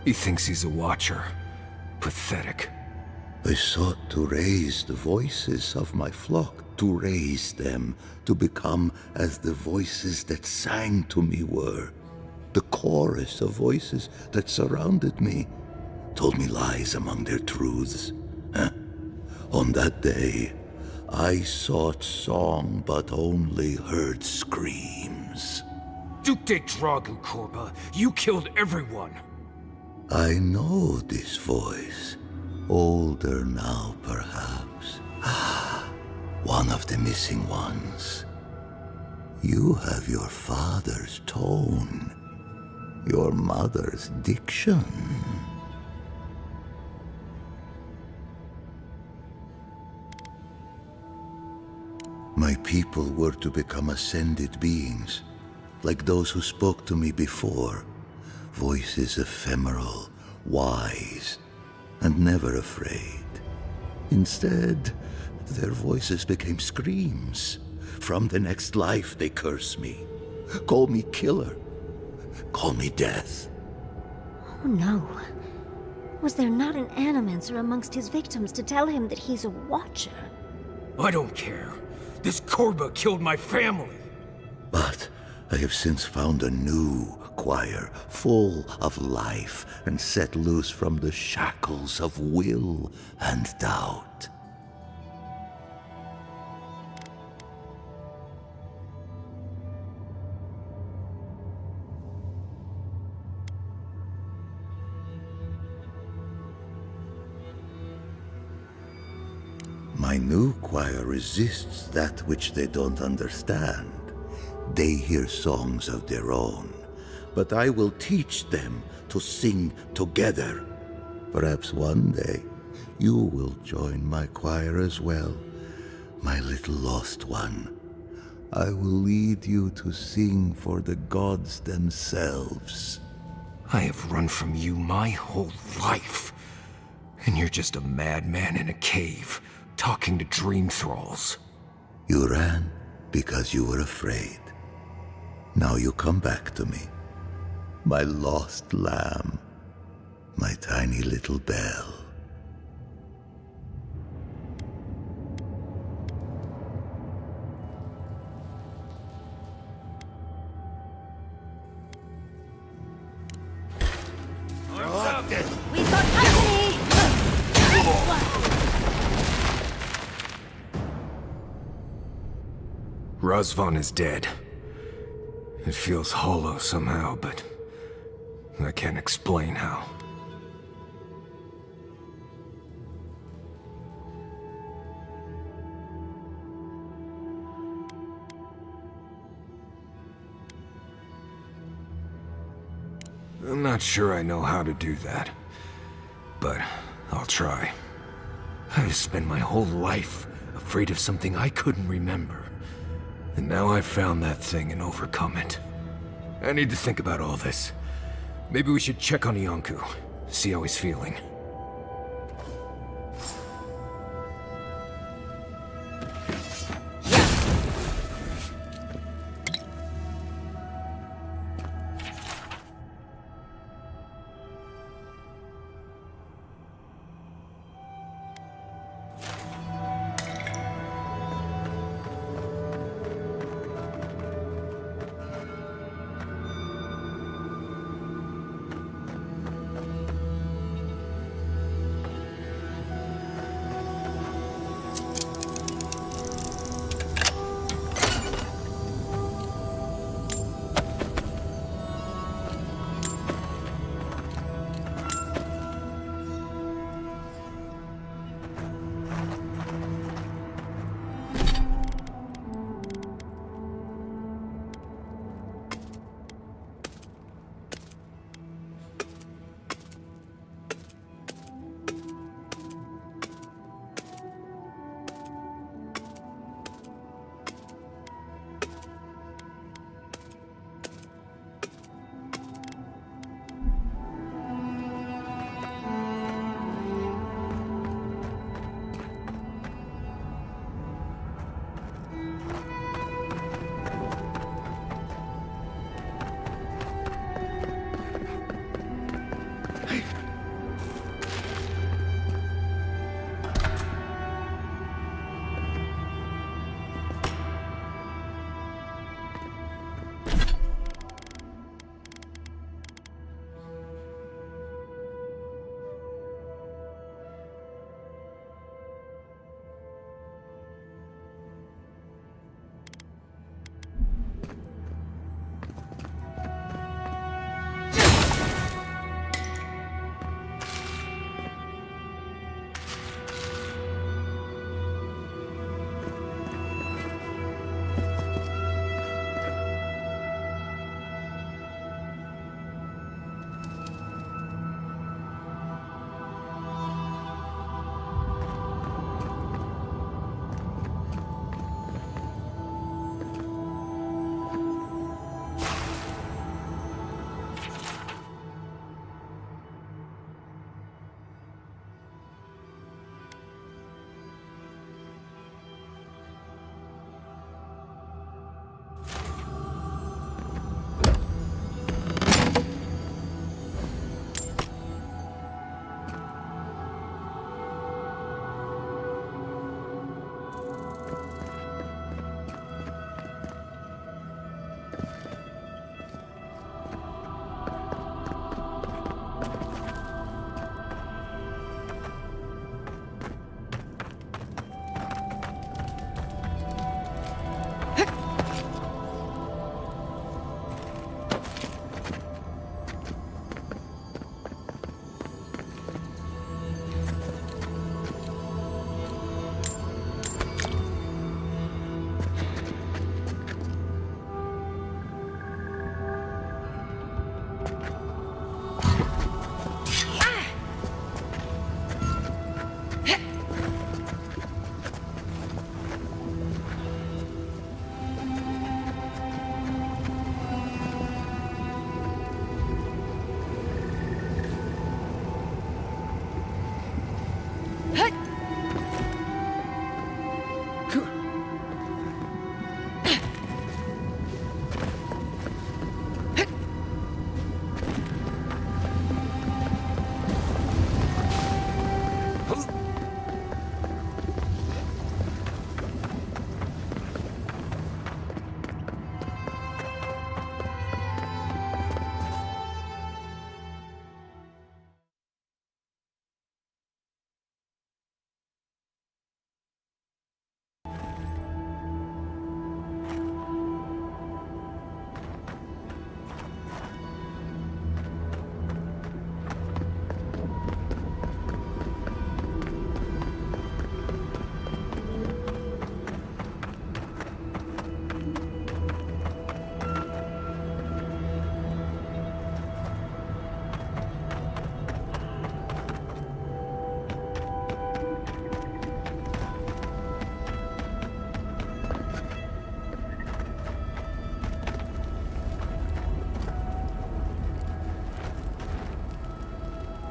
He thinks he's a watcher. Pathetic. I sought to raise the voices of my flock, to raise them, to become as the voices that sang to me were. The chorus of voices that surrounded me told me lies among their truths. On that day, I sought song but only heard screams. Duke de Dragu, Korba. You killed everyone. I know this voice. Older now, perhaps. one of the missing ones. You have your father's tone, your mother's diction. My people were to become ascended beings, like those who spoke to me before. Voices ephemeral, wise, and never afraid. Instead, their voices became screams. From the next life, they curse me. Call me killer. Call me death. Oh no. Was there not an animancer amongst his victims to tell him that he's a watcher? I don't care. This Korba killed my family. But I have since found a new choir, full of life and set loose from the shackles of will and doubt. My new choir resists that which they don't understand. They hear songs of their own, but I will teach them to sing together. Perhaps one day you will join my choir as well, my little lost one. I will lead you to sing for the gods themselves. I have run from you my whole life, and you're just a madman in a cave, talking to dream thralls. You ran because you were afraid. Now you come back to me. My lost lamb. My tiny little bell. We've got company! Razvan is dead. It feels hollow somehow, but I can't explain how. I'm not sure I know how to do that, but I'll try. I've spent my whole life afraid of something I couldn't remember. And now I've found that thing and overcome it. I need to think about all this. Maybe we should check on Iancu, see how he's feeling.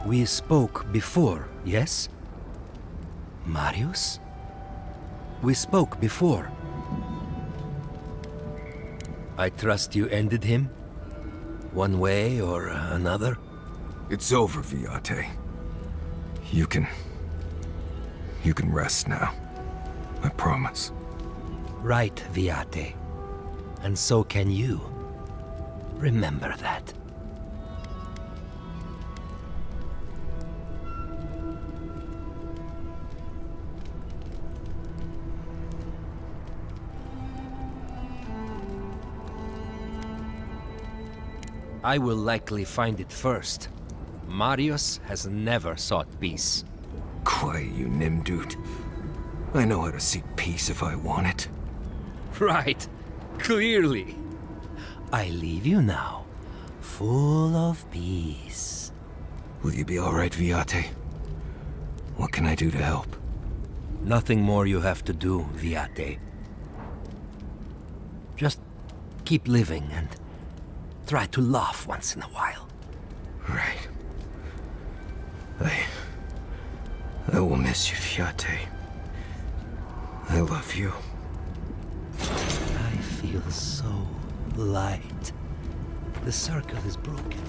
We spoke before, yes? Marius? We spoke before. I trust you ended him? One way or another? It's over, Viate. You can rest now. I promise. Right, Viate. And so can you. Remember that. I will likely find it first. Marius has never sought peace. Quiet, you Nimdude. I know how to seek peace if I want it. Right. Clearly. I leave you now, full of peace. Will you be all right, Viate? What can I do to help? Nothing more you have to do, Viate. Just keep living and try to laugh once in a while. Right. I will miss you, Viate. I love you. I feel so light. The circle is broken.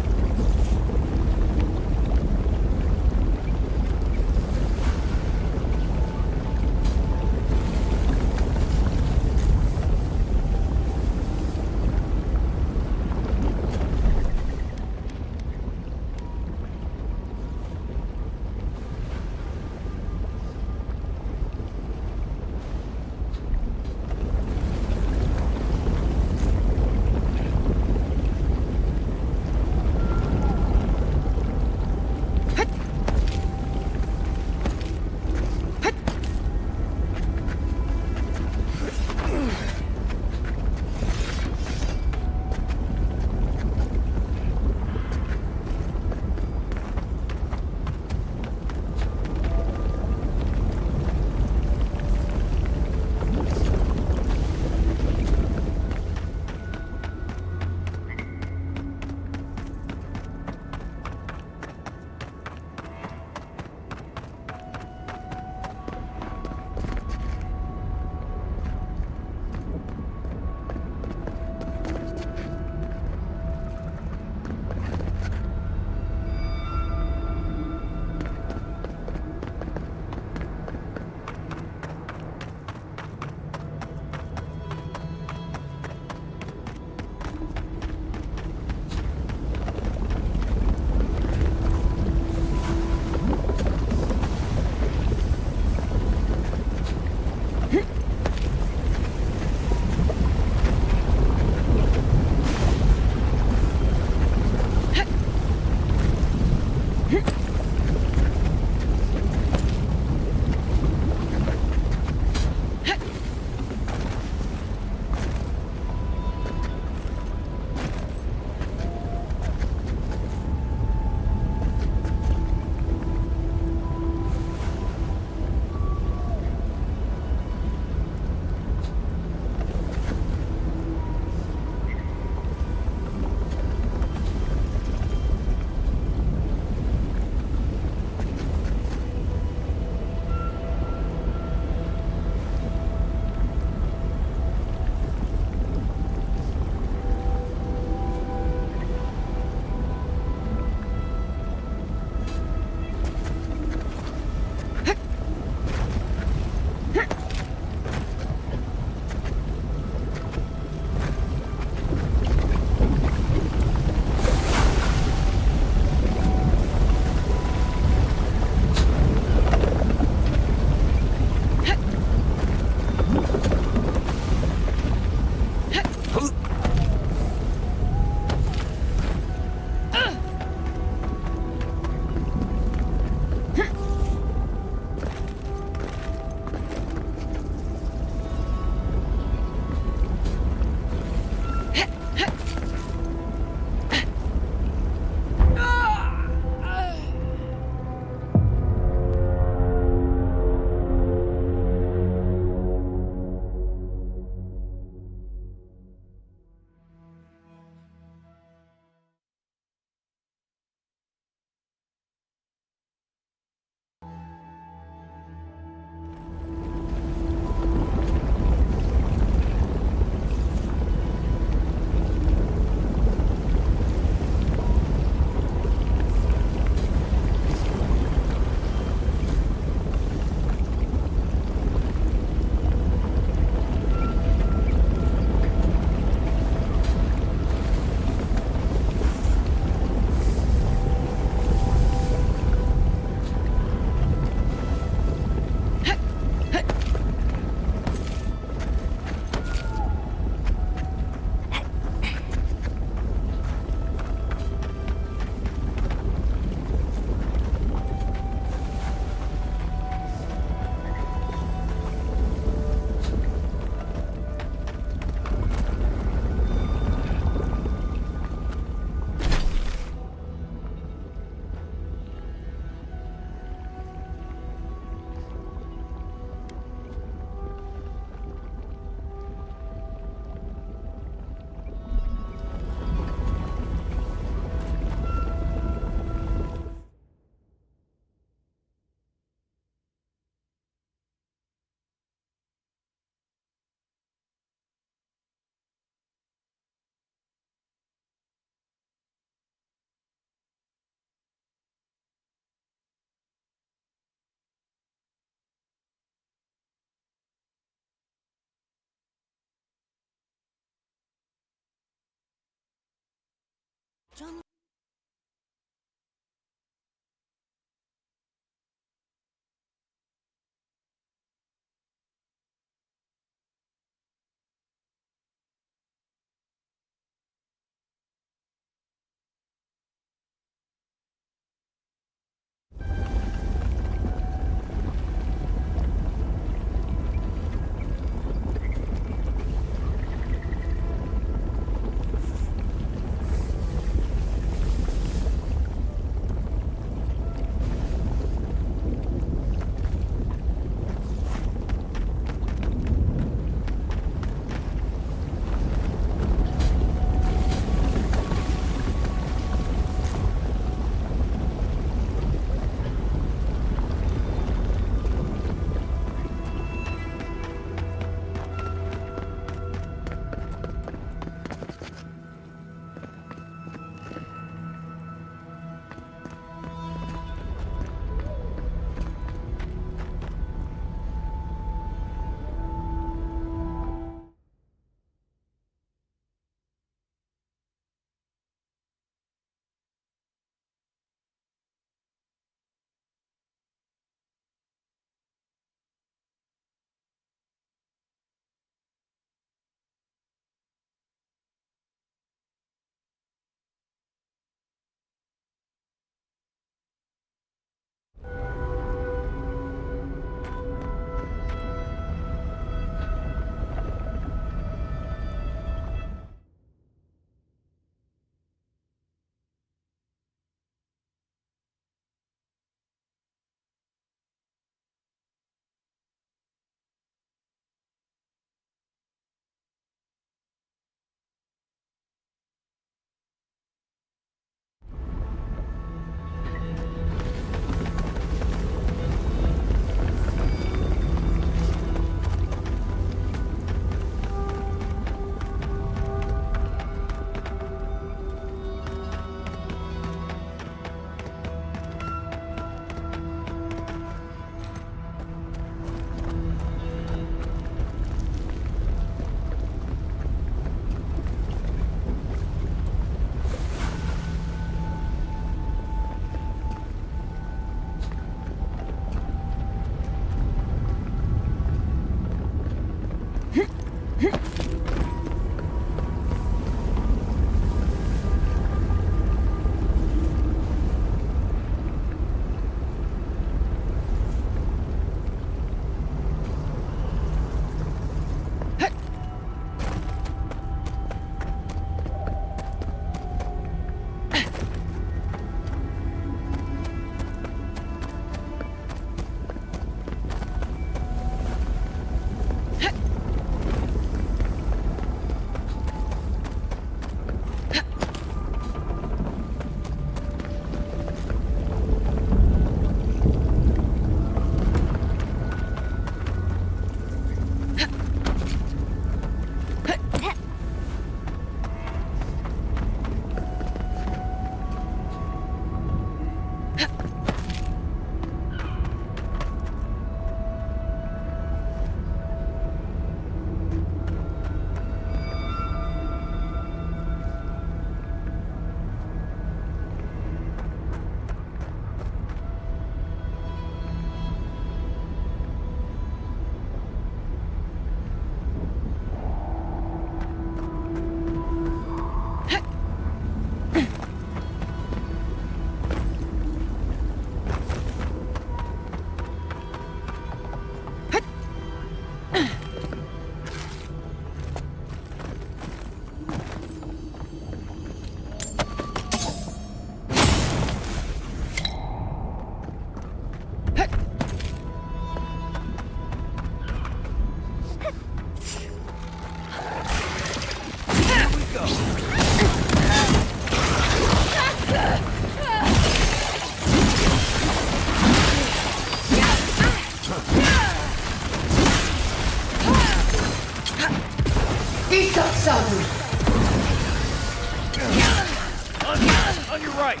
On your right!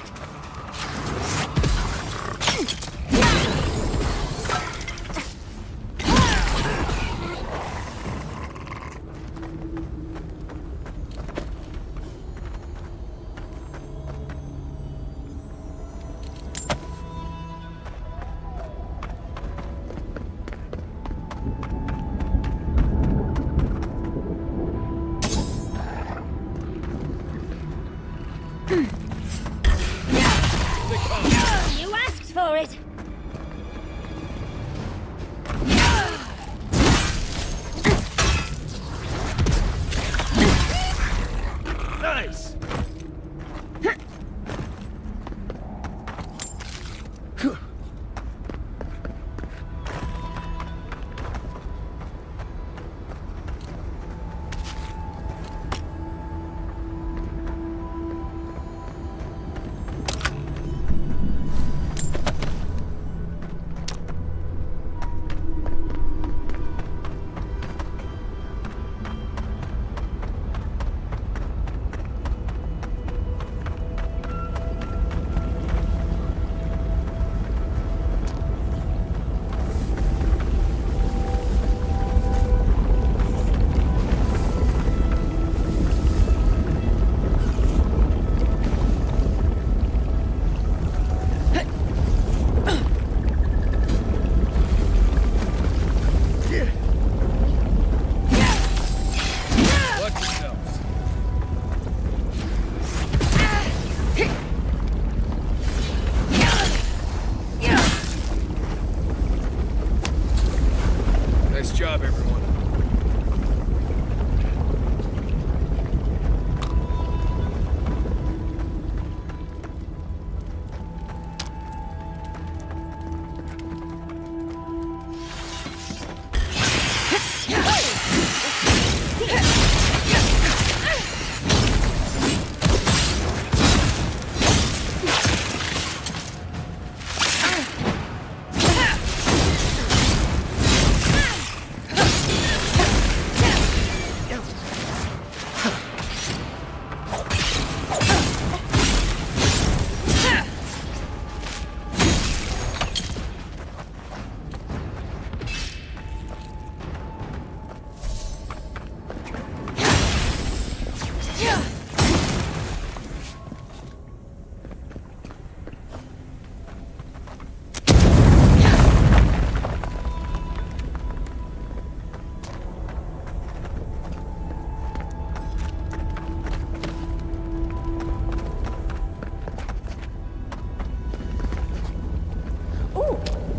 Ooh,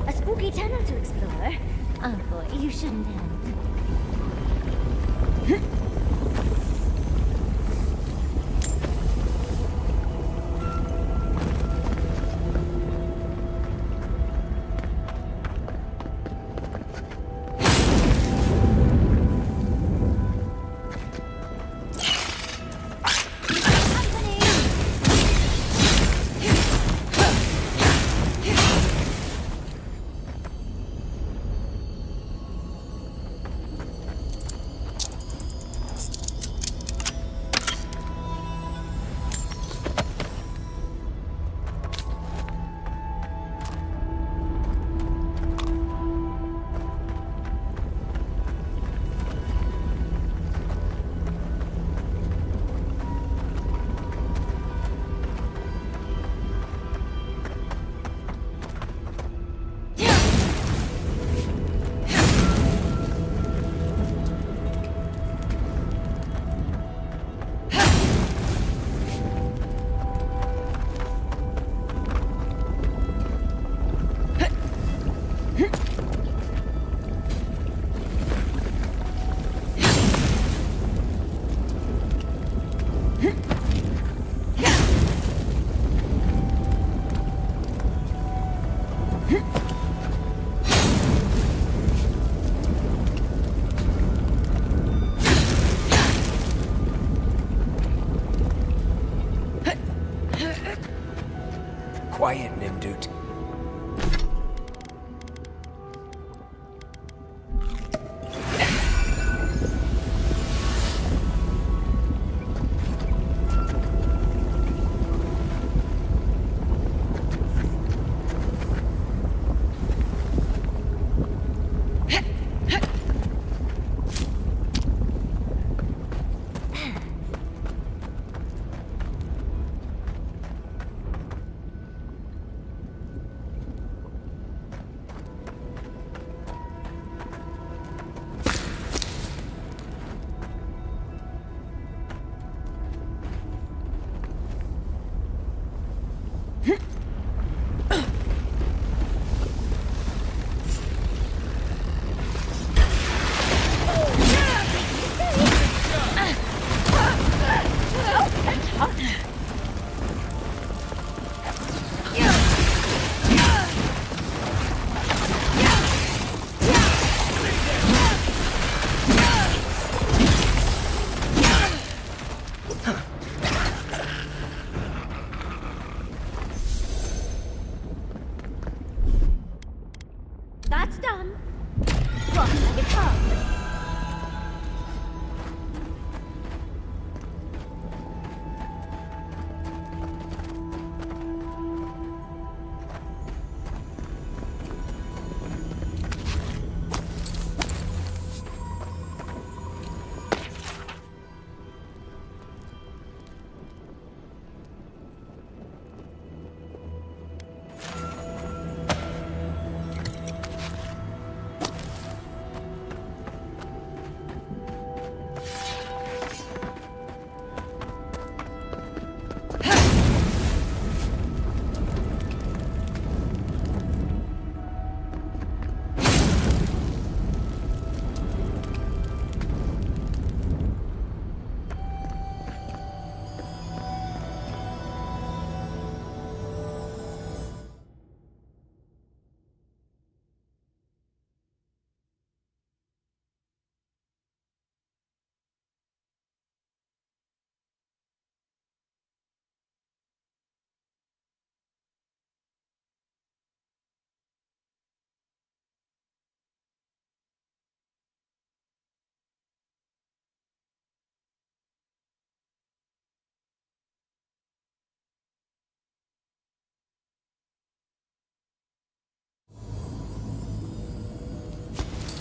a spooky tunnel to explore. Oh boy, you shouldn't have. Quiet, Nimdut. That's done. Rock my guitar.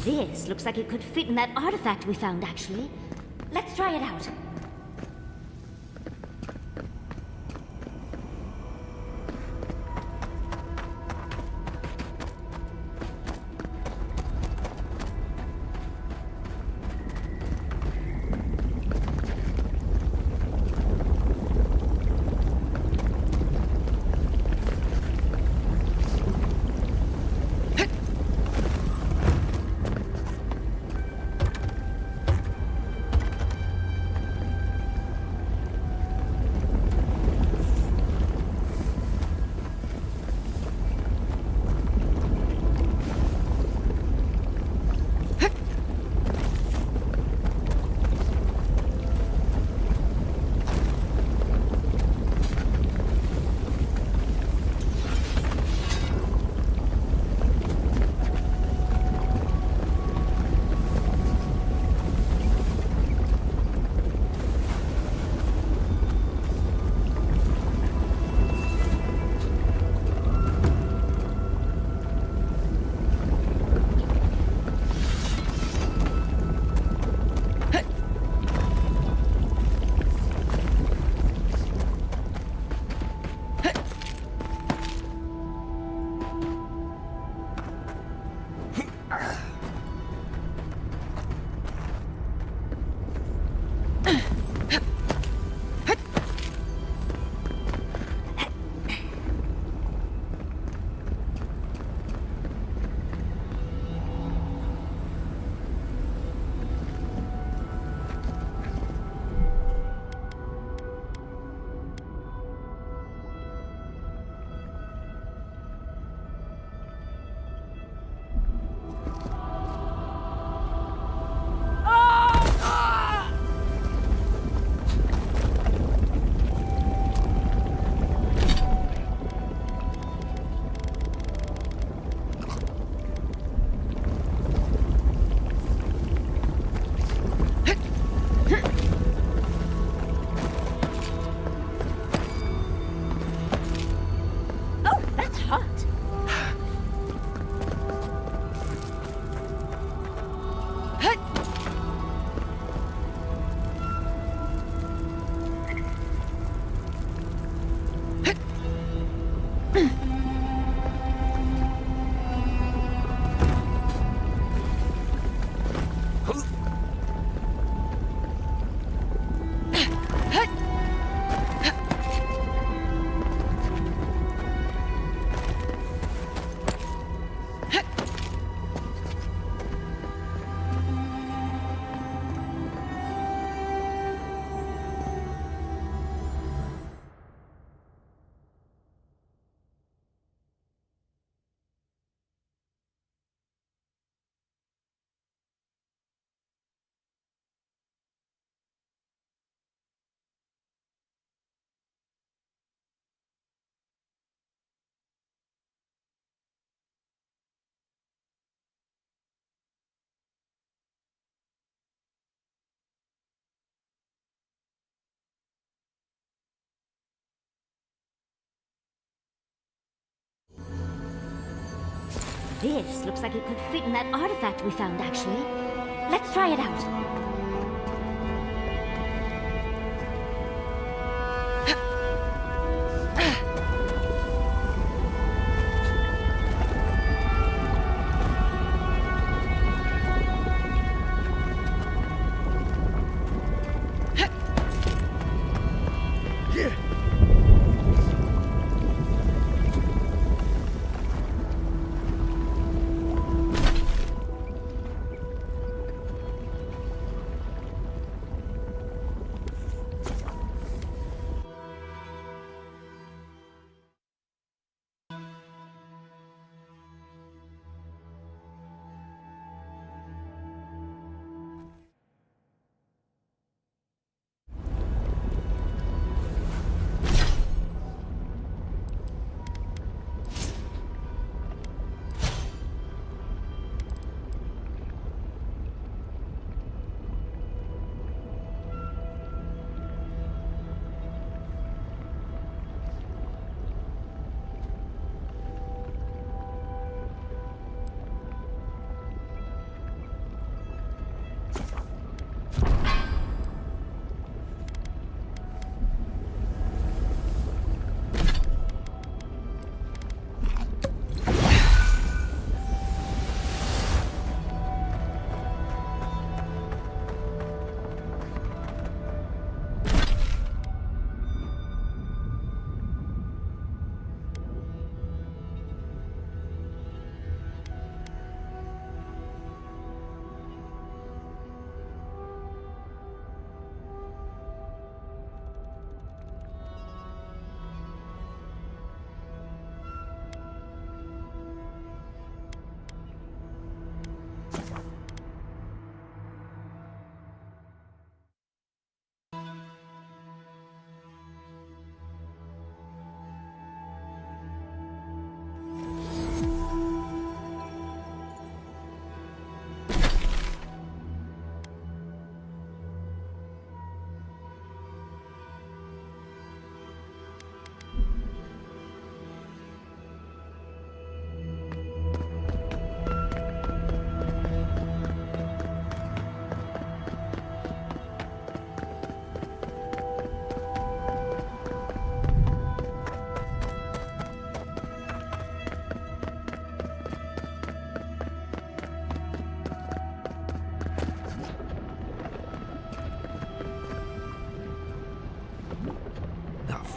This looks like it could fit in that artifact we found, actually. Let's try it out. This looks like it could fit in that artifact we found, actually. Let's try it out.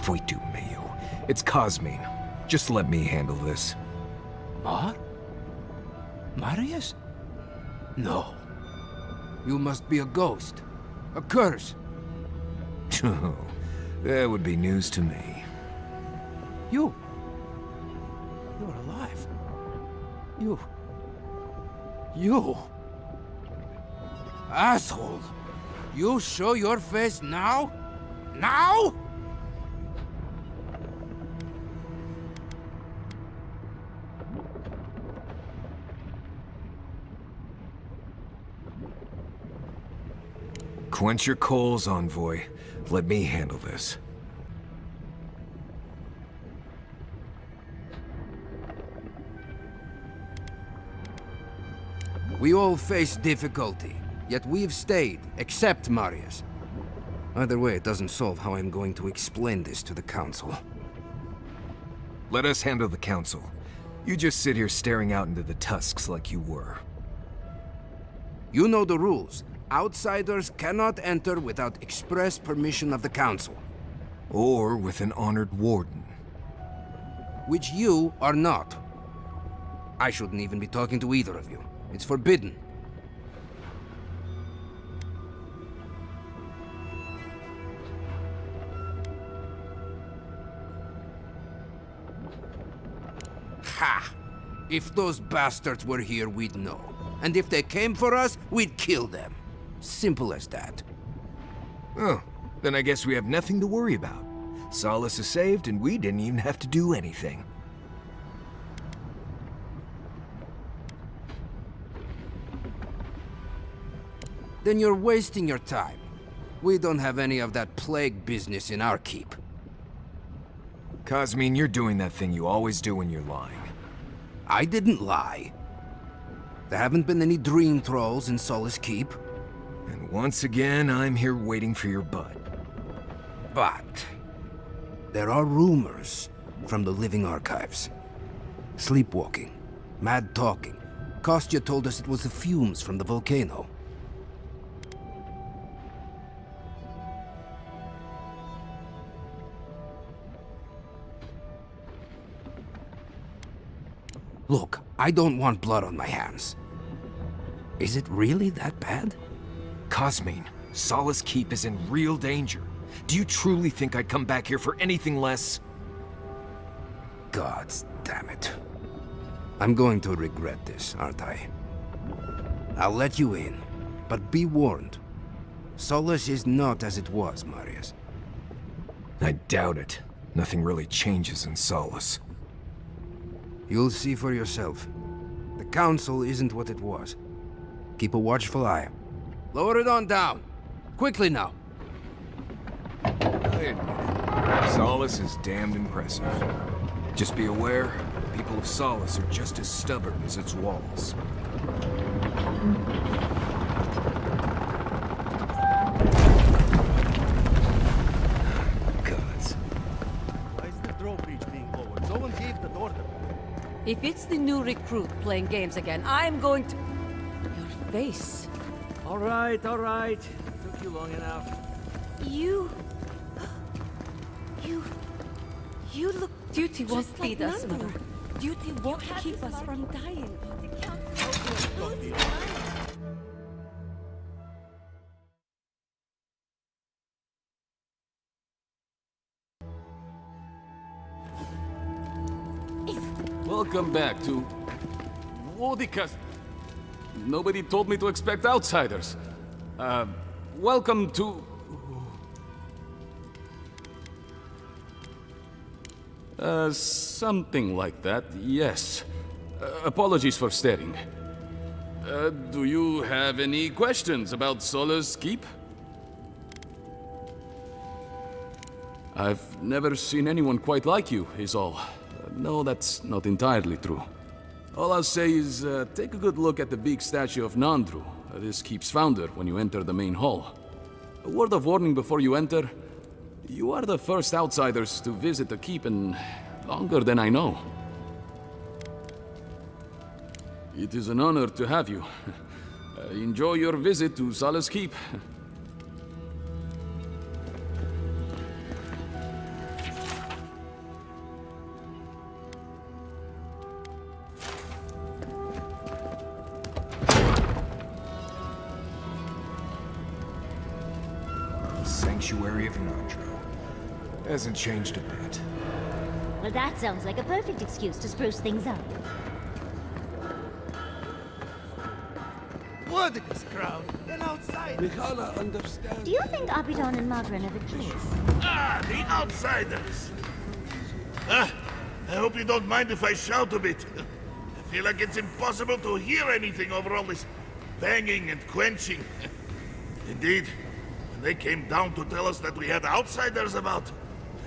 Voitu meio. It's Cosmine. Just let me handle this. Marius? No. You must be a ghost. A curse. Oh, that would be news to me. You're alive. You... Asshole! You show your face now? Now? Quench your coals, Envoy. Let me handle this. We all face difficulty, yet we've stayed, except Marius. Either way, it doesn't solve how I'm going to explain this to the Council. Let us handle the Council. You just sit here staring out into the Tusks like you were. You know the rules. Outsiders cannot enter without express permission of the Council. Or with an honored warden. Which you are not. I shouldn't even be talking to either of you. It's forbidden. Ha! If those bastards were here, we'd know. And if they came for us, we'd kill them. Simple as that. Oh, then I guess we have nothing to worry about. Solace is saved, and we didn't even have to do anything. Then you're wasting your time. We don't have any of that plague business in our keep. Cosmine, you're doing that thing you always do when you're lying. I didn't lie. There haven't been any dream trolls in Solace Keep. And once again, I'm here waiting for your butt. But there are rumors from the living archives. Sleepwalking, mad talking. Kostya told us it was the fumes from the volcano. Look, I don't want blood on my hands. Is it really that bad? Cosmine, Solace Keep is in real danger. Do you truly think I'd come back here for anything less? Gods damn it. I'm going to regret this, aren't I? I'll let you in, but be warned. Solace is not as it was, Marius. I doubt it. Nothing really changes in Solace. You'll see for yourself. The Council isn't what it was. Keep a watchful eye. Lower it on down. Quickly now. I admit it. Solace is damned impressive. Just be aware, the people of Solace are just as stubborn as its walls. Gods. Why is the drawbridge being lowered? No one gave the order. If it's the new recruit playing games again, I'm going to... Your face. All right, all right. Took you long enough. You look Duty won't just like feed us, Nando. Mother. Duty won't keep us from dying. Welcome back to... WARDINGS. Nobody told me to expect outsiders. Welcome to... something like that, yes. Apologies for staring. Do you have any questions about Solace Keep? I've never seen anyone quite like you, is all. No, that's not entirely true. All I'll say is, take a good look at the big statue of Nandru, this keep's founder, when you enter the main hall. A word of warning before you enter. You are the first outsiders to visit the keep in longer than I know. It is an honor to have you. Enjoy your visit to Solace Keep. Sanctuary of Nandro. Hasn't changed a bit. Well, that sounds like a perfect excuse to spruce things up. Warding's crown, an outsider. Mikhala understands. Do you think Abidon and Magrin have a case? Ah, the outsiders! I hope you don't mind if I shout a bit. I feel like it's impossible to hear anything over all this banging and quenching. Indeed, when they came down to tell us that we had outsiders about,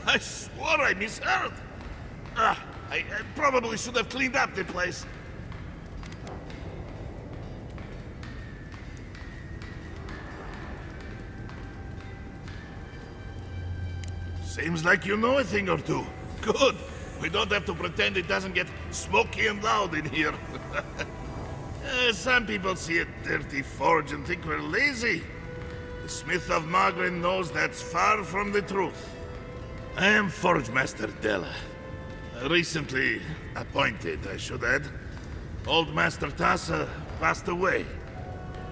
I swore I misheard. I probably should have cleaned up the place. Seems like you know a thing or two. Good. We don't have to pretend it doesn't get smoky and loud in here. Some people see a dirty forge and think we're lazy. The Smith of Magrin knows that's far from the truth. I am Forge Master Della. Recently appointed, I should add. Old Master Tassa passed away,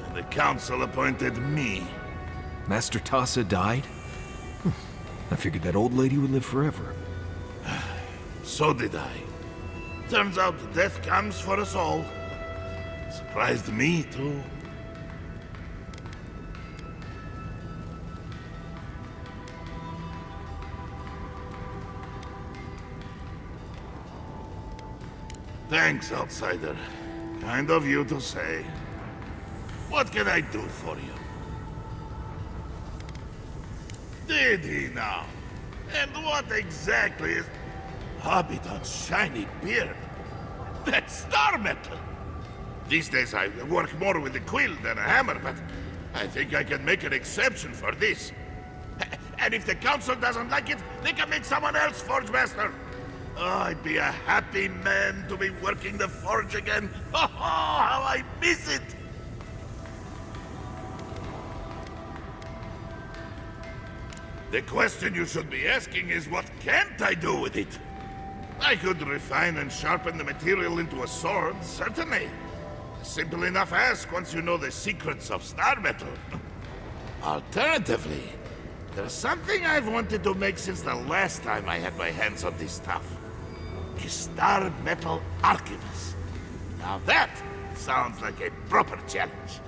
and the council appointed me. Master Tassa died? I figured that old lady would live forever. So did I. Turns out death comes for us all. Surprised me, too. Thanks, outsider. Kind of you to say. What can I do for you? Did he now? And what exactly is... Abidon's shiny beard? That's star metal! These days I work more with a quill than a hammer, but I think I can make an exception for this. And if the council doesn't like it, they can make someone else Forge Master. Oh, I'd be a happy man to be working the forge again. Oh, how I miss it! The question you should be asking is, what can't I do with it? I could refine and sharpen the material into a sword, certainly. Simple enough ask once you know the secrets of star metal. Alternatively, there's something I've wanted to make since the last time I had my hands on this stuff. A star metal archivist. Now that sounds like a proper challenge.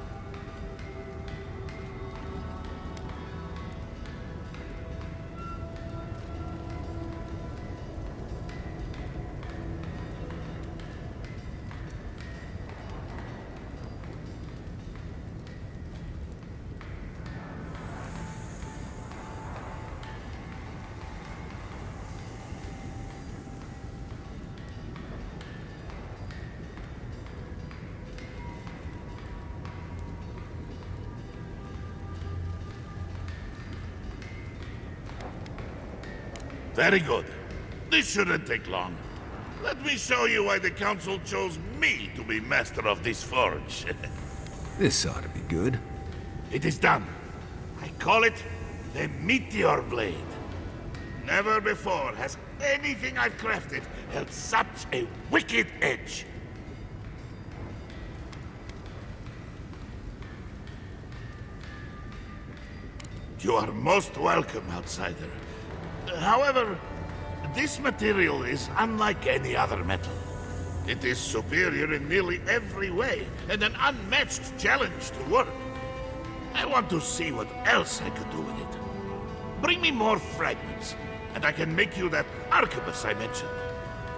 Very good. This shouldn't take long. Let me show you why the council chose me to be master of this forge. This ought to be good. It is done. I call it the Meteor Blade. Never before has anything I've crafted held such a wicked edge. You are most welcome, outsider. However, this material is unlike any other metal. It is superior in nearly every way, and an unmatched challenge to work. I want to see what else I could do with it. Bring me more fragments, and I can make you that arquebus I mentioned.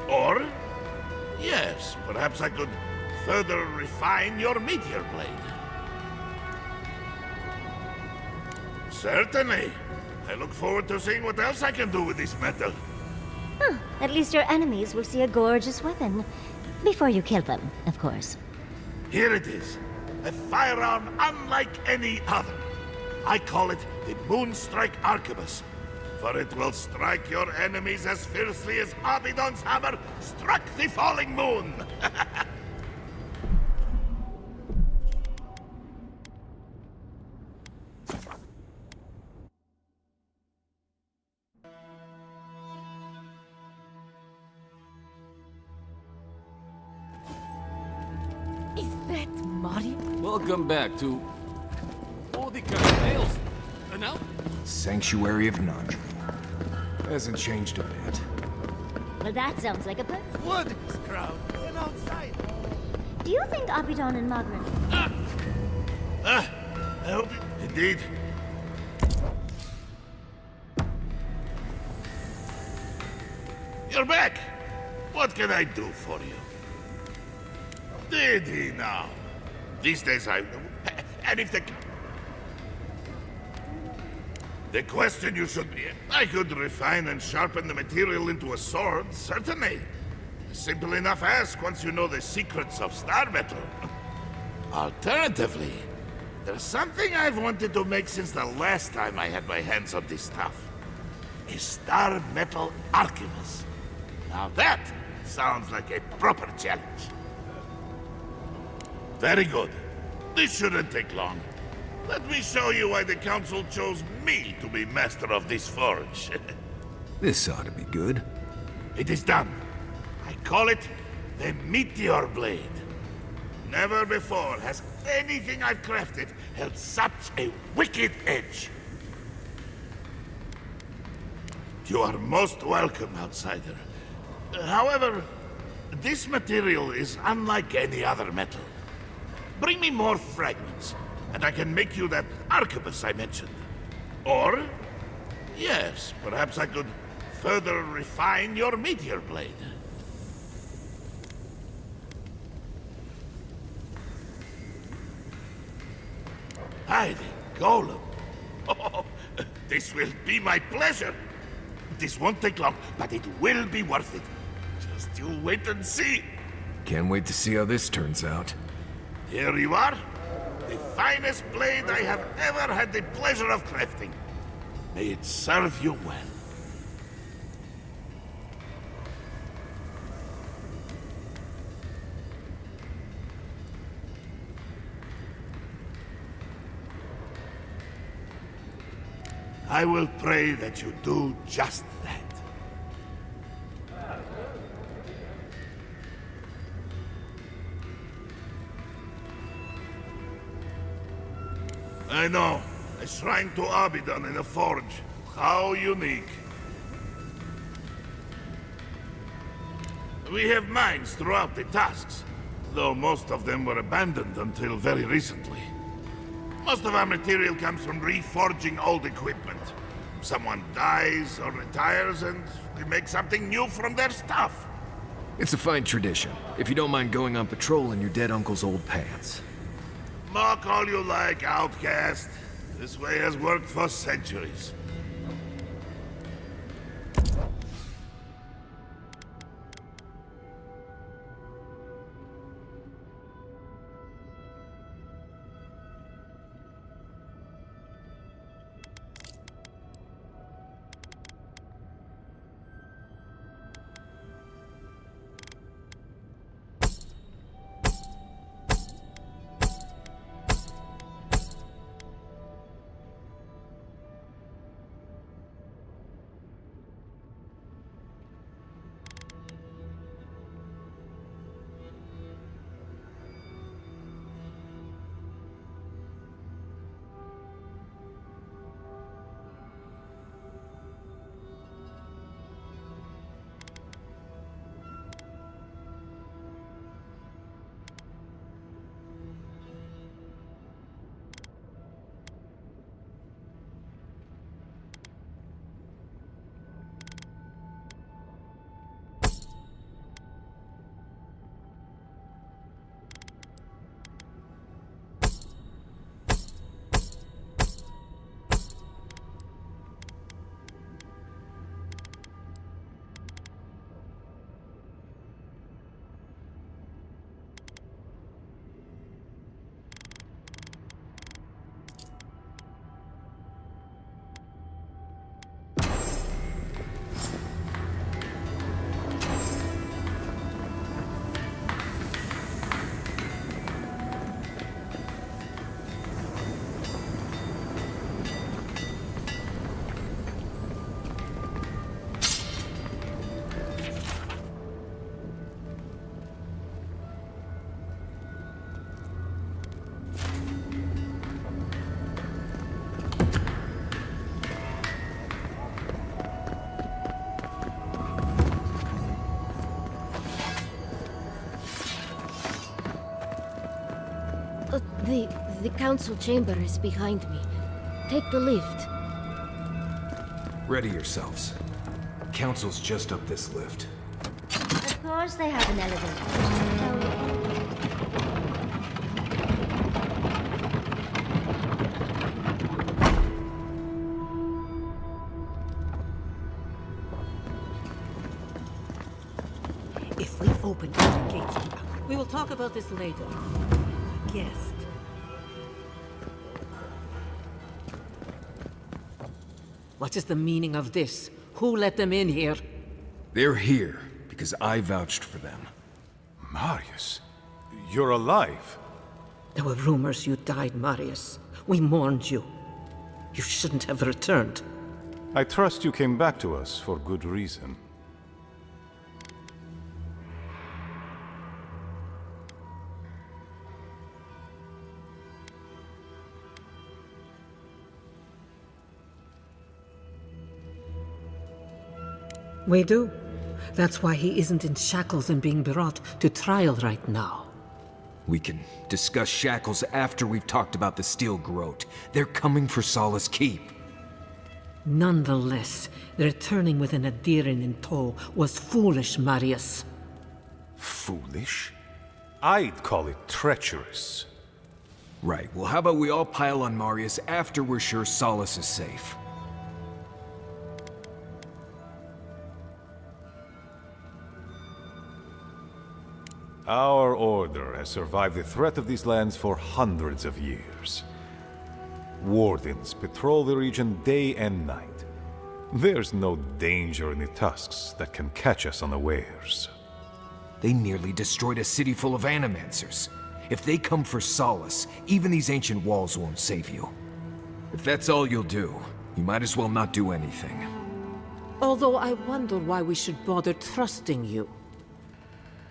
Or, yes, perhaps I could further refine your meteor blade. Certainly. I look forward to seeing what else I can do with this metal. At least your enemies will see a gorgeous weapon. Before you kill them, of course. Here it is. A firearm unlike any other. I call it the Moonstrike Arquebus, for it will strike your enemies as fiercely as Abidon's hammer struck the falling moon. Welcome back to... Oh, the nails. And now, Sanctuary of Nandri. Hasn't changed a bit. Well, that sounds like a plan. Warding's crowd and outside. Do you think Abidon and Magrin... I hope indeed. You're back. What can I do for you? Did he now? These days and if the question you should be... I could refine and sharpen the material into a sword, certainly. A simple enough ask once you know the secrets of star metal. Alternatively, there's something I've wanted to make since the last time I had my hands on this stuff. A star metal archivist. Now that sounds like a proper challenge. Very good. This shouldn't take long. Let me show you why the Council chose me to be master of this forge. This ought to be good. It is done. I call it the Meteor Blade. Never before has anything I've crafted held such a wicked edge. You are most welcome, outsider. However, this material is unlike any other metal. Bring me more fragments, and I can make you that arquebus I mentioned. Or, yes, perhaps I could further refine your meteor blade. Hiding Golem. Oh, this will be my pleasure. This won't take long, but it will be worth it. Just you wait and see. Can't wait to see how this turns out. Here you are. The finest blade I have ever had the pleasure of crafting. May it serve you well. I will pray that you do just that. I know. A shrine to Abidon in a forge. How unique. We have mines throughout the Tusks, though most of them were abandoned until very recently. Most of our material comes from reforging old equipment. Someone dies or retires and we make something new from their stuff. It's a fine tradition, if you don't mind going on patrol in your dead uncle's old pants. Mock all you like, outcast. This way has worked for centuries. The council chamber is behind me. Take the lift. Ready yourselves. Council's just up this lift. Of course they have an elevator. If we open the gates, we will talk about this later. A guest. What is the meaning of this? Who let them in here? They're here because I vouched for them. Marius, you're alive. There were rumors you died, Marius. We mourned you. You shouldn't have returned. I trust you came back to us for good reason. We do. That's why he isn't in shackles and being brought to trial right now. We can discuss shackles after we've talked about the Steel Groat. They're coming for Solace Keep. Nonetheless, returning with an Adiran in tow was foolish, Marius. Foolish? I'd call it treacherous. Right, well how about we all pile on Marius after we're sure Solace is safe? Our order has survived the threat of these lands for hundreds of years. Wardens patrol the region day and night. There's no danger in the Tusks that can catch us unawares. They nearly destroyed a city full of animancers. If they come for Solace, even these ancient walls won't save you. If that's all you'll do, you might as well not do anything. Although I wonder why we should bother trusting you.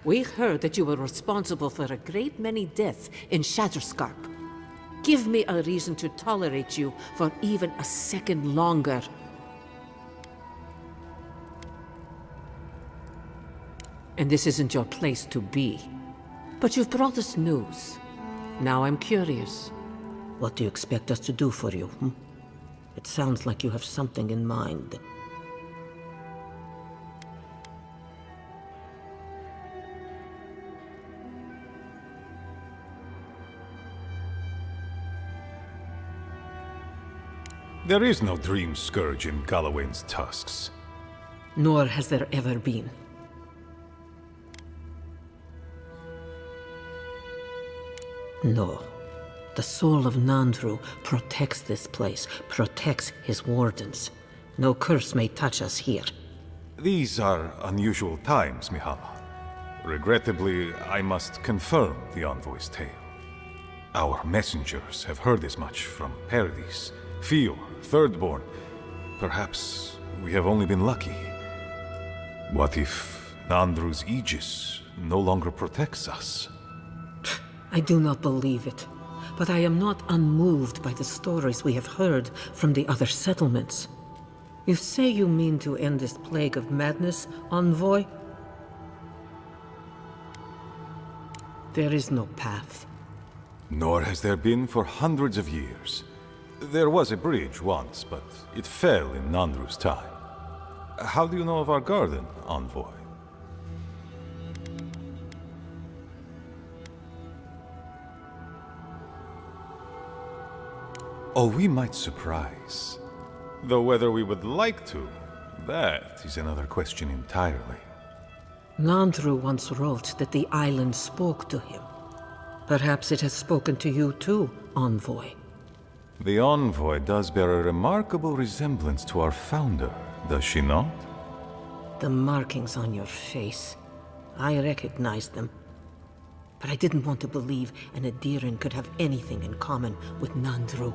We heard that you were responsible for a great many deaths in Shatterscarp. Give me a reason to tolerate you for even a second longer. And this isn't your place to be. But you've brought us news. Now I'm curious. What do you expect us to do for you, hmm? It sounds like you have something in mind. There is no dream scourge in Galawain's tusks. Nor has there ever been. No. The soul of Nandru protects this place, protects his wardens. No curse may touch us here. These are unusual times, Mihala. Regrettably, I must confirm the envoy's tale. Our messengers have heard as much from Paradis, Fior, Thirdborn. Perhaps we have only been lucky. What if Nandru's Aegis no longer protects us? I do not believe it, but I am not unmoved by the stories we have heard from the other settlements. You say you mean to end this plague of madness, envoy? There is no path. Nor has there been for hundreds of years. There was a bridge once, but it fell in Nandru's time. How do you know of our garden, envoy? Oh, we might surprise. Though whether we would like to, that is another question entirely. Nandru once wrote that the island spoke to him. Perhaps it has spoken to you too, envoy. The envoy does bear a remarkable resemblance to our founder, does she not? The markings on your face. I recognized them. But I didn't want to believe an Adiran could have anything in common with Nandru.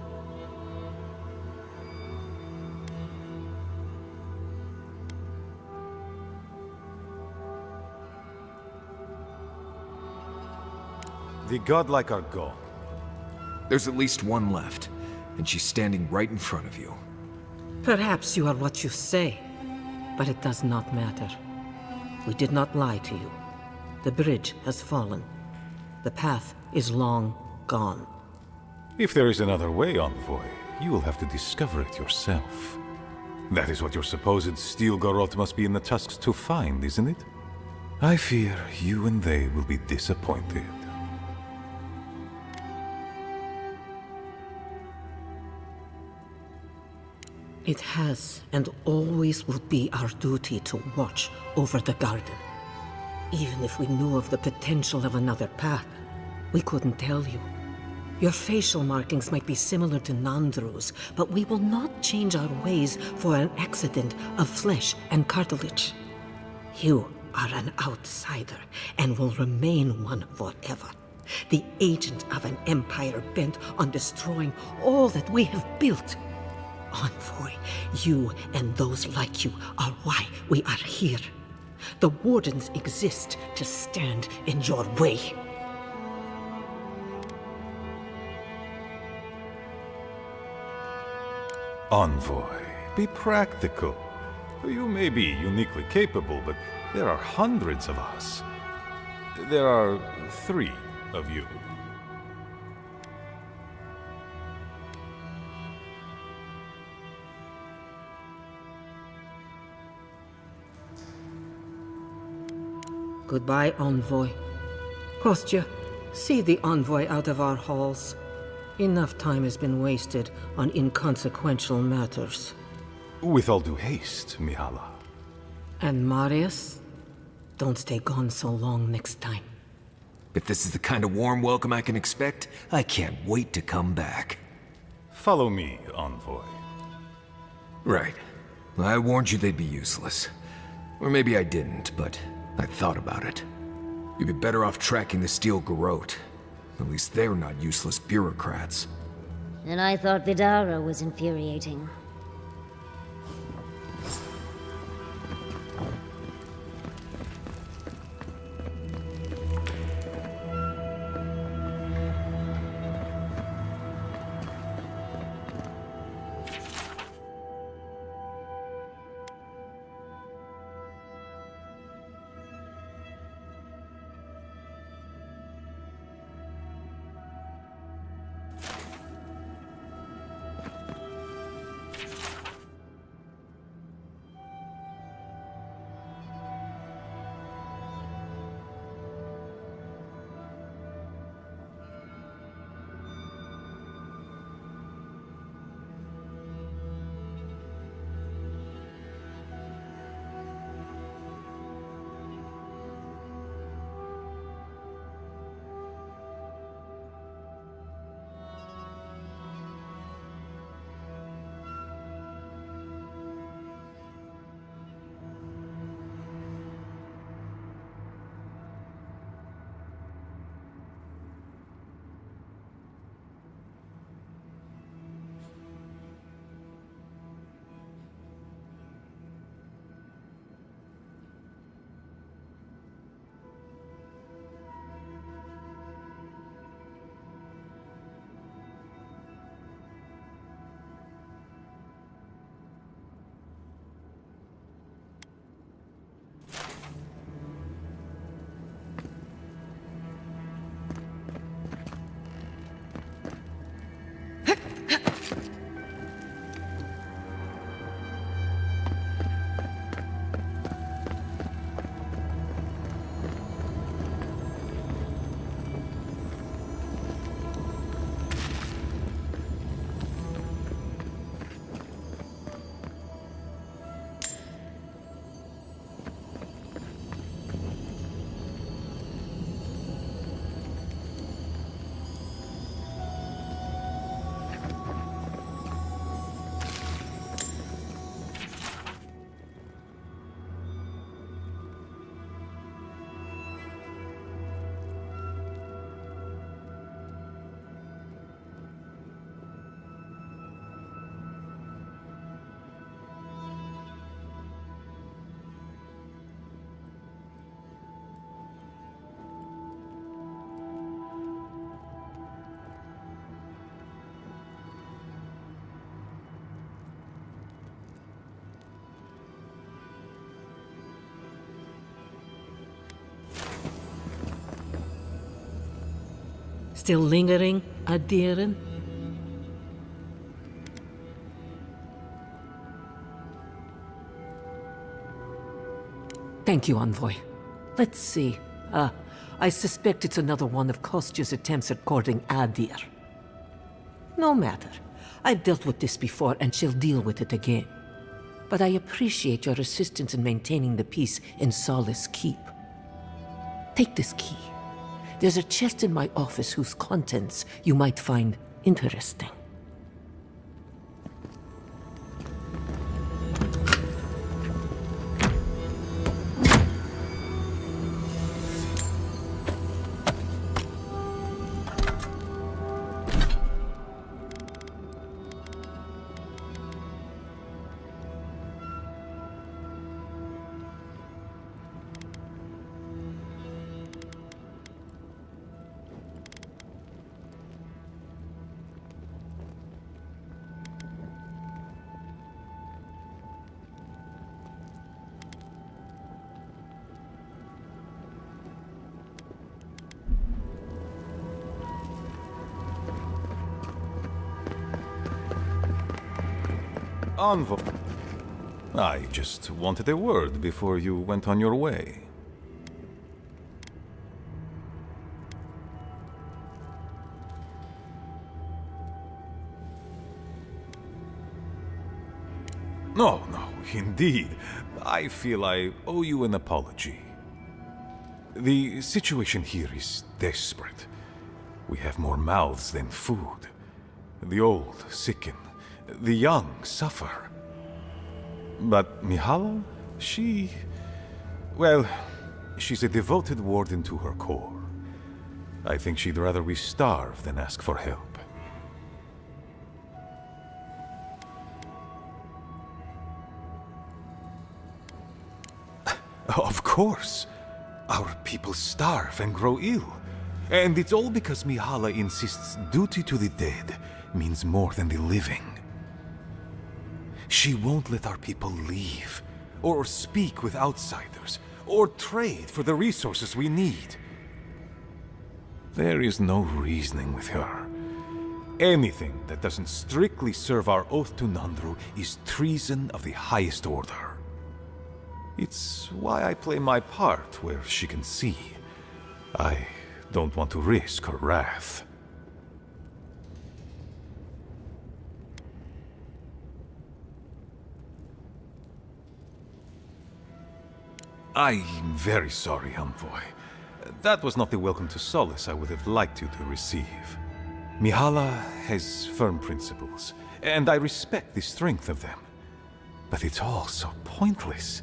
The godlike are gone. There's at least one left, and she's standing right in front of you. Perhaps you are what you say, but it does not matter. We did not lie to you. The bridge has fallen. The path is long gone. If there is another way, Envoy, you will have to discover it yourself. That is what your supposed steel garrote must be in the Tusks to find, isn't it? I fear you and they will be disappointed. It has and always will be our duty to watch over the garden. Even if we knew of the potential of another path, we couldn't tell you. Your facial markings might be similar to Nandru's, but we will not change our ways for an accident of flesh and cartilage. You are an outsider and will remain one forever. The agent of an empire bent on destroying all that we have built. Envoy, you and those like you are why we are here. The Wardens exist to stand in your way. Envoy, be practical. You may be uniquely capable, but there are hundreds of us. There are 3 of you. Goodbye, Envoy. Kostya, see the Envoy out of our halls. Enough time has been wasted on inconsequential matters. With all due haste, Mihala. And Marius, don't stay gone so long next time. If this is the kind of warm welcome I can expect, I can't wait to come back. Follow me, Envoy. Right. I warned you they'd be useless. Or maybe I didn't, but I thought about it. You'd be better off tracking the steel garrote. At least they're not useless bureaucrats. And I thought Vidara was infuriating. Still lingering, Adiran? Thank you, Envoy. Let's see. I suspect it's another one of Kostya's attempts at courting Adir. No matter. I've dealt with this before, and she'll deal with it again. But I appreciate your assistance in maintaining the peace in Solace Keep. Take this key. There's a chest in my office whose contents you might find interesting. Envoy. I just wanted a word before you went on your way. No, indeed. I feel I owe you an apology. The situation here is desperate. We have more mouths than food. The old sicken. The young suffer. But Mihala, well, she's a devoted warden to her core. I think she'd rather we starve than ask for help. Of course. Our people starve and grow ill. And it's all because Mihala insists duty to the dead means more than the living. She won't let our people leave, or speak with outsiders, or trade for the resources we need. There is no reasoning with her. Anything that doesn't strictly serve our oath to Nandru is treason of the highest order. It's why I play my part where she can see. I don't want to risk her wrath. I'm very sorry, Envoy. That was not the welcome to Solace I would have liked you to receive. Mihala has firm principles, and I respect the strength of them. But it's all so pointless.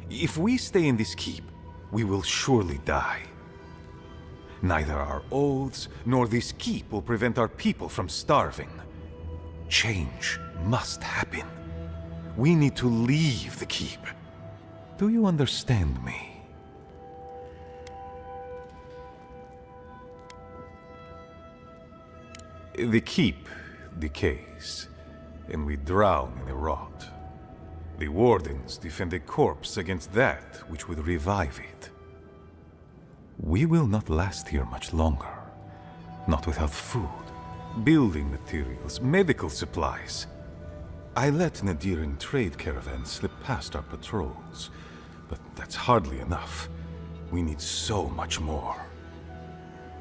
If we stay in this keep, we will surely die. Neither our oaths nor this keep will prevent our people from starving. Change must happen. We need to leave the keep. Do you understand me? The keep decays, and we drown in a rot. The wardens defend a corpse against that which would revive it. We will not last here much longer. Not without food, building materials, medical supplies. I let Nadiran trade caravans slip past our patrols. But that's hardly enough. We need so much more.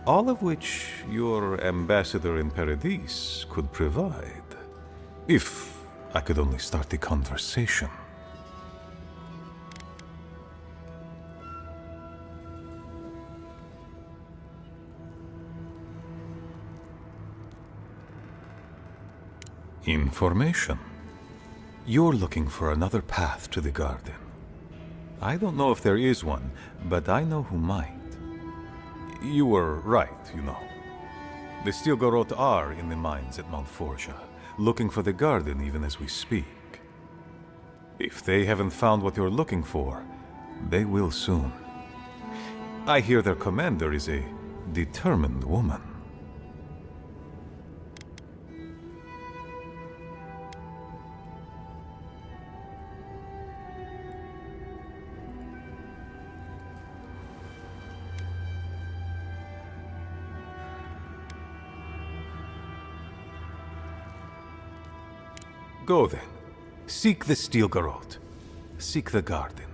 All of which your ambassador in Paradise could provide. If I could only start the conversation. Information. You're looking for another path to the garden. I don't know if there is one, but I know who might. You were right, you know. The Stilgarot are in the mines at Mount Forja, looking for the garden even as we speak. If they haven't found what you're looking for, they will soon. I hear their commander is a determined woman. Go then. Seek the Stilgarot. Seek the garden.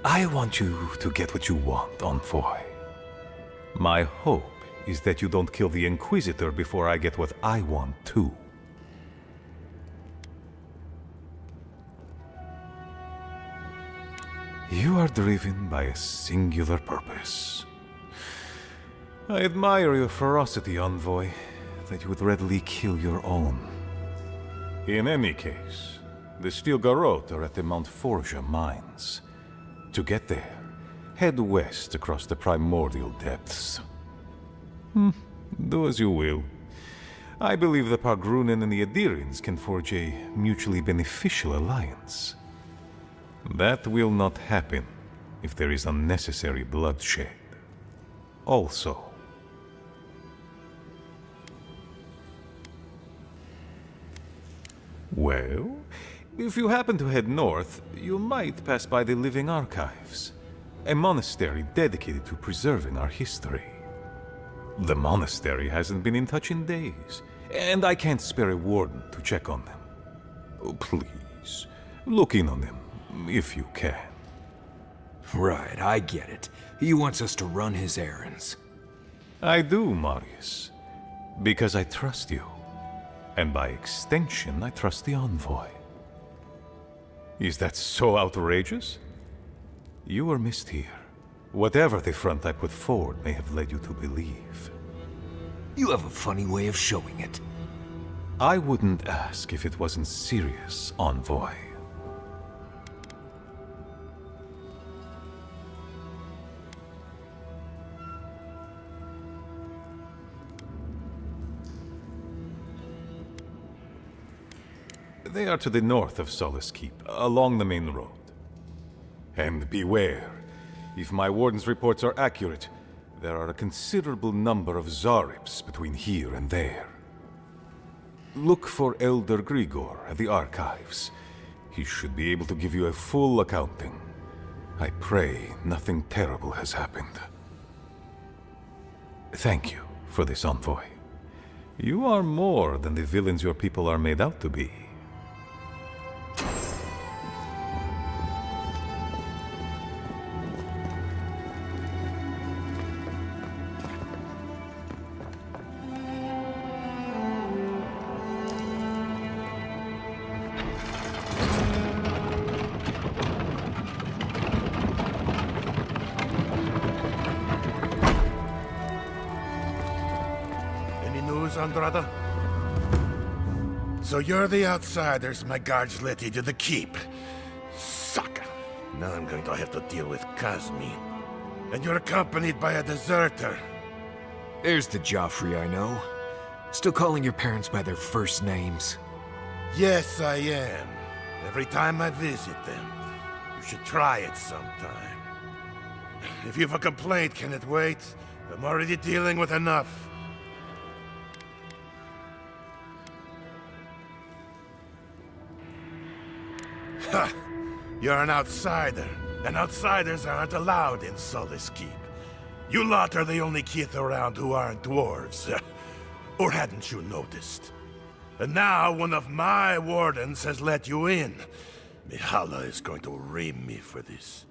I want you to get what you want, Envoy. My hope is that you don't kill the Inquisitor before I get what I want too. You are driven by a singular purpose. I admire your ferocity, Envoy, that you would readily kill your own. In any case, the Steel Garrote are at the Mount Forja mines. To get there, head west across the primordial depths. Do as you will. I believe the Pargrunen and the Adirians can forge a mutually beneficial alliance. That will not happen if there is unnecessary bloodshed. Also, well, if you happen to head north, you might pass by the Living Archives, a monastery dedicated to preserving our history. The monastery hasn't been in touch in days, and I can't spare a warden to check on them. Oh, please, look in on them, if you can. Right, I get it. He wants us to run his errands. I do, Marius, because I trust you. And by extension, I trust the Envoy. Is that so outrageous? You were missed here. Whatever the front I put forward may have led you to believe. You have a funny way of showing it. I wouldn't ask if it wasn't serious, Envoy. They are to the north of Solace Keep, along the main road. And beware, if my warden's reports are accurate, there are a considerable number of Zarips between here and there. Look for Elder Grigor at the Archives. He should be able to give you a full accounting. I pray nothing terrible has happened. Thank you for this, Envoy. You are more than the villains your people are made out to be. Andrada? So you're the outsiders my guards let into the keep. Sucker. Now I'm going to have to deal with Kazmi. And you're accompanied by a deserter. There's the Joffrey I know. Still calling your parents by their first names. Yes, I am. Every time I visit them. You should try it sometime. If you have a complaint, can it wait? I'm already dealing with enough. Ha! You're an outsider, and outsiders aren't allowed in Solace Keep. You lot are the only kith around who aren't dwarves. Or hadn't you noticed? And now one of my wardens has let you in. Mihala is going to ream me for this.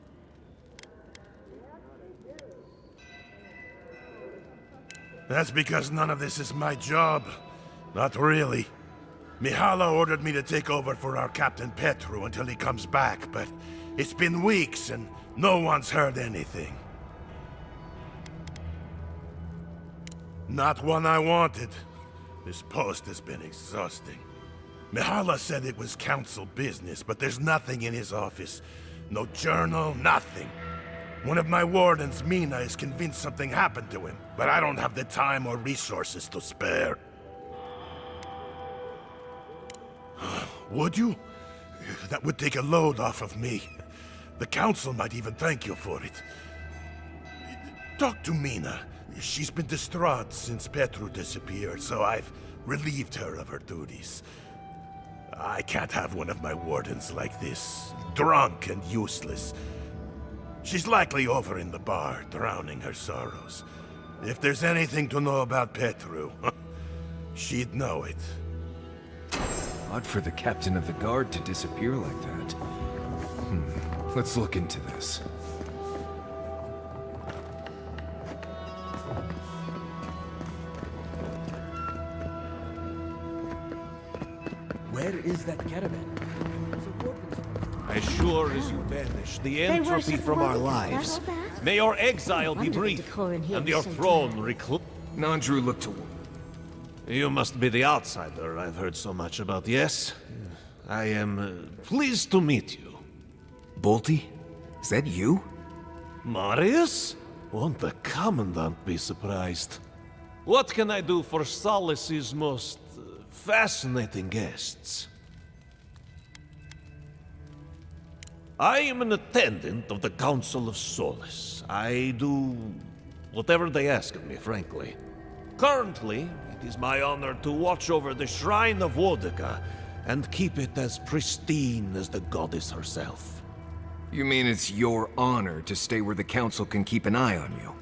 That's because none of this is my job. Not really. Mihala ordered me to take over for our Captain Petru until he comes back, but it's been weeks and no one's heard anything. Not one I wanted. This post has been exhausting. Mihala said it was council business, but there's nothing in his office. No journal, nothing. One of my wardens, Mina, is convinced something happened to him, but I don't have the time or resources to spare. Would you? That would take a load off of me. The council might even thank you for it. Talk to Mina. She's been distraught since Petru disappeared, so I've relieved her of her duties. I can't have one of my wardens like this, drunk and useless. She's likely over in the bar, drowning her sorrows. If there's anything to know about Petru, she'd know it. Odd for the captain of the guard to disappear like that. Let's look into this. Where is that caravan? As sure as you banish the entropy from our lives, may your exile be brief, and your throne reclaim. Nandru looked to... You must be the outsider I've heard so much about, yes? I am pleased to meet you. Bolty? Is that you? Marius? Won't the Commandant be surprised? What can I do for Solace's most fascinating guests? I am an attendant of the Council of Solace. I do whatever they ask of me, frankly. Currently, it is my honor to watch over the Shrine of Wodeka and keep it as pristine as the goddess herself. You mean it's your honor to stay where the Council can keep an eye on you?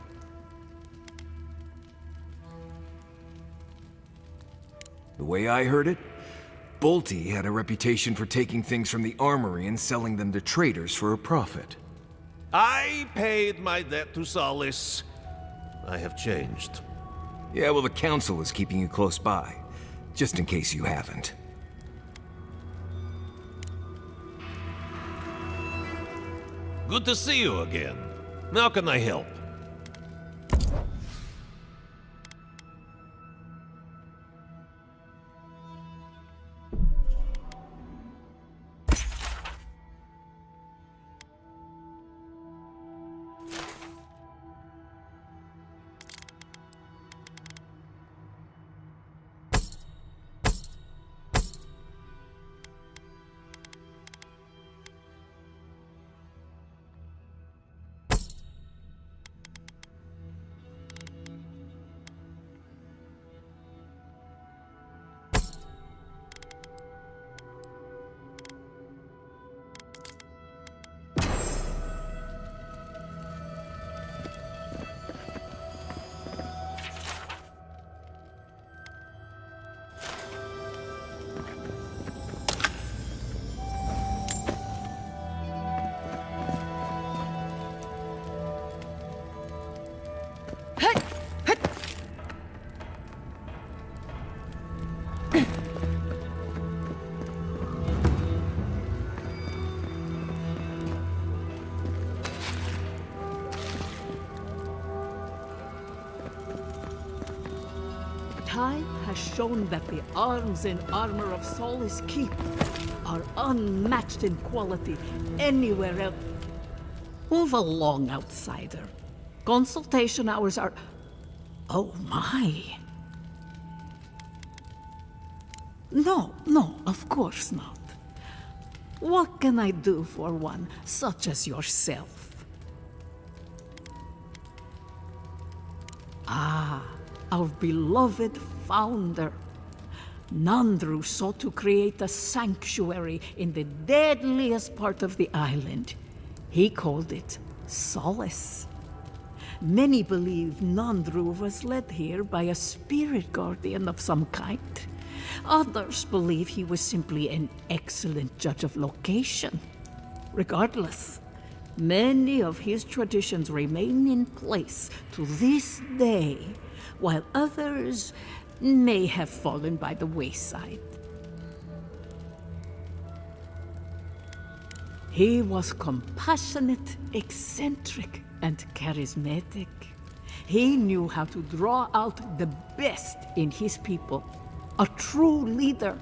The way I heard it, Bolty had a reputation for taking things from the armory and selling them to traders for a profit. I paid my debt to Solace. I have changed. Yeah, well, the Council is keeping you close by, just in case you haven't. Good to see you again. How can I help? Time has shown that the arms and armor of Solace Keep are unmatched in quality anywhere else. Move along, outsider. Consultation hours are... Oh my. No, of course not. What can I do for one such as yourself? Ah, our beloved founder. Nandru sought to create a sanctuary in the deadliest part of the island. He called it Solace. Many believe Nandru was led here by a spirit guardian of some kind. Others believe he was simply an excellent judge of location. Regardless, many of his traditions remain in place to this day, while others may have fallen by the wayside. He was compassionate, eccentric, and charismatic. He knew how to draw out the best in his people. A true leader.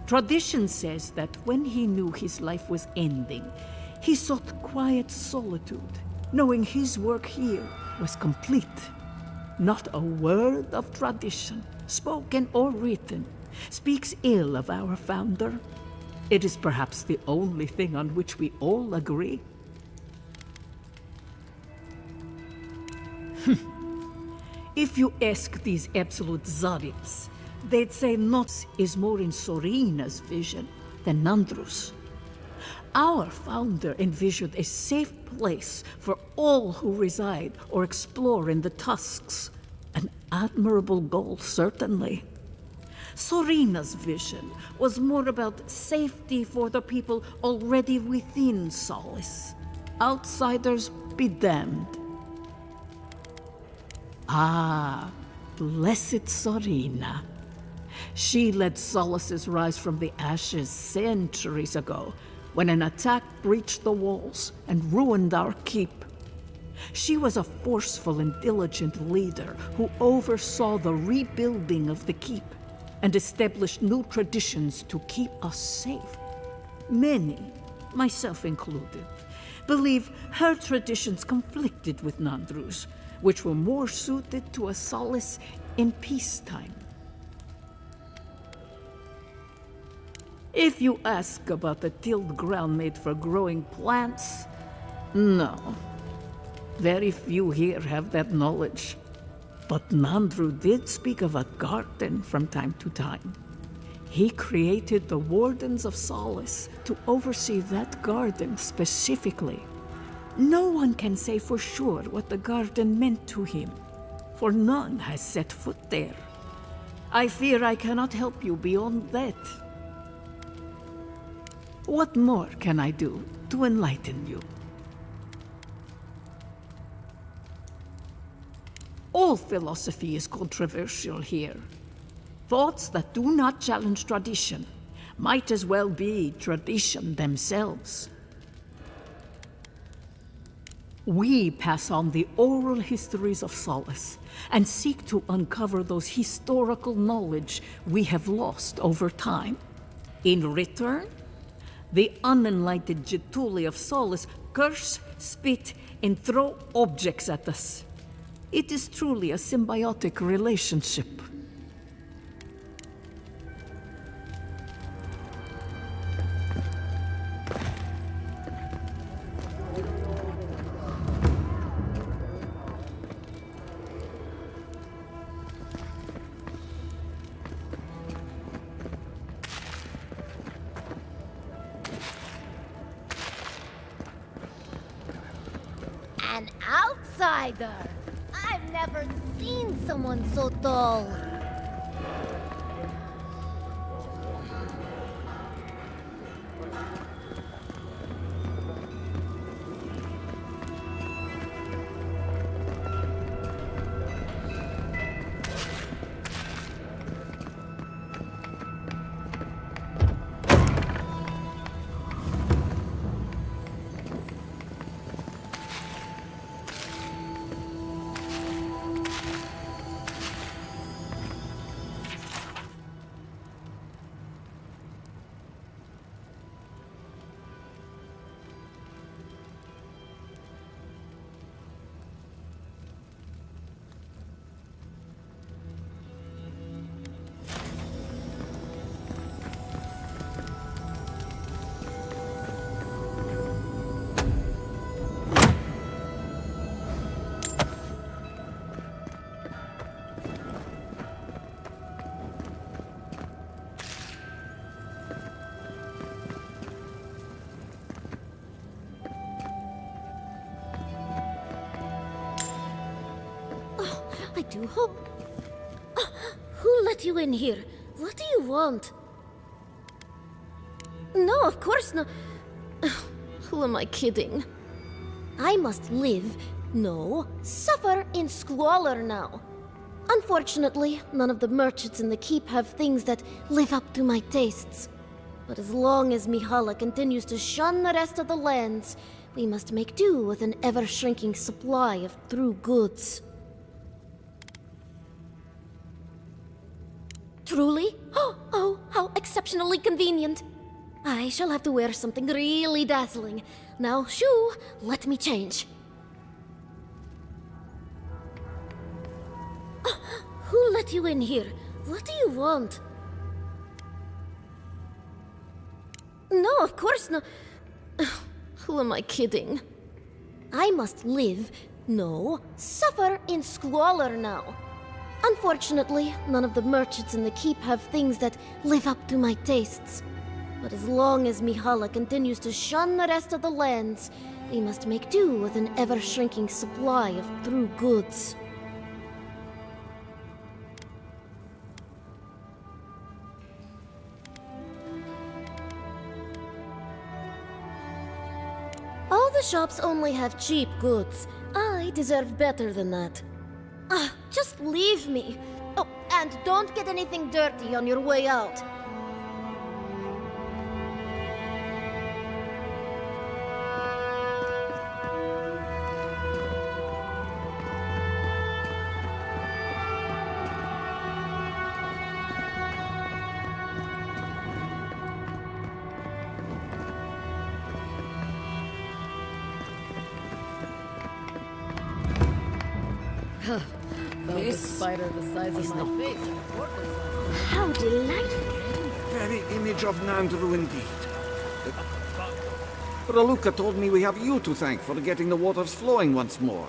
Tradition says that when he knew his life was ending, he sought quiet solitude, knowing his work here was complete. Not a word of tradition, spoken or written, speaks ill of our founder. It is perhaps the only thing on which we all agree. If you ask these absolute Zarips, they'd say Nots is more in Sorina's vision than Nandru's. Our founder envisioned a safe place for all who reside or explore in the Tusks. An admirable goal, certainly. Sorina's vision was more about safety for the people already within Solace. Outsiders be damned. Ah, blessed Sorina. She led Solace's rise from the ashes centuries ago, when an attack breached the walls and ruined our keep. She was a forceful and diligent leader who oversaw the rebuilding of the keep and established new traditions to keep us safe. Many, myself included, believe her traditions conflicted with Nandru's, which were more suited to a Solace in peacetime. If you ask about the tilled ground made for growing plants, no. Very few here have that knowledge. But Nandru did speak of a garden from time to time. He created the Wardens of Solace to oversee that garden specifically. No one can say for sure what the garden meant to him, for none has set foot there. I fear I cannot help you beyond that. What more can I do to enlighten you? All philosophy is controversial here. Thoughts that do not challenge tradition might as well be tradition themselves. We pass on the oral histories of Solace and seek to uncover those historical knowledge we have lost over time. In return, the unenlightened Getuli of Solace curse, spit, and throw objects at us. It is truly a symbiotic relationship. An outsider! I've never seen someone so dull. I do hope... Who let you in here? What do you want? No, of course not. Who am I kidding? I must live, no, suffer in squalor now. Unfortunately, none of the merchants in the keep have things that live up to my tastes. But as long as Mihala continues to shun the rest of the lands, we must make do with an ever-shrinking supply of true goods. Truly? Oh, how exceptionally convenient. I shall have to wear something really dazzling. Now, shoo, let me change. Who let you in here? What do you want? No, of course not. Who am I kidding? I must live, no, suffer in squalor now. Unfortunately, none of the merchants in the keep have things that live up to my tastes. But as long as Mihala continues to shun the rest of the lands, we must make do with an ever-shrinking supply of true goods. All the shops only have cheap goods. I deserve better than that. Just leave me. Oh, and don't get anything dirty on your way out. This spider the size of my face. How delightful. Very image of Nandru indeed. Raluca told me we have you to thank for getting the waters flowing once more.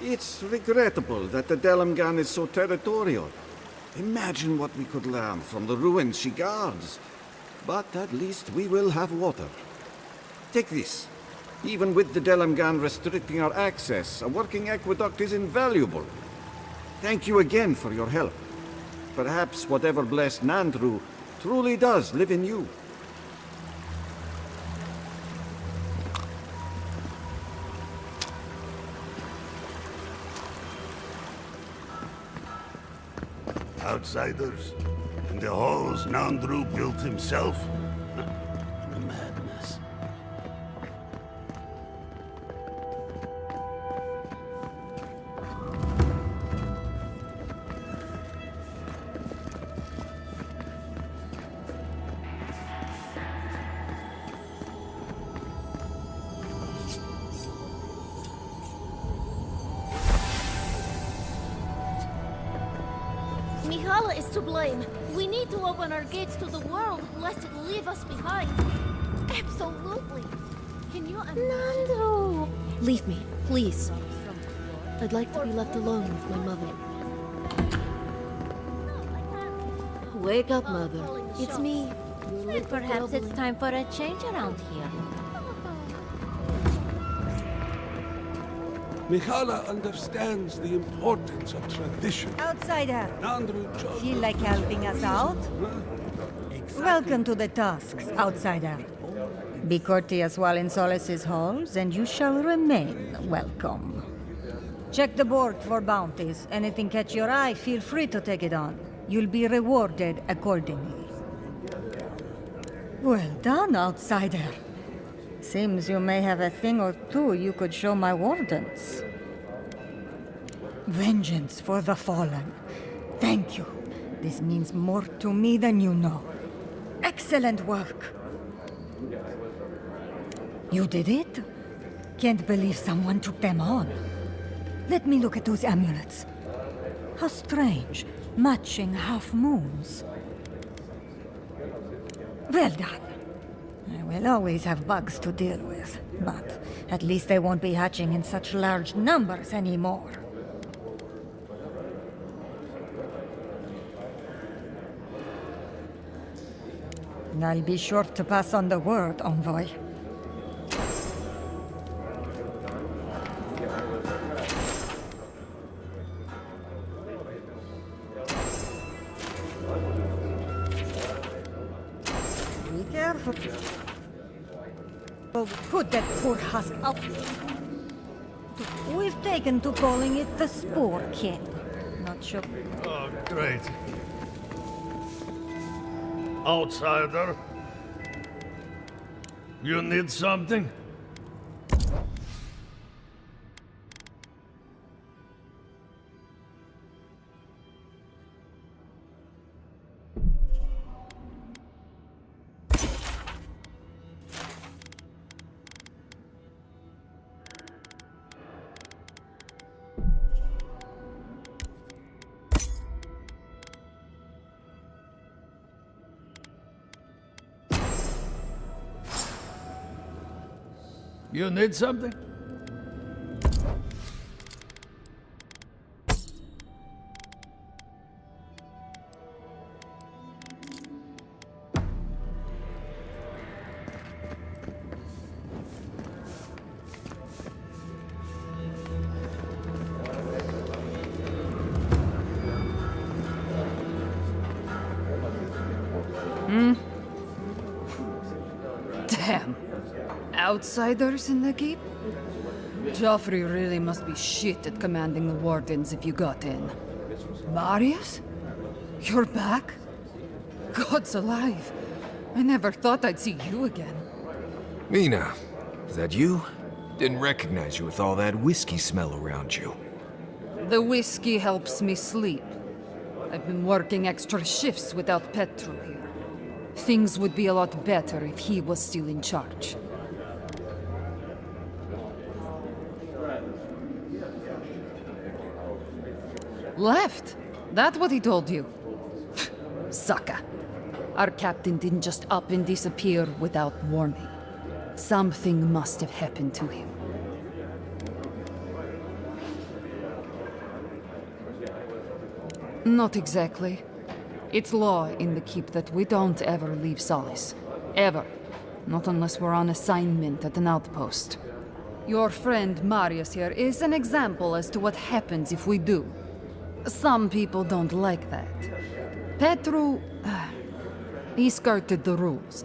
It's regrettable that the Delamgan is so territorial. Imagine what we could learn from the ruins she guards. But at least we will have water. Take this. Even with the Delamgan restricting our access, a working aqueduct is invaluable. Thank you again for your help. Perhaps whatever blessed Nandru truly does live in you. Outsiders? In the halls Nandru built himself? Madness. Mihala is to blame. We need to open our gates to the world, lest it leave us behind. Absolutely. Can you imagine? Nandru! Leave me, please. I'd like to be left alone with my mother. Wake up, Mother. It's me. Perhaps it's time for a change around here. Mihala understands the importance of tradition. Outsider. Nandru Feel like helping us out? Welcome to the Tusks, outsider. Be courteous while in Solace's halls, and you shall remain welcome. Check the board for bounties. Anything catch your eye, feel free to take it on. You'll be rewarded accordingly. Well done, outsider. Seems you may have a thing or two you could show my wardens. Vengeance for the fallen. Thank you. This means more to me than you know. Excellent work. You did it? Can't believe someone took them on. Let me look at those amulets. How strange. Matching half moons. Well done. I will always have bugs to deal with, but at least they won't be hatching in such large numbers anymore. I'll be sure to pass on the word, Envoy. Be careful. Put that poor husk out. We've taken to calling it the Sporeking. Not sure. Oh, great. Outsider? You need something? You need something? Damn. Outsiders in the keep? Joffrey really must be shit at commanding the wardens if you got in. Marius? You're back? God's alive. I never thought I'd see you again. Mina, is that you? Didn't recognize you with all that whiskey smell around you. The whiskey helps me sleep. I've been working extra shifts without Petru here. Things would be a lot better if he was still in charge. Left? That what he told you? Sucker. Our captain didn't just up and disappear without warning. Something must have happened to him. Not exactly. It's law in the keep that we don't ever leave Solace. Ever. Not unless we're on assignment at an outpost. Your friend Marius here is an example as to what happens if we do. Some people don't like that. Petru... he skirted the rules.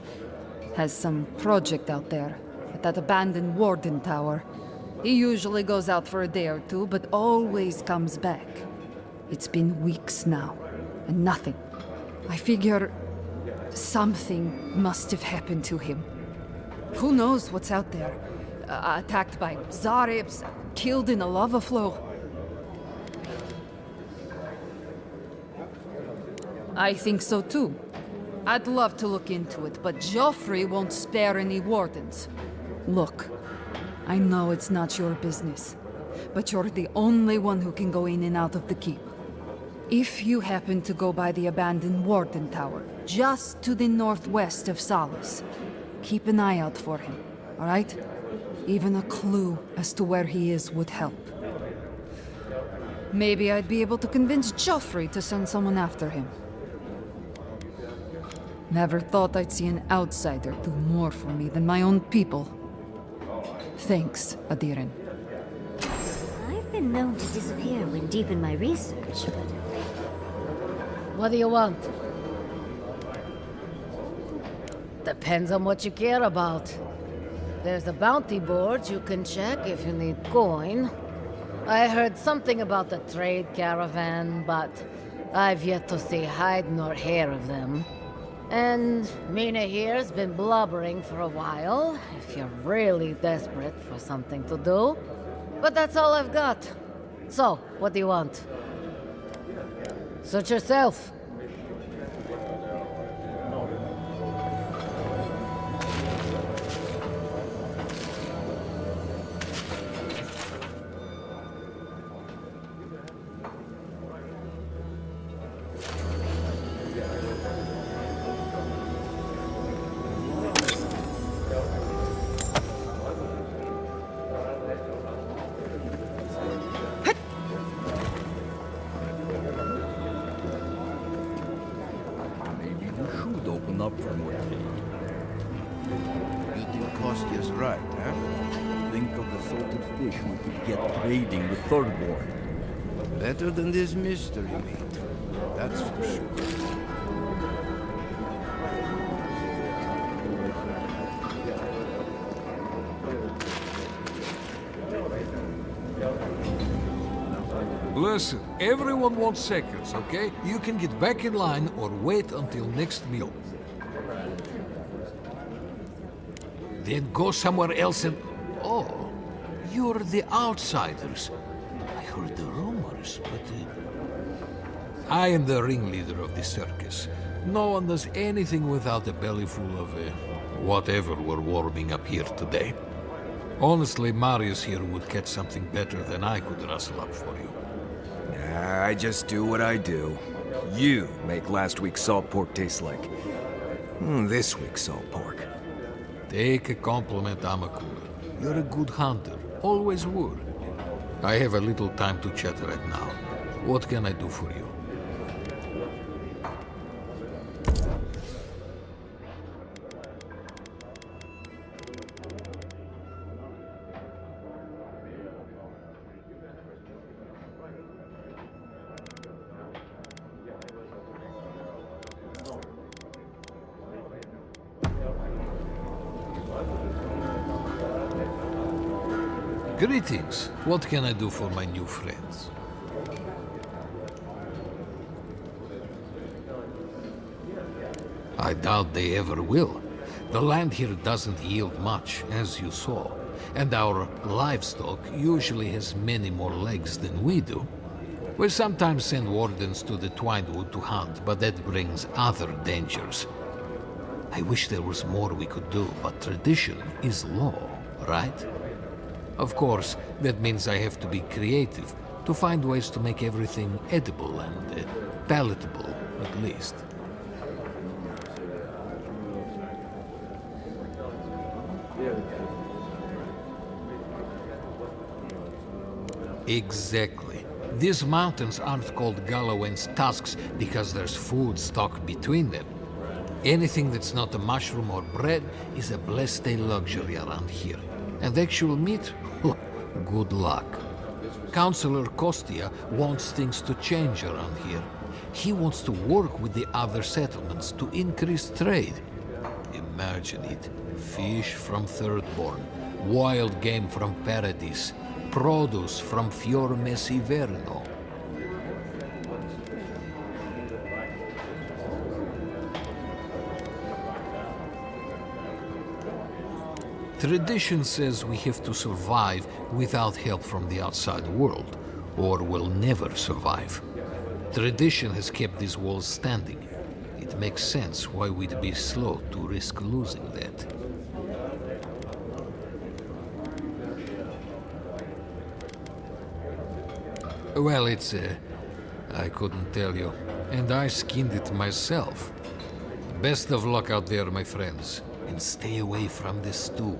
Has some project out there, at that abandoned warden tower. He usually goes out for a day or two, but always comes back. It's been weeks now, and nothing. I figure... something must have happened to him. Who knows what's out there? Attacked by Zaribs, killed in a lava flow. I think so too. I'd love to look into it, but Joffrey won't spare any wardens. Look, I know it's not your business, but you're the only one who can go in and out of the keep. If you happen to go by the abandoned warden tower, just to the northwest of Solace, keep an eye out for him, all right? Even a clue as to where he is would help. Maybe I'd be able to convince Joffrey to send someone after him. Never thought I'd see an outsider do more for me than my own people. Thanks, Adiren. I've been known to disappear when deep in my research, but... What do you want? Depends on what you care about. There's a bounty board you can check if you need coin. I heard something about the trade caravan, but I've yet to see hide nor hair of them. And Mina here's been blubbering for a while, if you're really desperate for something to do. But that's all I've got. So, what do you want? Suit yourself. Right, huh? Think of the salted fish we could get trading with Thirdborn. Better than this mystery meat, that's for sure. Listen, everyone wants seconds, okay? You can get back in line or wait until next meal. Then go somewhere else and... Oh, you're the outsiders. I heard the rumors, but... I am the ringleader of the circus. No one does anything without a belly full of... whatever we're warming up here today. Honestly, Marius here would catch something better than I could rustle up for you. I just do what I do. You make last week's salt pork taste like... this week's salt pork. Take a compliment, Amakul. You're a good hunter. Always would. I have a little time to chat right now. What can I do for you? Greetings. What can I do for my new friends? I doubt they ever will. The land here doesn't yield much, as you saw, and our livestock usually has many more legs than we do. We sometimes send wardens to the Twinewood to hunt, but that brings other dangers. I wish there was more we could do, but tradition is law, right? Of course, that means I have to be creative, to find ways to make everything edible and palatable, at least. Exactly. These mountains aren't called Galawain's Tusks because there's food stuck between them. Anything that's not a mushroom or bread is a blessed day luxury around here. And actual meat? Good luck. Councillor Kostia wants things to change around here. He wants to work with the other settlements to increase trade. Imagine it. Fish from Thirdborn, wild game from Paradise, produce from Fior Mesiverno. Tradition says we have to survive without help from the outside world, or we'll never survive. Tradition has kept these walls standing. It makes sense why we'd be slow to risk losing that. Well, I couldn't tell you. And I skinned it myself. Best of luck out there, my friends. And stay away from the stew.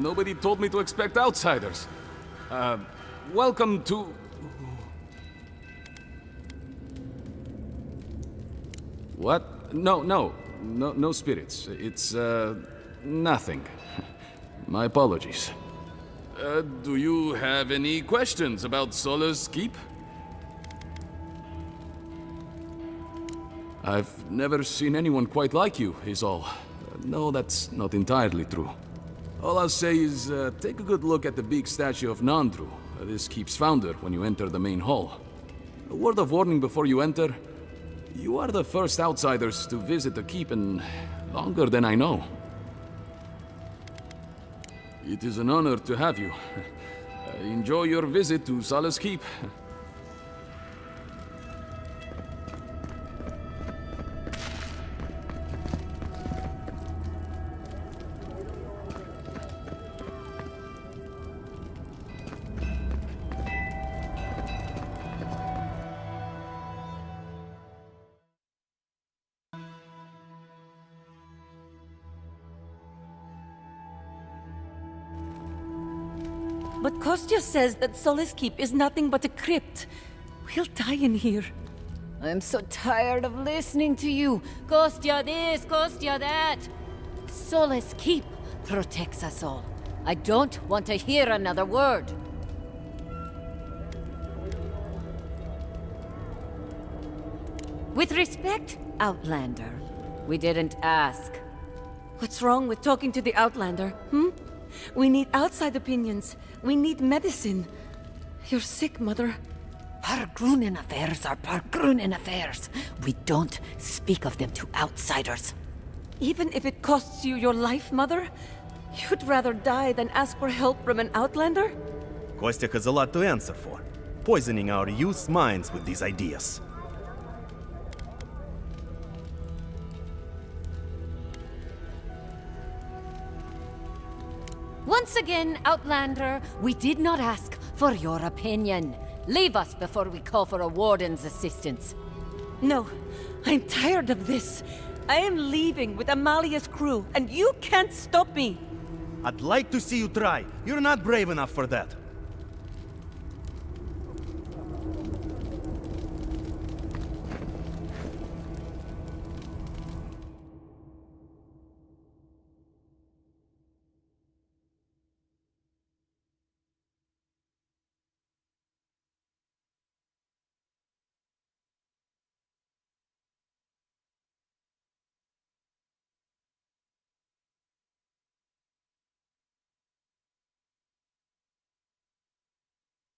Nobody told me to expect outsiders. Welcome to... What? No spirits. It's, nothing. My apologies. Do you have any questions about Sola's Keep? I've never seen anyone quite like you, is all. No, that's not entirely true. All I'll say is, take a good look at the big statue of Nandru, this keep's founder, when you enter the main hall. A word of warning before you enter. You are the first outsiders to visit the keep in longer than I know. It is an honor to have you. Enjoy your visit to Sola's Keep. But Kostya says that Solace Keep is nothing but a crypt. We'll die in here. I'm so tired of listening to you. Kostya this, Kostya that. Solace Keep protects us all. I don't want to hear another word. With respect, Outlander, we didn't ask. What's wrong with talking to the Outlander, We need outside opinions. We need medicine. You're sick, Mother. Pargrunen affairs are Pargrunen affairs. We don't speak of them to outsiders. Even if it costs you your life, Mother? You'd rather die than ask for help from an Outlander? Kostya has a lot to answer for. poisoning our youth's minds with these ideas. Once again, Outlander, we did not ask for your opinion. Leave us before we call for a warden's assistance. No, I'm tired of this. I am leaving with Amalia's crew, and you can't stop me. I'd like to see you try. You're not brave enough for that.